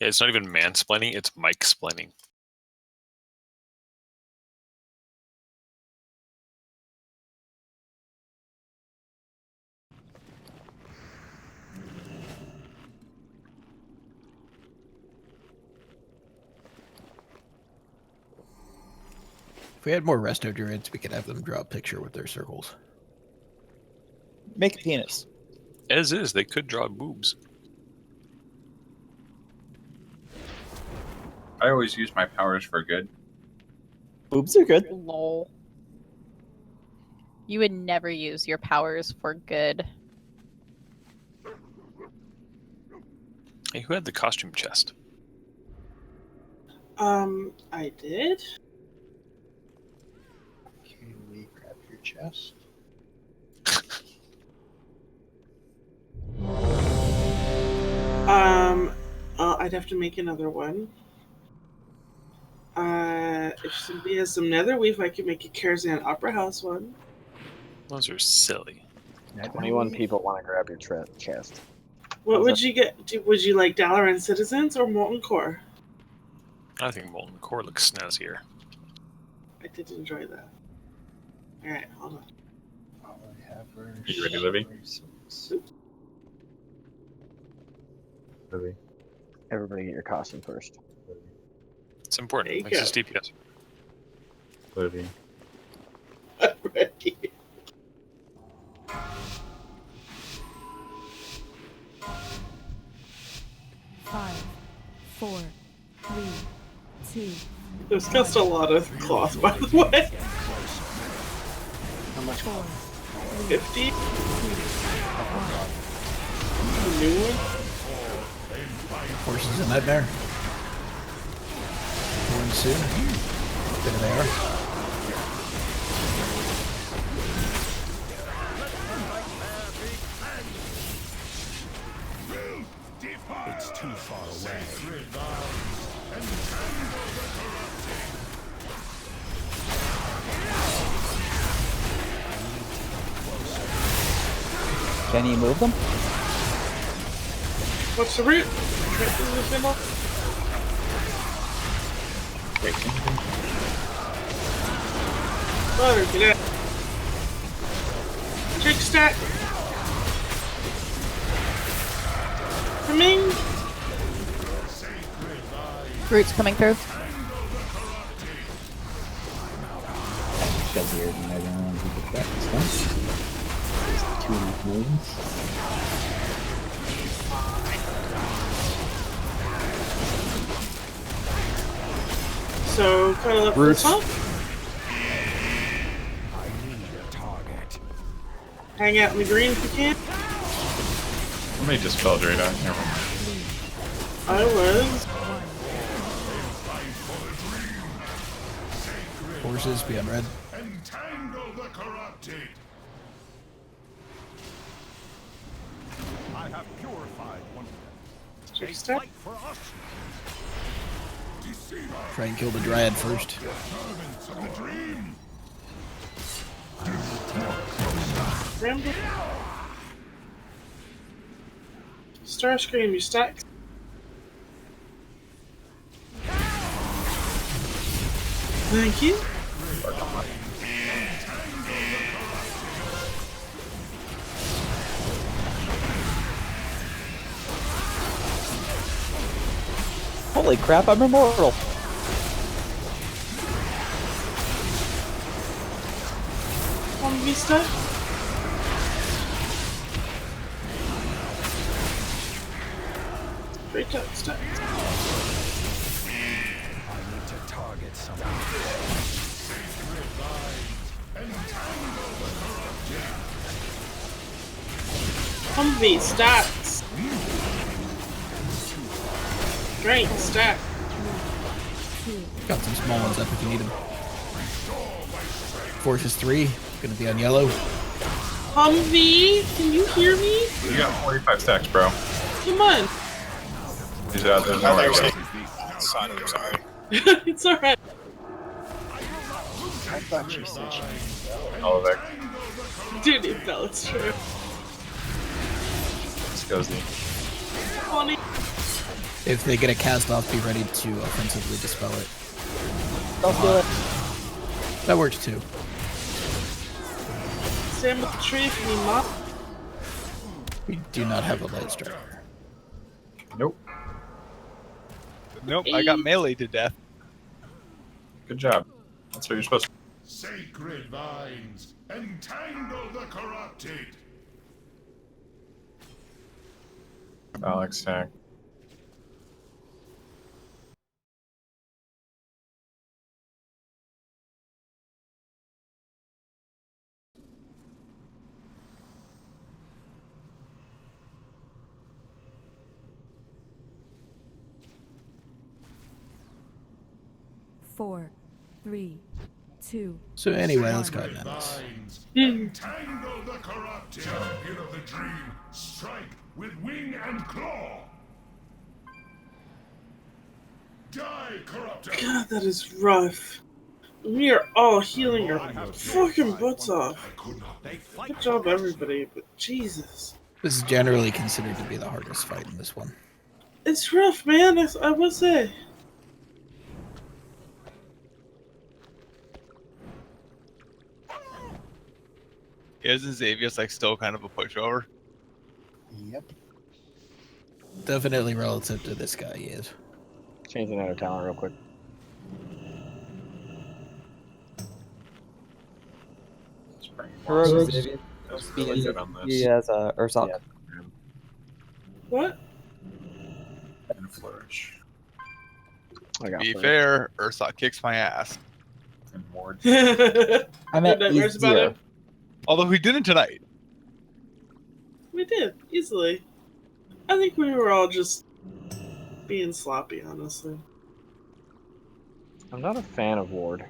Yeah, it's not even mansplaining, it's Mike-splaining. If we had more resto druids, we could have them draw a picture with their circles. Make a penis. As is, they could draw boobs. I always use my powers for good. Boobs are good. Lol. You would never use your powers for good. Hey, who had the costume chest? I did. Can we grab your chest? I'd have to make another one. If somebody has some netherweave, I could make a Karazhan Opera House one. Those are silly. 21 people want to grab your chest. What would you get? Would you like Dalaran Citizens or Molten Core? I think Molten Core looks snazzier. I did enjoy that. Alright, hold on. All I have are Are you ready, Livy? Livy. Everybody get your costume first. It's important. There you Thanks go. to DPS. Livy. I'm ready. Five, 4, 3, 2. This cost a lot of cloth, by the way. How much? 50? New one? Horses in nightmare. Born soon. There they are. It's too far away. Can you move them? What's the route? Right through the symbol? Butter, get out. Check stack. Coming. Roots coming through. Shove weird and I don't want to get back this one. 2.5 million. So, kind of left Roots. this up. Hang out in the green if you can. Somebody just fell right out. Never mind. I was. Horses be on red. Entangle the corrupted. I have purified one of them. Check They stack. fight for us. Deceiver. Try and kill the dryad first. Servants of the dream. Ramble. Starscream, you stack. Thank you. Holy crap, I'm immortal. One be stack. Straight up stack. Humvee stats. Strength stat. Got some small ones up if you need them. Force is 3. Gonna be on yellow. Humvee, can you hear me? You got 45 stacks, bro. Come on. He's out there. No way. Sorry. It's alright. I thought you said she was All of it. Dude, it fell, it's true. This goes the. Funny. If they get a cast off, be ready to offensively dispel it. Don't do it. That works too. Stand with the tree if you need mop. We do not have a light striker. Nope. Nope, I got melee to death. Good job. That's what you're supposed to. Sacred vines, entangle the corrupted. Alex stack. Four, 3, 2. So anyway, let's go ahead and end this. Entangle the corrupted. Champion of the dream, strike with wing and claw. Die, corrupted. God, that is rough. We are all healing our fucking butts off. Good job, everybody, but Jesus. This is generally considered to be the hardest fight in this one. It's rough, man, I will say. Isn't Xavier's like still kind of a pushover? Yep. Definitely relative to this guy, he is. Changing out of talent real quick. Heroic Xavier. Really good on this. He has Ursop. Yeah. What? And flourish. I got Be first. fair, Ursot kicks my ass. And Ward. I meant Nightmares about easier. it? Although he didn't tonight. We did, easily. I think we were all just being sloppy, honestly. I'm not a fan of Ward.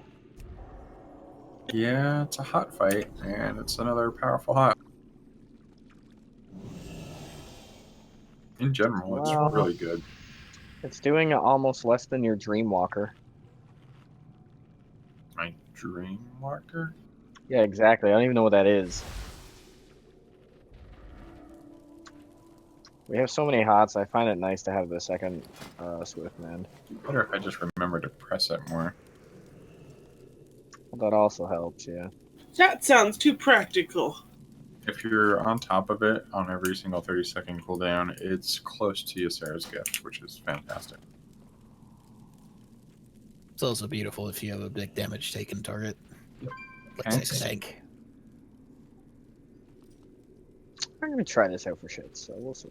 Yeah, it's a hot fight, and it's another powerful hot. In general, it's Wow. really good. It's doing almost less than your Dreamwalker. My Dreamwalker? Yeah, exactly. I don't even know what that is. We have so many hots, I find it nice to have the second Swift Man. Better if I just remember to press it more. Well, that also helps, yeah. That sounds too practical. If you're on top of it on every single 30-second cooldown, it's close to Ysera's gift, which is fantastic. It's also beautiful if you have a big damage taken target. Like Thanks. say tank. I'm gonna try this out for shit, so we'll see.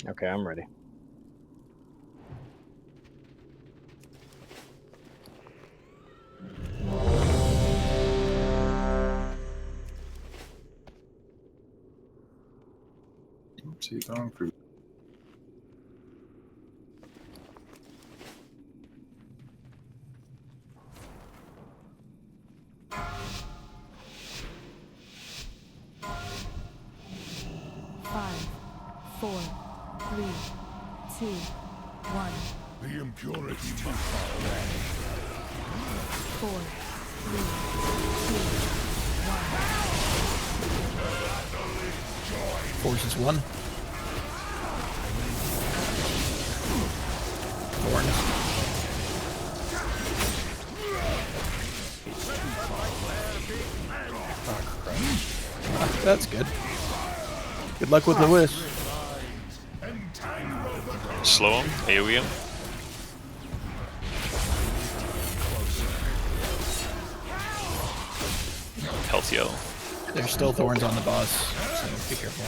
Okay, I'm ready. Oopsie, going through. Five, 4, 3, 2, 1. The impurity must vanish. 4, 3, 2, 1. Forces 1. That's good. Good luck with Lewis. Slow him, AoE him. Health yellow. There's still thorns on the boss, so be careful.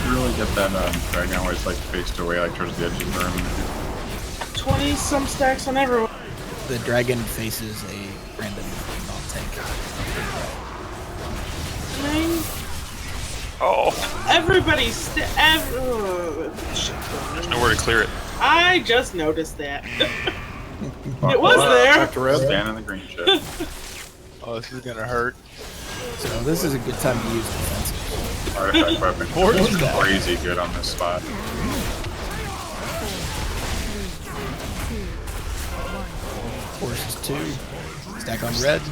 Really get that dragon always like faced away like towards the edge of the room. 20 some stacks on everyone. The dragon faces a random non-tank. Oh. Everybody There's nowhere to clear it. I just noticed that. It was there. Stand in the green ship. Oh, this is gonna hurt. So this is a good time to use defensive. Artifact weapon is crazy good on this spot. Force is 2. Stack on red.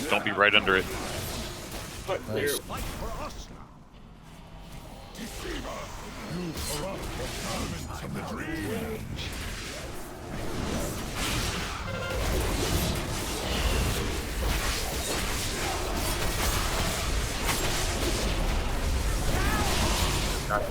Don't be right under it. Nice. Got it.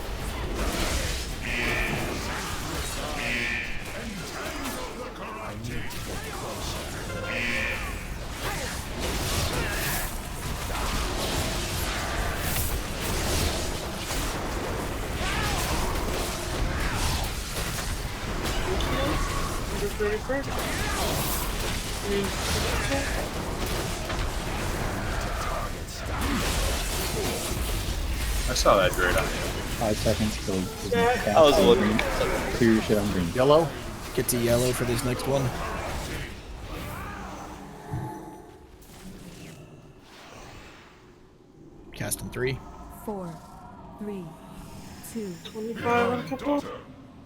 I saw that great on you. 5 seconds till I was looking. clear your shit on green. Yellow. Get to yellow for this next one. Cast in 3. 4, 3, 2, 25 on a couple.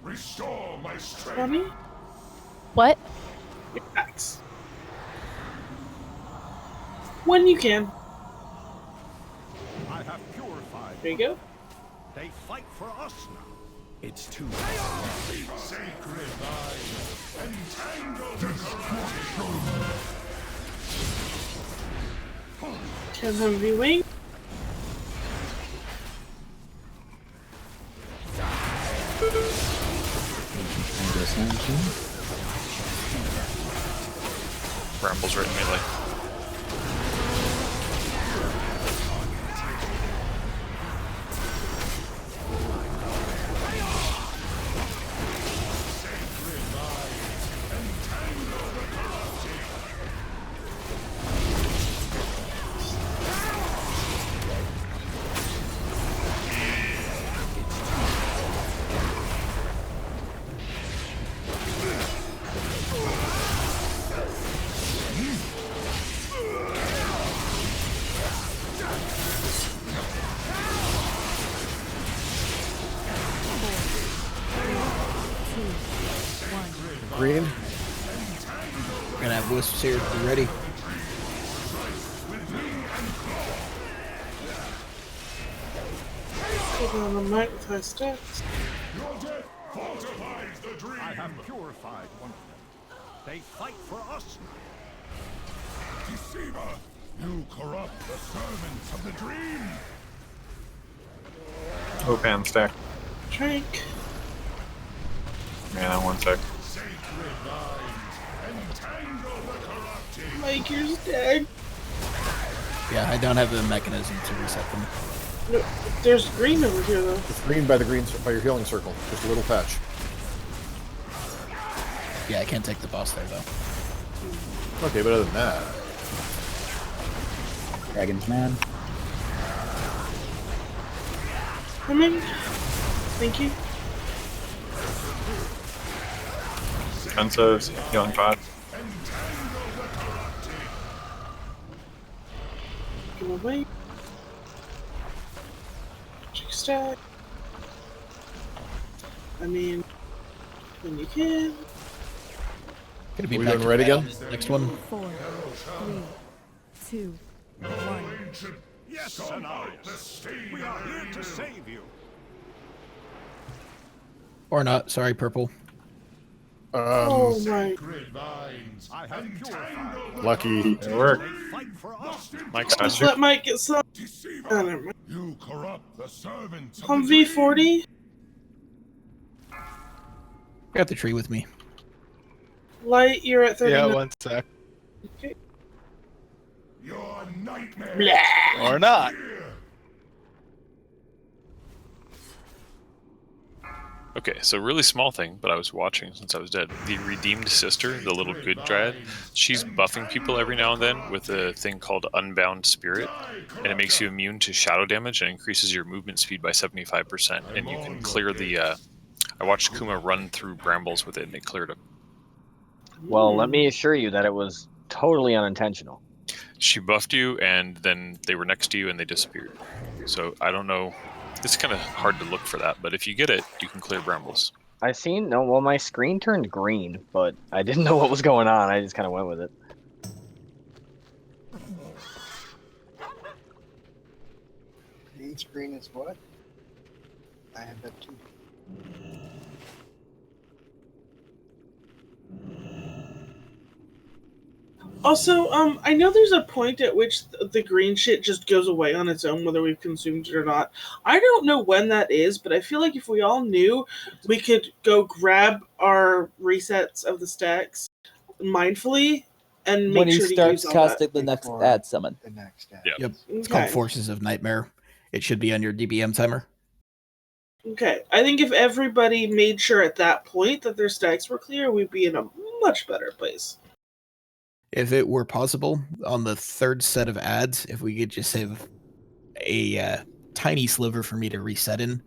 Restore my strength. 20. What? X. When you can. I have purified. There you go. They fight for us now. It's too Sacred vines, entangle the corruption. Can them be winged? Bramble's right in melee. Green. We're gonna have wisps here. Be ready. Put on the mic with high stats. Your death fortifies the dream. I have purified one of them. They fight for us now. Deceiver, you corrupt the servants of the dream. Opan stack. Drink. Man, 1 sec. Sacred vines, entangle the corrupting. Mike, you're dead. Yeah, I don't have the mechanism to reset them. No, there's green over here though. It's green by by your healing circle. Just a little patch. Yeah, I can't take the boss there though. Okay, but other than that, Dragon's man. Come in. Thank you. Defensives, healing 5. Come away. Check stack. I mean, when you can. Gonna be are we back doing to red red again? on this next one. 4, 3, 2, Yes, and we are here to save you. Or not. Sorry, purple. Oh my. I have purified. Lucky. It worked. Mike's Just let Mike get some. Oh, never mind. You corrupt the servants. Humvee 40. Got the tree with me. Light, you're at 39. Yeah, one sec. Okay. Your nightmare. Blah. Or not. Okay, so really small thing, but I was watching since I was dead. The Redeemed Sister, the little good dryad, she's buffing people every now and then with a thing called Unbound Spirit, and it makes you immune to shadow damage and increases your movement speed by 75%. And you can clear the. I watched Kuma run through brambles with it, and it cleared them. Well, let me assure you that it was totally unintentional. She buffed you, and then they were next to you, and they disappeared. So I don't know. It's kind of hard to look for that, but if you get it, you can clear brambles. I seen no. Well, my screen turned green, but I didn't know what was going on. I just kind of went with it. Green screen is what? I have that too. Also, I know there's a point at which the green shit just goes away on its own, whether we've consumed it or not. I don't know when that is, but I feel like if we all knew, we could go grab our resets of the stacks mindfully and make When he sure to starts use all casting that. the next ad summon. The next ad. Yep. It's Okay. called Forces of Nightmare. It should be on your DBM timer. Okay, I think if everybody made sure at that point that their stacks were clear, we'd be in a much better place. If it were possible, on the third set of ads, if we could just have a tiny sliver for me to reset in,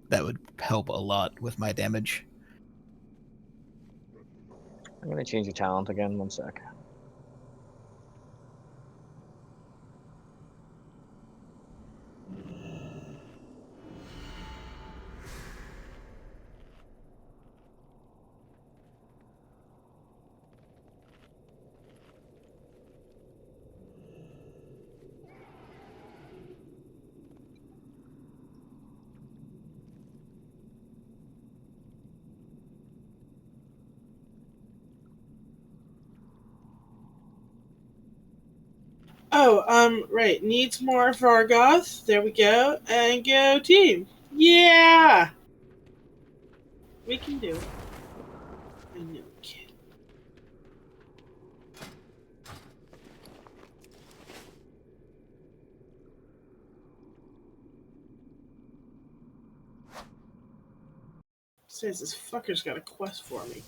that would help a lot with my damage. I'm gonna change your talent again. 1 sec. Oh, right. Needs more Vargoth. There we go. And go team. Yeah! We can do it. I know we can. Says this fucker's got a quest for me.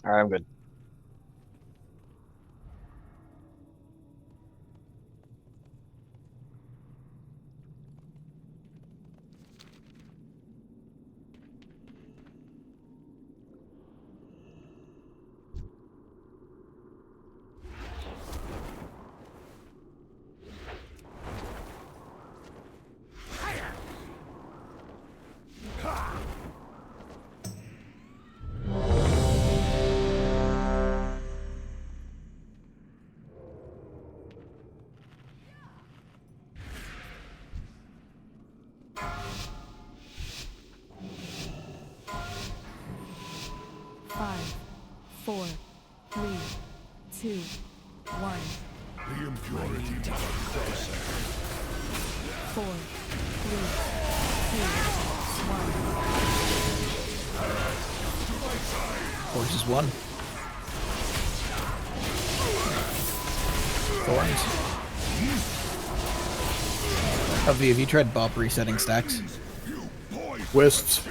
All right, I'm good. Five, 4, 3, 2, 1. The impurity down closer. 4, 3, 2, 1. Forces 1. Thorns. Oh, V, have you tried Bop resetting stacks? Wisps.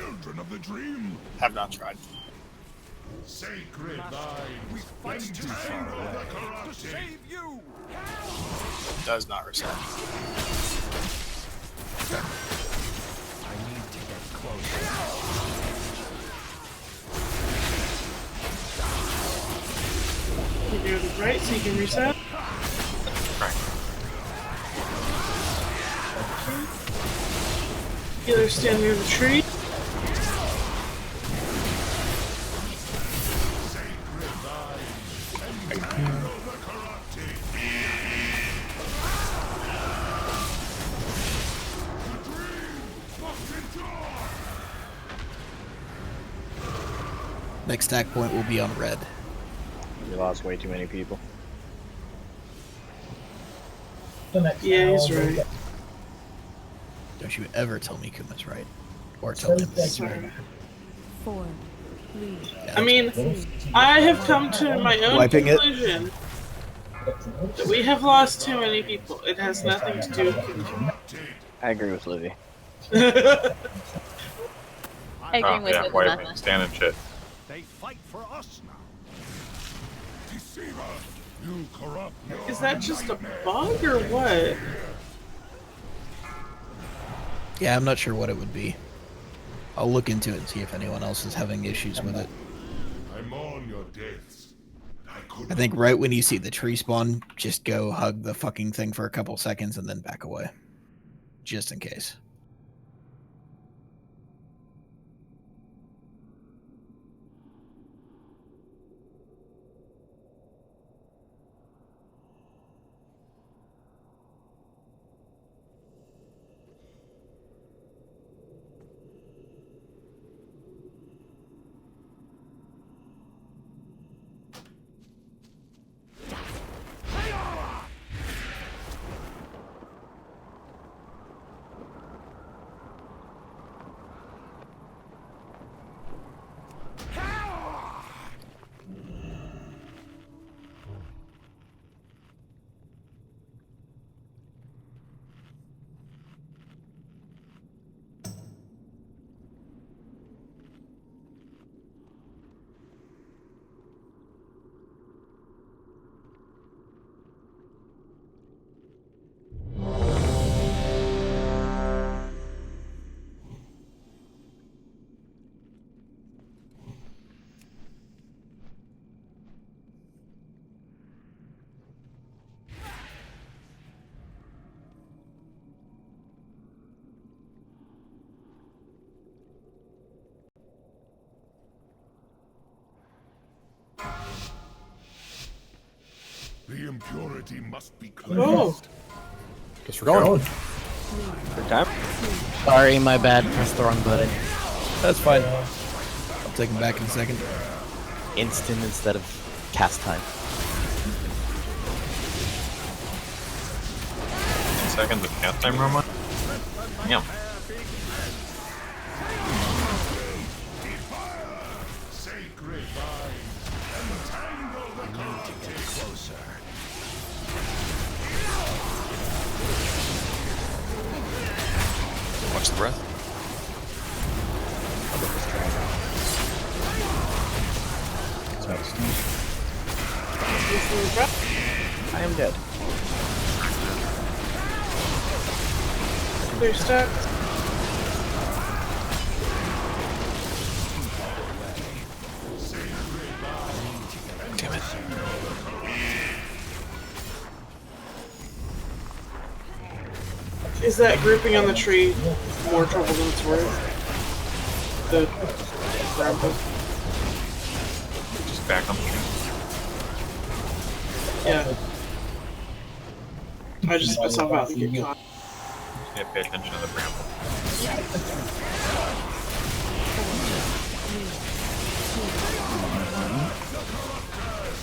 Have not tried. Sacred vine, we fight to save you. Does not reset. I need to get closer. You do it right so you can reset. Either stand near the tree. Next stack point will be on red. We lost way too many people. Yeah, he's right. Don't you ever tell me Kuma's right. Or tell him he's right. 4, 3. I mean, I have come to my own Wiping it. conclusion that we have lost too many people. It has nothing to do with Kuma. I agree with Livy. I agree with yeah, Livy why on that. stand and shit. They fight for us now. Deceiver, you corrupt. Is that just a bug or what? Yeah, I'm not sure what it would be. I'll look into it and see if anyone else is having issues with it. I mourn your deaths. I think right when you see the tree spawn, just go hug the fucking thing for a couple seconds and then back away. Just in case. The impurity must be cleansed. Oh. Guess we're going. Good time. Sorry, my bad. Pressed the wrong button. That's fine. I'll take him back in a second. Instant instead of cast time. 10 seconds of cast time, Roma? Yum. Sacred vine, entangle the corrupted. Closer. Watch the breath. I am dead. They're stuck. Damn it. Is that grouping on the tree more trouble than it's worth? The grab book? Just back on the tree. Yeah. I just spit myself out and get caught. Yeah, pay attention to the bramble.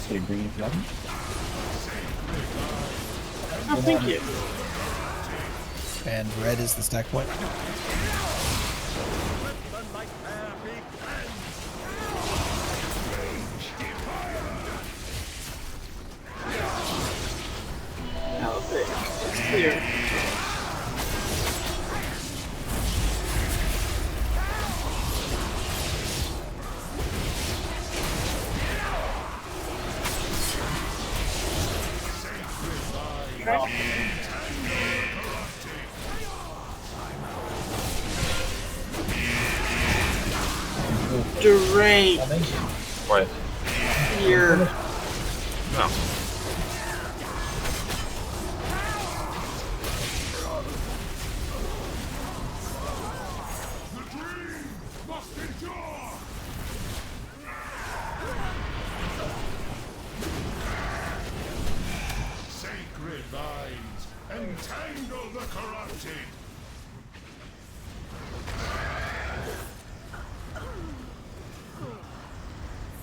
Get a green if you haven't. Oh, thank you. And red is the stack point. Clear. Drain. What? Here. No. Sacred vines, entangle the corrupted.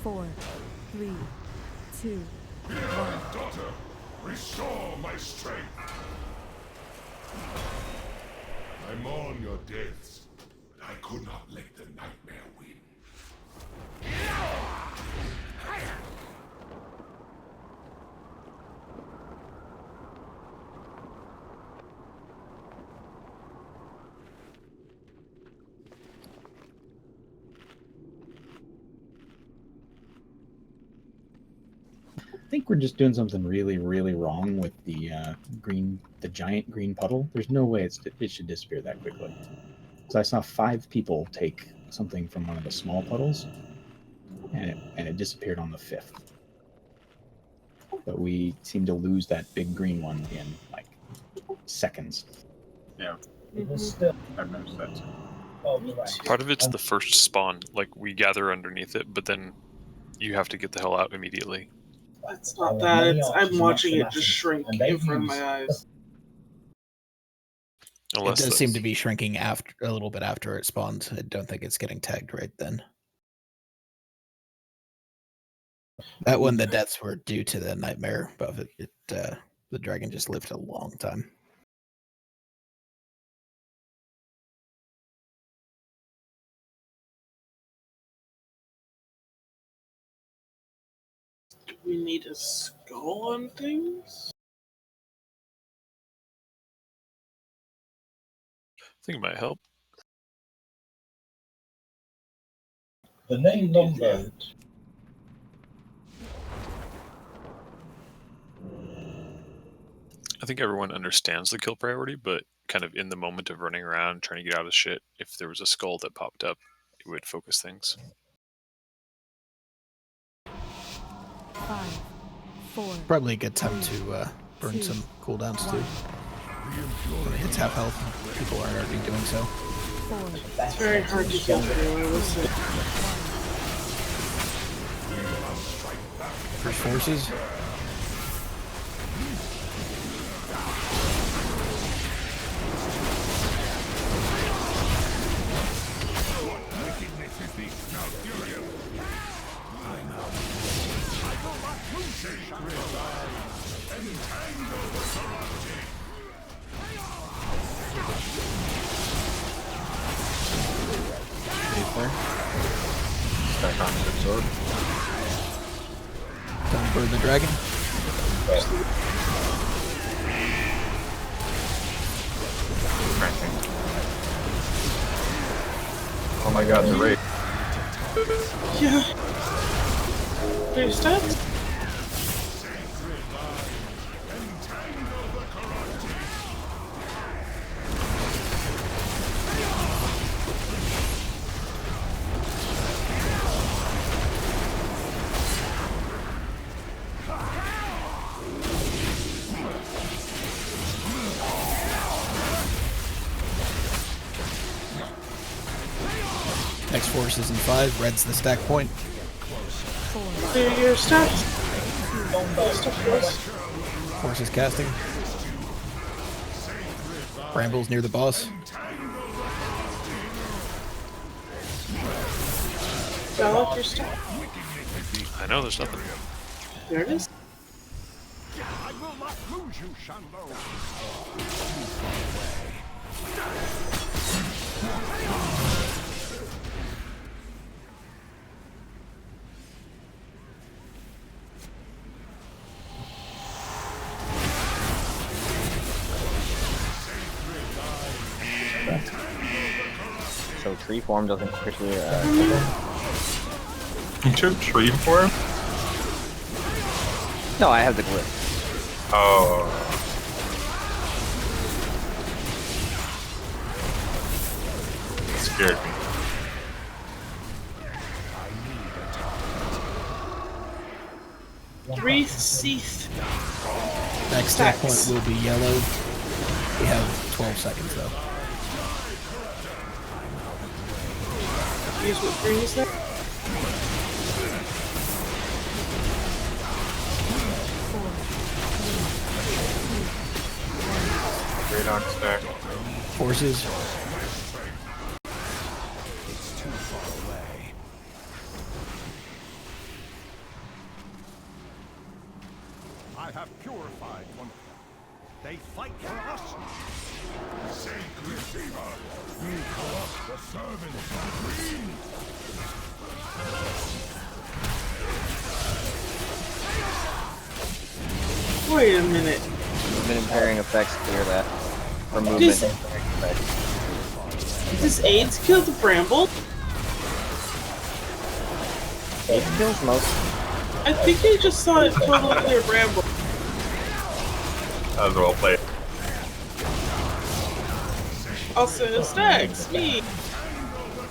Four, three, two, Here, one. daughter, restore my strength. I mourn your deaths, but I could not let the nightmare win. I think we're just doing something really, really wrong with the the giant green puddle. There's no way it should disappear that quickly. So I saw 5 people take something from one of the small puddles, and it disappeared on the 5th. But we seem to lose that big green one in like seconds. Yeah. I've noticed that too. Part of it's the first spawn. Like, we gather underneath it, but then you have to get the hell out immediately. It's not that. I'm watching it just shrink in front of my eyes. Unless it does seem to be shrinking after a little bit after it spawns. I don't think it's getting tagged right then. That one, the deaths were due to the nightmare, but the dragon just lived a long time. Do we need a skull on things? I think it might help. The name number. I think everyone understands the kill priority, but kind of in the moment of running around trying to get out of shit, if there was a skull that popped up, it would focus things. 5, 4. Probably a good time to burn some cooldowns too. When it hits half health, people aren't already doing so. It's very hard to kill through, I will say. First forces. Stack on the sword. Time to burn the dragon. Oh my god, the raid. Yeah. Are you stats? Next force is in 5. Red's the stack point. Clear your stats. Force is casting. Brambles near the boss. Valak your stat. I know there's nothing. There it is. I will not lose you, Shando. tree form doesn't quickly. You took tree form? No, I have the glyph. Oh. It scared me. Three Seath. Next stack point will be yellow. We have 12 seconds though. Use what green is that? Great on stack. Forces. It's too far away. I have purified one of them. They fight for us. Sacred Fever, you corrupt the servants of green. Wait a minute. Movement impairing effects clear that. Or movement Just- impairing effects. Does AIDS kill the bramble? AIDS kills most. I think I just saw it totally clear bramble. That was well played. Also, stacks. Me.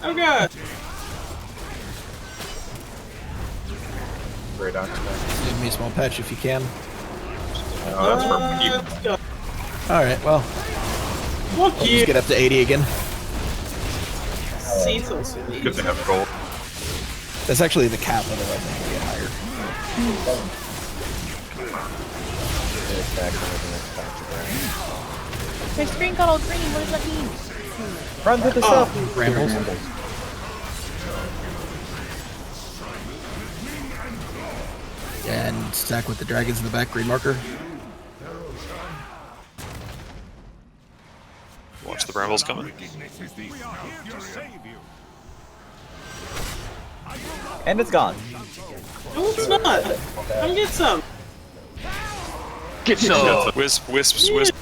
Oh god. Great on stack. Give me a small patch if you can. Oh, that's for Let's go. Alright, well. Fuck We'll you. just get up to 80 again. Cecil's Good to have gold. That's actually the cap, otherwise I think we'll get higher. My screen got all green. What does that mean? Run through the stuff. Brambles. And stack with the dragons in the back, green marker. Watch the brambles coming. And it's gone. No, it's not. Come get some. Get some. Wisp, wisps, wisp.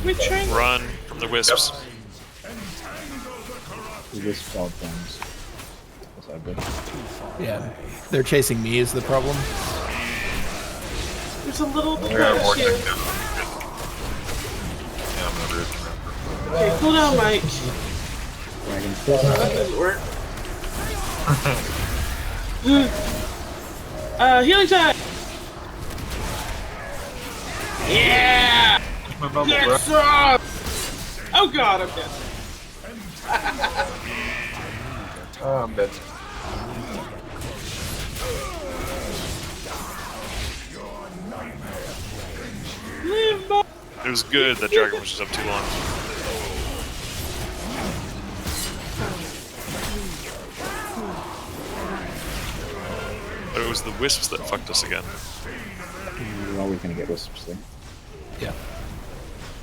We're trying. Run from the wisps. The wisp all things. That's ugly. Yeah. They're chasing me is the problem. There's a little bit Yeah, of vortex shield. down. Yeah, I'm gonna root. Okay, cool down, Mike. Dragon That doesn't work. Healing time! Yeah! My bubble, Get bro. some! Oh god, I'm dead. Oh, I'm dead. Live, Mike! It was good that dragon was just up too long. But it was the wisps that fucked us again. We're always gonna get wisps there. Yeah.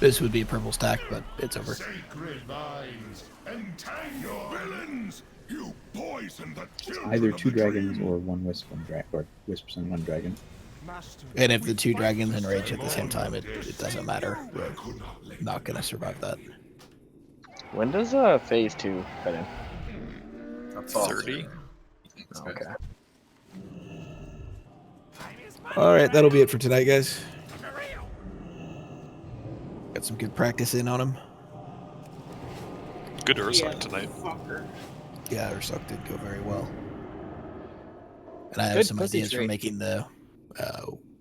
This would be a purple stack, but it's over. Sacred vines, entangle villains. You poison the children Either of two the dragons dream. or one wisp, or wisps and one dragon. And if the two dragons enrage at the same time, it doesn't matter. We're not going to survive that. When does phase 2 cut in? That's all. 30? Okay. Alright, that'll be it for tonight, guys. Got some good practice in on him. Good Ursak tonight. Fucker. Yeah, Ursak did go very well. And I have Good some pussy ideas for streak. making the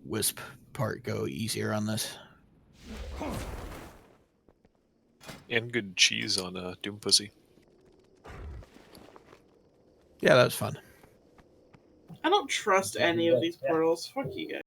wisp part go easier on this. And good cheese on Doom Pussy. Yeah, that was fun. I don't trust any of these portals. Fuck you guys.